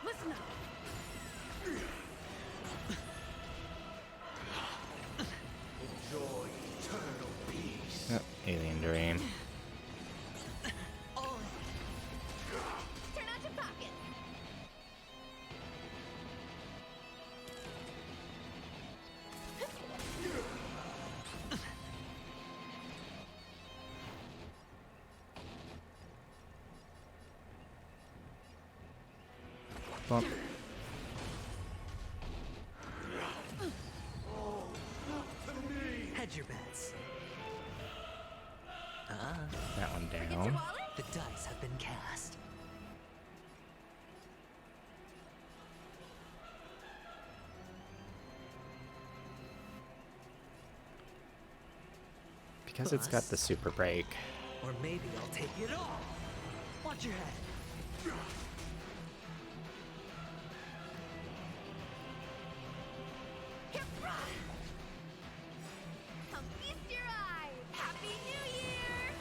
Listen up. Enjoy eternal peace. Yep, Alien Dream. Turn out your pockets. Bump. Hedge your bets. That one down. The dice have been cast. Because it's got the super break. Or maybe I'll take it all. Watch your head. I'll feast your eye. Happy New Year!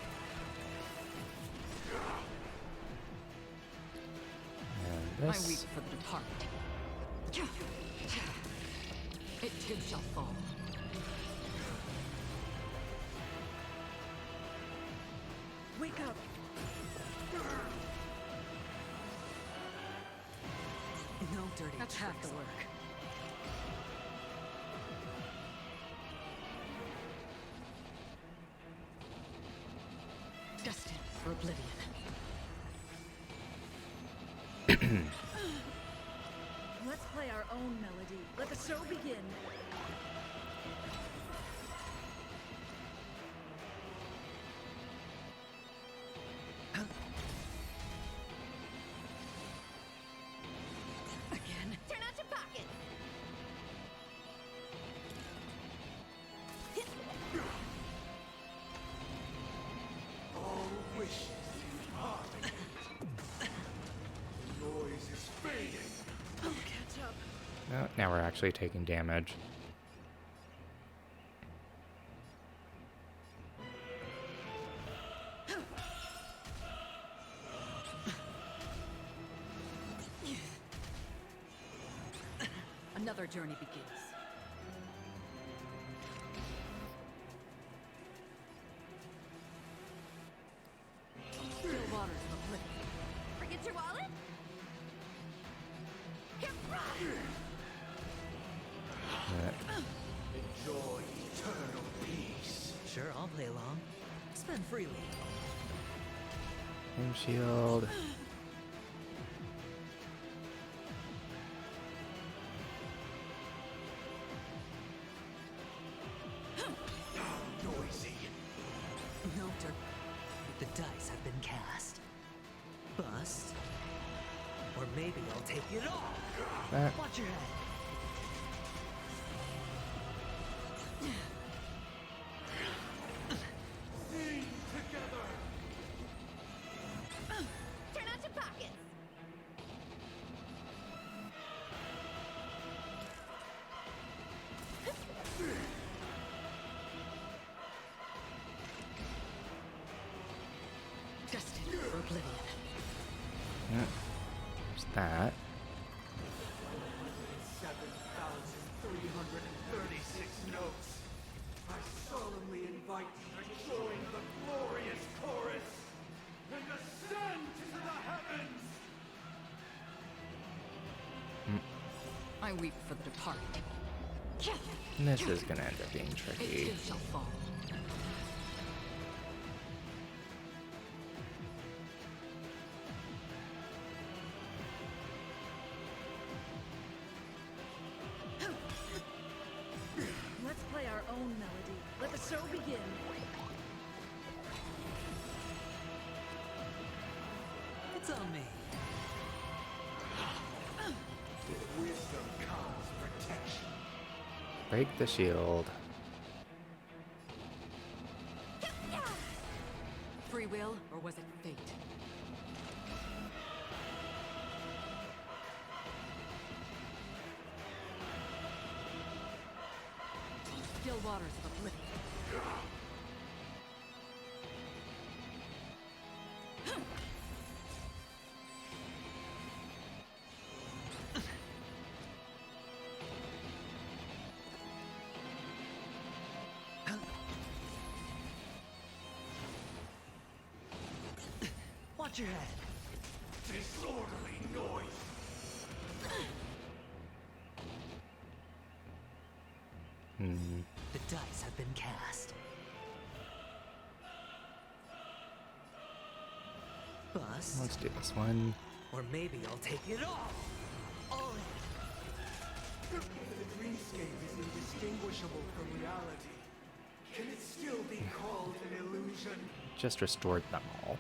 this? I weep for the departed. It too shall fall. Wake up! No dirty That's half the tricks. work. Destined for oblivion. Let's play our own melody. Let the show begin. Again. Turn out your pockets. All wishes in harmony. The noise is fading. I'll catch up. Oh, now we're actually taking damage. Another journey begins. Still waters of oblivion. Forget your wallet? Here, Enjoy eternal peace. Sure, I'll play along. Spend freely. Flame shield. Noisy. No dirt. The dice have been cast. Bust. Or maybe I'll take it all. Watch your head. Sing together. turn out your pockets. Destined for oblivion. Yeah. There's that. 7,336 notes. I solemnly invite you to join the glorious chorus and ascend to the heavens. I weep for the departed. This is gonna end up being It tricky. too shall fall. Let's play our own melody. Let the show begin. It's on me. With wisdom comes protection. Break the shield. Free will, or was it fate? Still waters of oblivion. Watch your head. Disorderly noise. The dice have been cast. Bust. Let's do this one. Or maybe I'll take it all. All in. The dreamscape is indistinguishable from reality. Can it still be called an illusion? Just restored them all.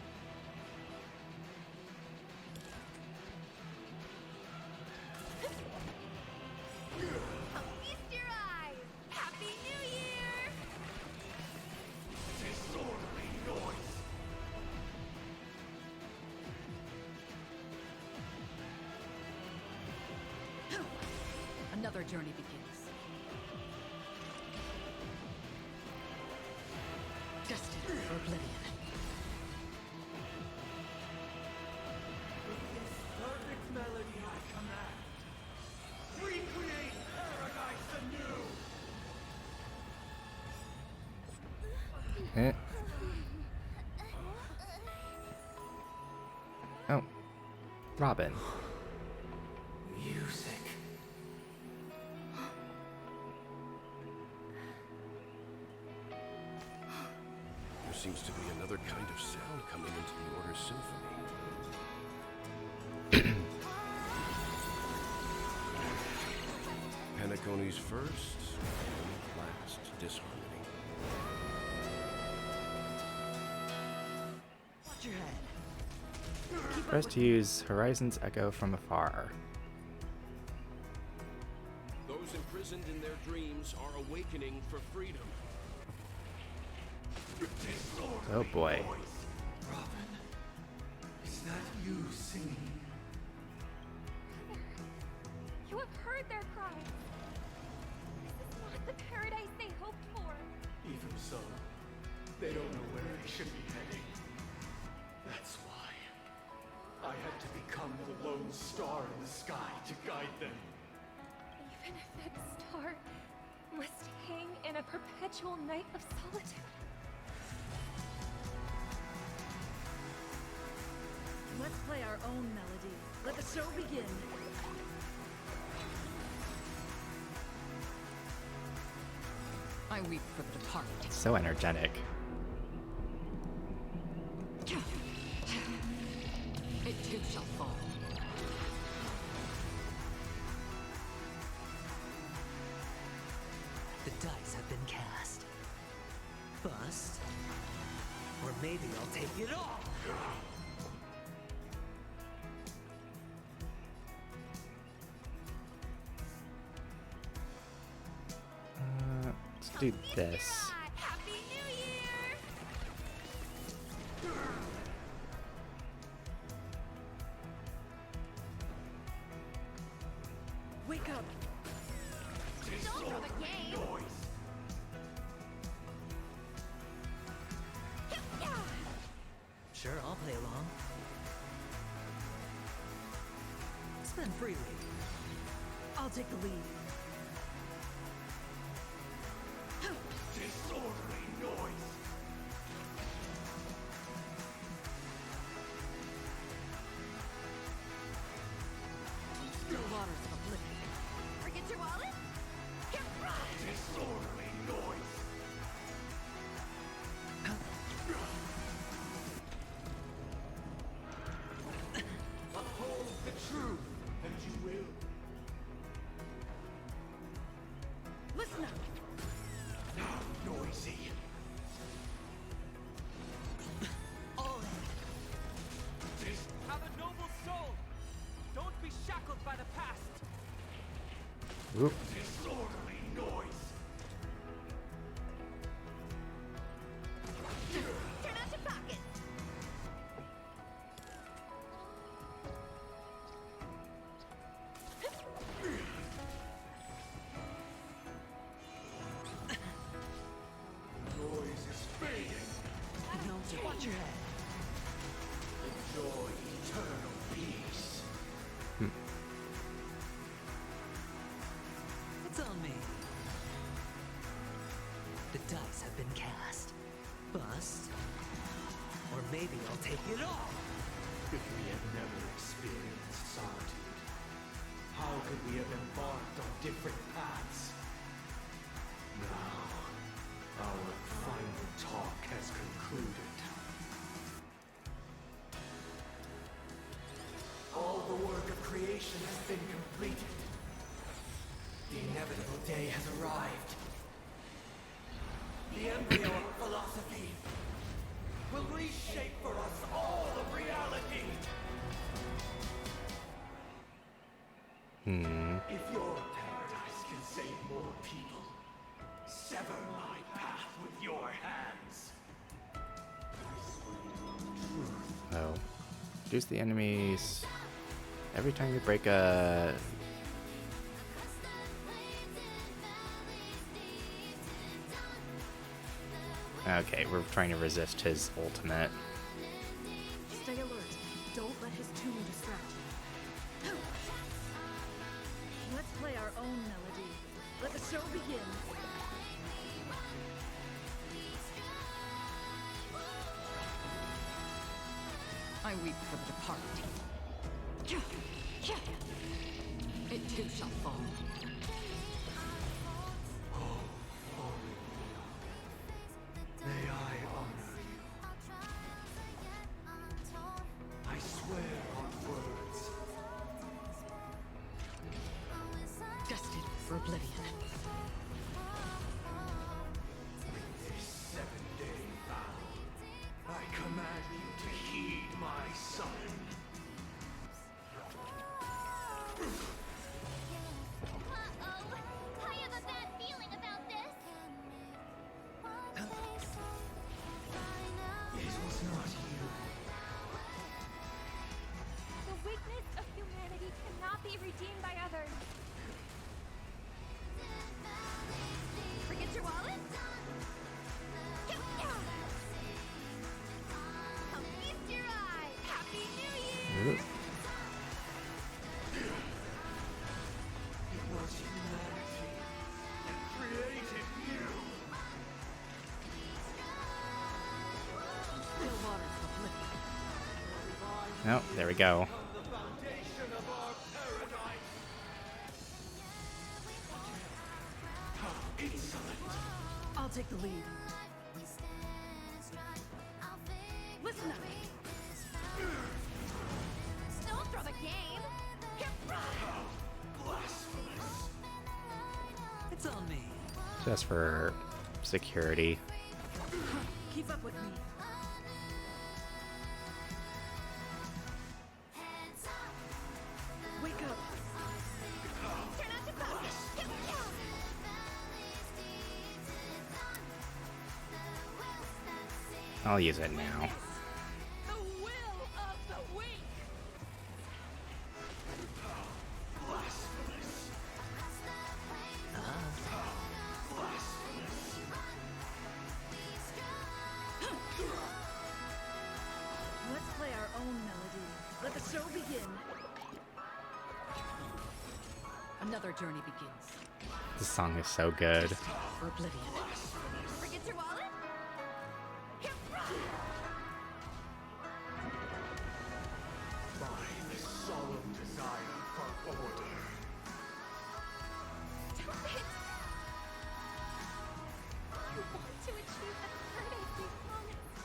Feast your eyes. Happy New Year. Disorderly noise. Another journey begins. Destined for oblivion. With this perfect melody Oh, Robin. Music. There seems to be another kind of sound coming into the Order's symphony. Penacony's first and last disharmony. Watch your head. Press to use Horizon's Echo from afar. Those imprisoned in their dreams are awakening for freedom. Oh boy. Robin, is that you singing? You have heard their cries. This is not the paradise they hoped for. Even so, they don't know where they should be heading. That's why I had to become the lone star in the sky to guide them. Even if that star must hang in a perpetual night of solitude. Let's play our own melody. Let the show begin. I weep for the departed. So energetic. It too shall fall. The dice have been cast. Bust. Or maybe I'll take it all. Let's do this. Happy New Year! Wake up! Don't throw the game! Sure, I'll play along. Spend freely. I'll take the lead. Disorderly noise! Still waters of oblivion. Forget your wallet? Get right! Disorderly noise! Uphold the truth, and you will. Listen up! Now noisy. All in. Have a noble soul. Don't be shackled by the past. Oop. Disorderly noise. Turn out your pockets! Noise is fading. Watch your head. Enjoy eternal peace. It's on me. The dice have been cast. Bust. Or maybe I'll take it all. If we had never experienced solitude, how could we have embarked on different paths? Now, our final talk has concluded. All the work of creation has been completed. The inevitable day has arrived. The embryo of philosophy will reshape for us all of reality. If your paradise can save more people, sever my path with your hands. Oh. Reduce the enemies. Every time you break a... Okay, we're trying to resist his ultimate. Stay alert. Don't let his tune distract you. Let's play our own melody. Let the show begin. I weep for the departed. It too shall fall. May I honor you? I swear on words. Destined for oblivion. With this 7-day vow, I command you to heed my summon. Uh-oh! I have a bad feeling about this! It was not you. The weakness of humanity cannot be redeemed by others. Forget your wallet? I'll feast your eye! Happy New Year! It was humanity that created you. Still waters of oblivion. Oh, there we go. The foundation of our paradise. How insolent! I'll take the lead. Listen up. Don't throw the game! Blasphemous! It's on me. Just for security. Keep up with me. Wake up. Turn out your focus! I'll use it now. The will of the weak. Blasphemous! Blasphemous! Let's play our own melody. Let the show begin. Another journey begins. This song is so good. For oblivion. Forget your wallet? By the solemn desire for order. Stop it! You want to achieve the paradise we promised.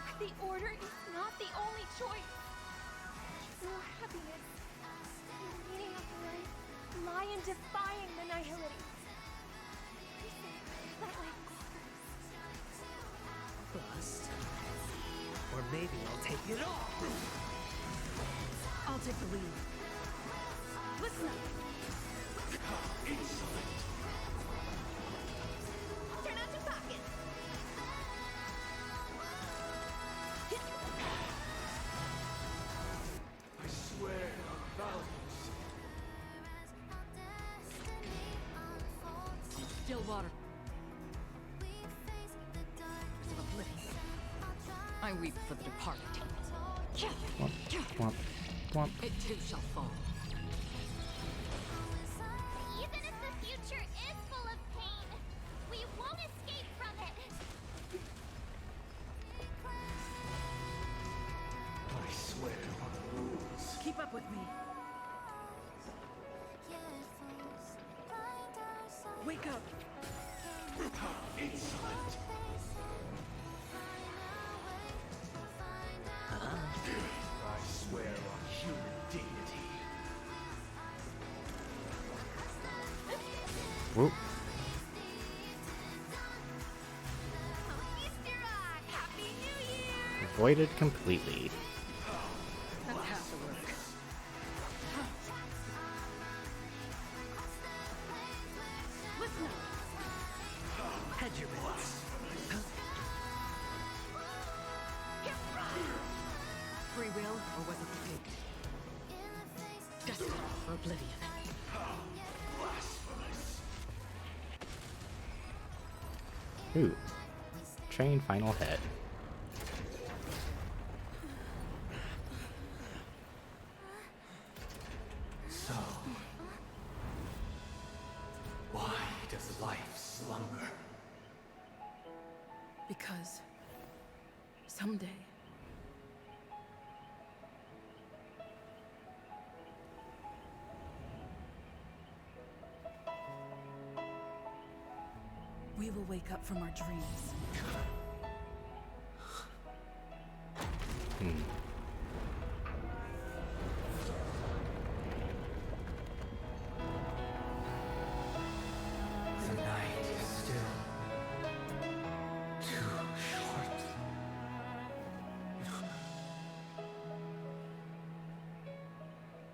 But the order is not the only choice. True happiness and the meaning of life lie in defying the nihility. That way Bust. Or maybe I'll take it all. I'll take the lead. Listen up. Insolent! turn out your pocket. I swear on values. Still water. Of oblivion. I weep for the departed. Womp, womp, womp. It too shall fall. Even if the future is full of pain, we won't escape from it. I swear on the rules. Keep up with me. Wake up. Insolent! I swear on human dignity. Whoop. Feast your eye! Happy New Year! Avoided completely. That's half the work. Listen up. Head your bets. Free will, or was it fate? Destined for oblivion. Blasphemous! Ooh. Train final hit. So, why does life slumber? Because someday We will wake up from our dreams. The night is still too short.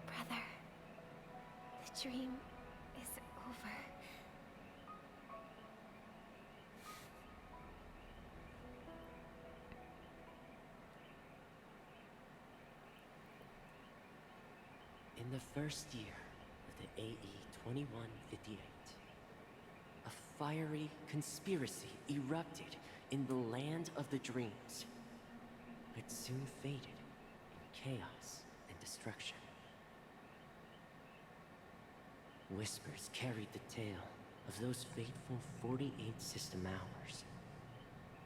Brother, the dream is over. In the first year of the AE 2158, a fiery conspiracy erupted in the land of the dreams, but soon faded in chaos and destruction. Whispers carried the tale of those fateful 48 system hours,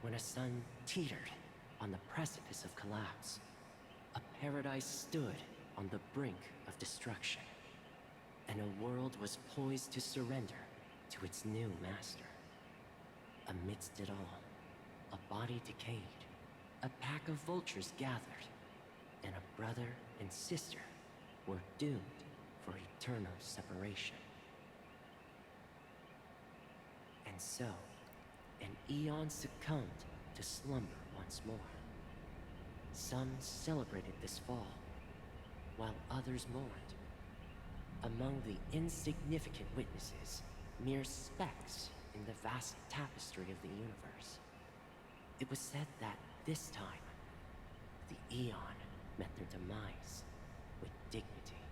when a sun teetered on the precipice of collapse. A paradise stood on the brink of destruction, and a world was poised to surrender to its new master. Amidst it all, a body decayed, a pack of vultures gathered, and a brother and sister were doomed for eternal separation. And so, an eon succumbed to slumber once more. Some celebrated this fall, while others mourned. Among the insignificant witnesses, mere specks in the vast tapestry of the universe, it was said that this time, the Eon met their demise with dignity.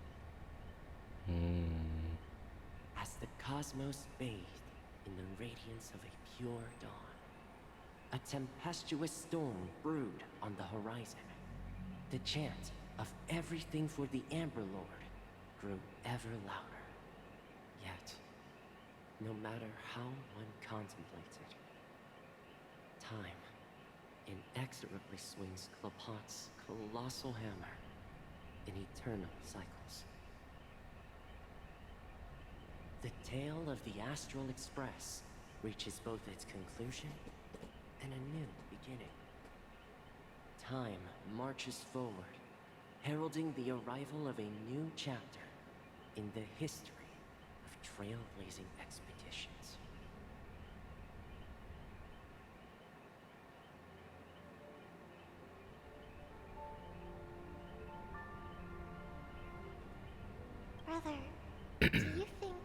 As the cosmos bathed in the radiance of a pure dawn, a tempestuous storm brewed on the horizon. The chant of everything for the Amber Lord grew ever louder. Yet, no matter how one contemplated, time inexorably swings Klopot's colossal hammer in eternal cycles. The tale of the Astral Express reaches both its conclusion and a new beginning. Time marches forward, heralding the arrival of a new chapter in the history of trailblazing expeditions. Brother, do you think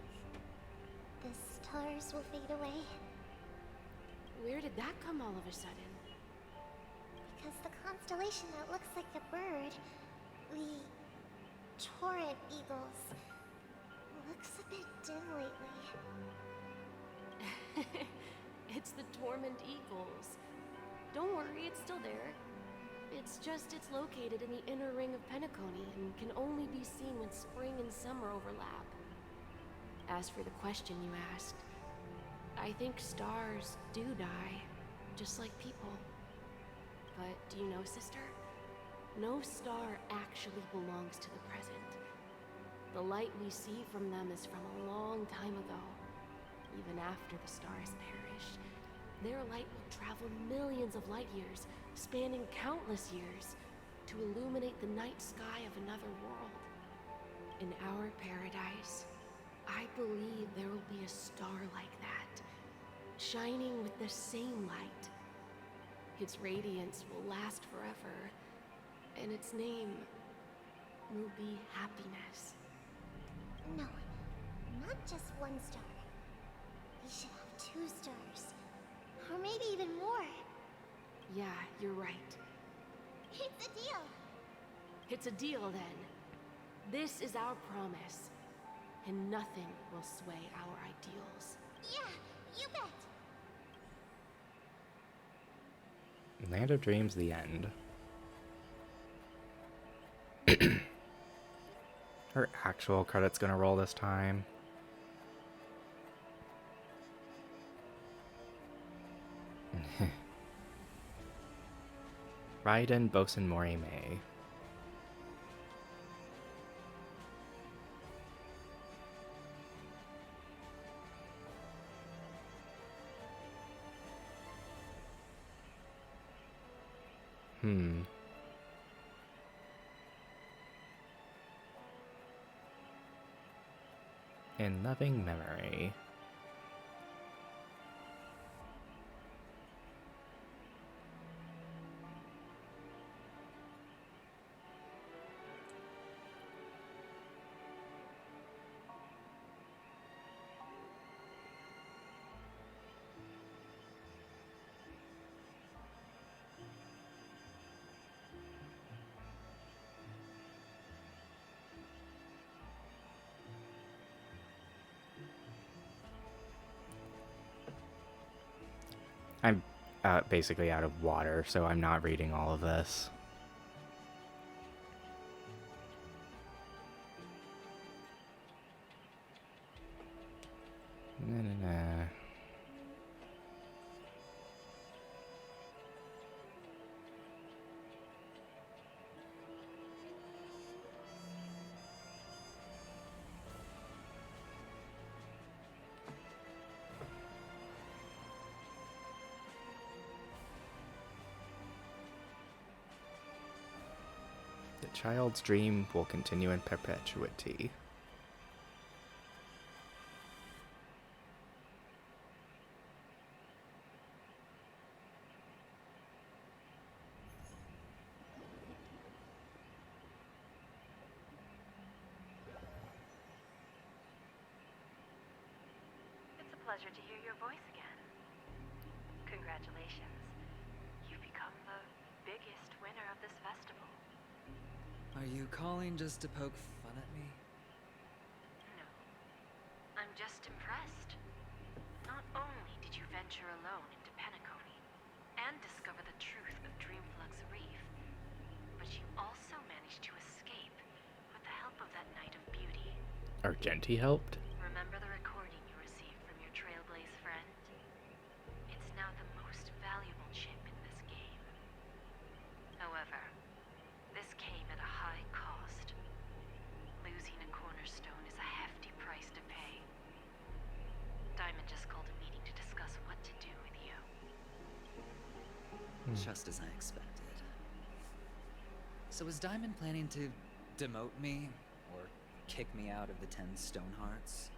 the stars will fade away? Where did that come all of a sudden? Because the constellation that looks like a bird, the torrent eagles, looks a bit dim lately. It's the Torment Eagles. Don't worry, it's still there. It's just it's located in the inner ring of Penacony and can only be seen when spring and summer overlap. As for the question you asked, I think stars do die, just like people. But do you know, sister? No star actually belongs to the present. The light we see from them is from a long time ago. Even after the stars perish, their light will travel millions of light years, spanning countless years, to illuminate the night sky of another world. In our paradise, I believe there will be a star like that, shining with the same light. Its radiance will last forever, and its name will be happiness. No, not just one star. We should have 2 stars. Or maybe even more. Yeah, you're right. It's a deal. It's a deal then. This is our promise, and nothing will sway our ideals. Yeah, you bet. Land of Dreams, the end. Her actual credit's gonna roll this time. Raiden Bosun Morime. In loving memory. I'm basically out of water, so I'm not reading all of this. Nah. The child's dream will continue in perpetuity. It's a pleasure to hear your voice again. Congratulations. You've become the biggest winner of this festival. Are you calling just to poke fun at me? No. I'm just impressed. Not only did you venture alone into Penacony and discover the truth of Dreamflux Reef, but you also managed to escape with the help of that Knight of Beauty. Argenti helped? Remember the recording you received from your Trailblaze friend? It's now the most valuable chip in this game. However, this came at a high cost. Losing a cornerstone is a hefty price to pay. Diamond just called a meeting to discuss what to do with you. Just as I expected. So is Diamond planning to demote me or kick me out of the 10 Stonehearts?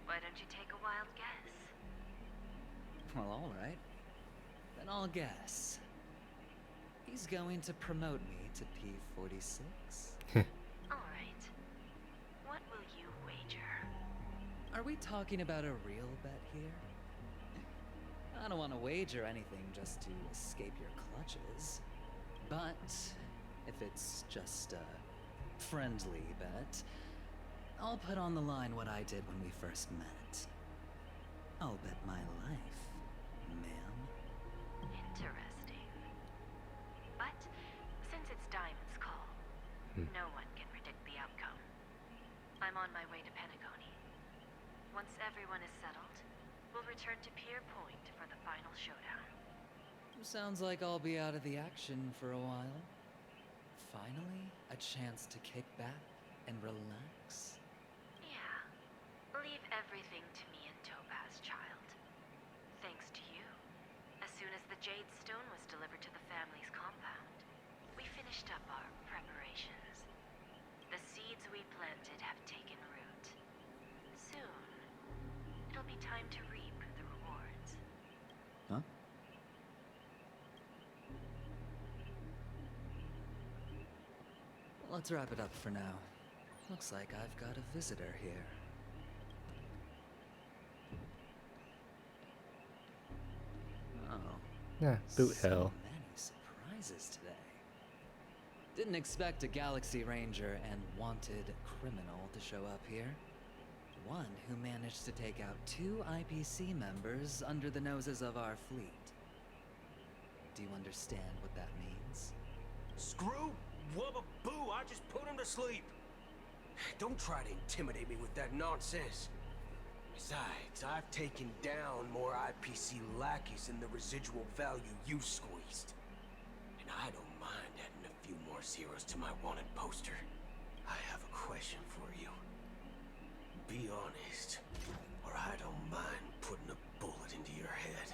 Why don't you take a wild guess? Well, all right. Then I'll guess. He's going to promote me to P46. All right. What will you wager? Are we talking about a real bet here? I don't want to wager anything just to escape your clutches. But if it's just a friendly bet, I'll put on the line what I did when we first met. I'll bet my life, ma'am. Interesting. But since it's Diamond's call, no one can predict the outcome. I'm on my way to Penacony. Once everyone is settled, we'll return to Pier Point for the final showdown. Sounds like I'll be out of the action for a while. Finally, a chance to kick back and relax. Yeah. Leave everything to me and Topaz, child. Thanks to you, as soon as the Jade Stone was delivered to the family's compound, we finished up our preparations. The seeds we planted have taken root. Soon, it'll be time to reap the rewards. Huh? Let's wrap it up for now. Looks like I've got a visitor here. Oh. Yeah, Boot So Hill. many surprises today. Didn't expect a Galaxy Ranger and wanted criminal to show up here. One who managed to take out 2 IPC members under the noses of our fleet. Do you understand what that means? Screw? Wubba boo, I just put him to sleep. Don't try to intimidate me with that nonsense. Besides, I've taken down more IPC lackeys than the residual value you squeezed. And I don't mind adding a few more zeros to my wanted poster. I have a question for you. Be honest, or I don't mind putting a bullet into your head.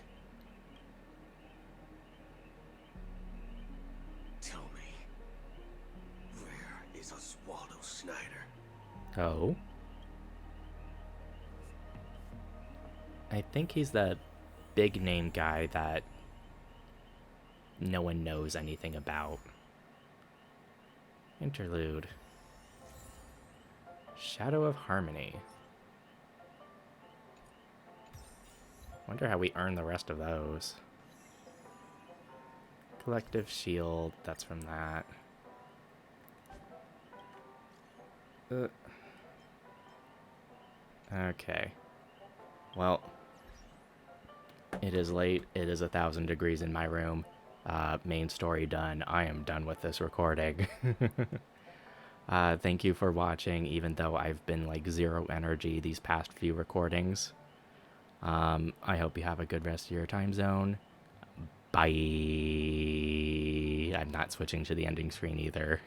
Waldo Snyder. Oh? I think he's the big name guy that no one knows anything about. Interlude. Shadow of Harmony. Wonder how we earn the rest of those. Collective Shield, that's from that. Okay. Well, it is late. It is 1,000 degrees in my room. Main story done. I am done with this recording. Thank you for watching, even though I've been like zero energy these past few recordings. I hope you have a good rest of your time zone. Bye. I'm not switching to the ending screen either.